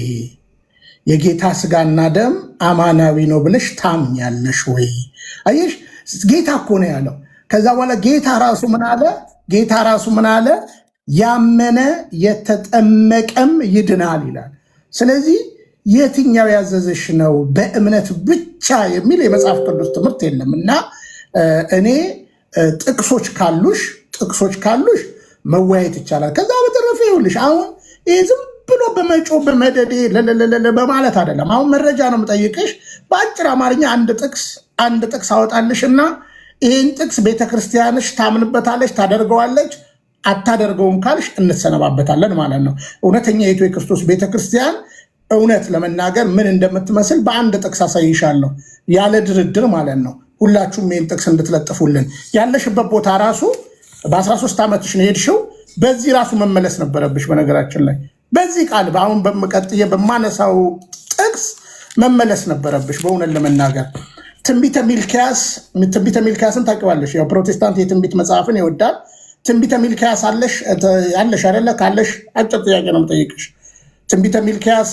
የጌታ ስጋና ደም አማናዊ ነው ብለሽ ታምኛለሽ ወይ? አየሽ ጌታ እኮ ነው ያለው። ከዛ በኋላ ጌታ ራሱ ምን አለ? ያመነ የተጠመቀም ይድናል ይላል። ስለዚህ የትኛው ያዘዘሽ ነው? በእምነት ብቻ የሚል የመጽሐፍ ቅዱስ ትምህርት የለም እና እኔ ጥቅሶች ካሉሽ መወያየት ይቻላል። ከዛ በተረፈ ይኸውልሽ አሁን ይህ ዝም ብሎ በመጮ በመደዴ በማለት አይደለም። አሁን መረጃ ነው የምጠይቅሽ። በአጭር አማርኛ አንድ ጥቅስ አወጣልሽ እና ይህን ጥቅስ ቤተክርስቲያንሽ ታምንበታለች፣ ታደርገዋለች። አታደርገውም ካልሽ እንሰነባበታለን ማለት ነው። እውነተኛ የኢትዮ ክርስቶስ ቤተክርስቲያን እውነት ለመናገር ምን እንደምትመስል በአንድ ጥቅስ አሳይሻለሁ፣ ያለ ድርድር ማለት ነው። ሁላችሁም ይህን ጥቅስ እንድትለጥፉልን። ያለሽበት ቦታ ራሱ በ13 ዓመትሽ ነው ሄድሽው። በዚህ ራሱ መመለስ ነበረብሽ። በነገራችን ላይ በዚህ ቃል አሁን በመቀጥየ በማነሳው ጥቅስ መመለስ ነበረብሽ። በእውነት ለመናገር ትንቢተ ሚልክያስን ታውቂዋለሽ? ያው ፕሮቴስታንት የትንቢት መጽሐፍን ይወዳል። ትንቢተ ሚልክያስ አለሽ አይደለ? ካለሽ አጭር ጥያቄ ነው የምጠይቅሽ። ትንቢተ ሚልክያስ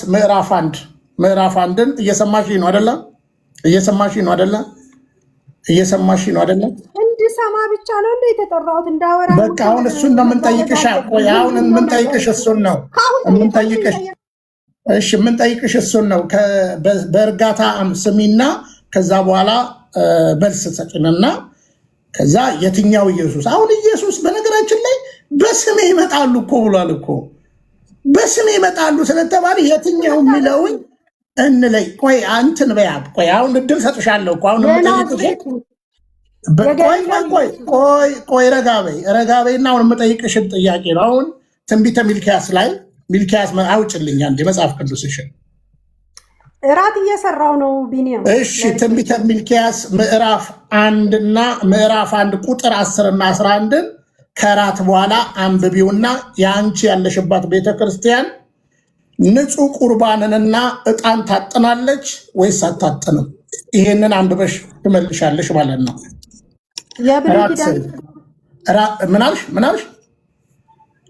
ምዕራፍ አንድን እየሰማሽ ነው አይደለ? እንድሰማ ብቻ ነው እንደ የተጠራሁት እንዳወራ። በቃ አሁን እሱን ነው የምንጠይቅሽ። ቆይ አሁን የምንጠይቅሽ እሱን ነው የምንጠይቅሽ። እሺ የምንጠይቅሽ እሱን ነው። በእርጋታ ስሚና ከዛ በኋላ መልስ ሰጭንና ከዛ የትኛው ኢየሱስ? አሁን ኢየሱስ በነገራችን ላይ በስሜ ይመጣሉ እኮ ብሏል እኮ። በስሜ ይመጣሉ ስለተባለ የትኛው የሚለውን እንለይ። ቆይ አንተን በያብ ቆይ አሁን እድል ሰጥሻለሁ እኮ አሁን ቆይ ረጋበይና አሁን የምጠይቅሽን ጥያቄ ነው። አሁን ትንቢተ ሚልክያስ ላይ ሚልክያስ አውጭልኛ እንደ መጽሐፍ ቅዱስሽን እራት እየሰራው ነው ቢኒያም። እሺ ትንቢተ ሚልክያስ ምዕራፍ 1 ቁጥር 10 እና 11 ከራት በኋላ አንብቢውና የአንቺ ያለሽባት ቤተክርስቲያን ንጹህ ቁርባንንና ዕጣን ታጥናለች ወይስ አታጥንም? ይሄንን አንብበሽ ትመልሻለሽ ማለት ነው። ምናልሽ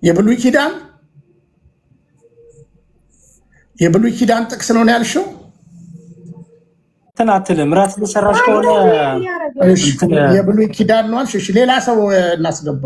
የብሉይ ኪዳን ጥቅስ ነው ያልሽው? ተናትልም ራት እየሰራሽ ከሆነ የብሉይ ኪዳን ነው አልሽ። ሌላ ሰው እናስገባ።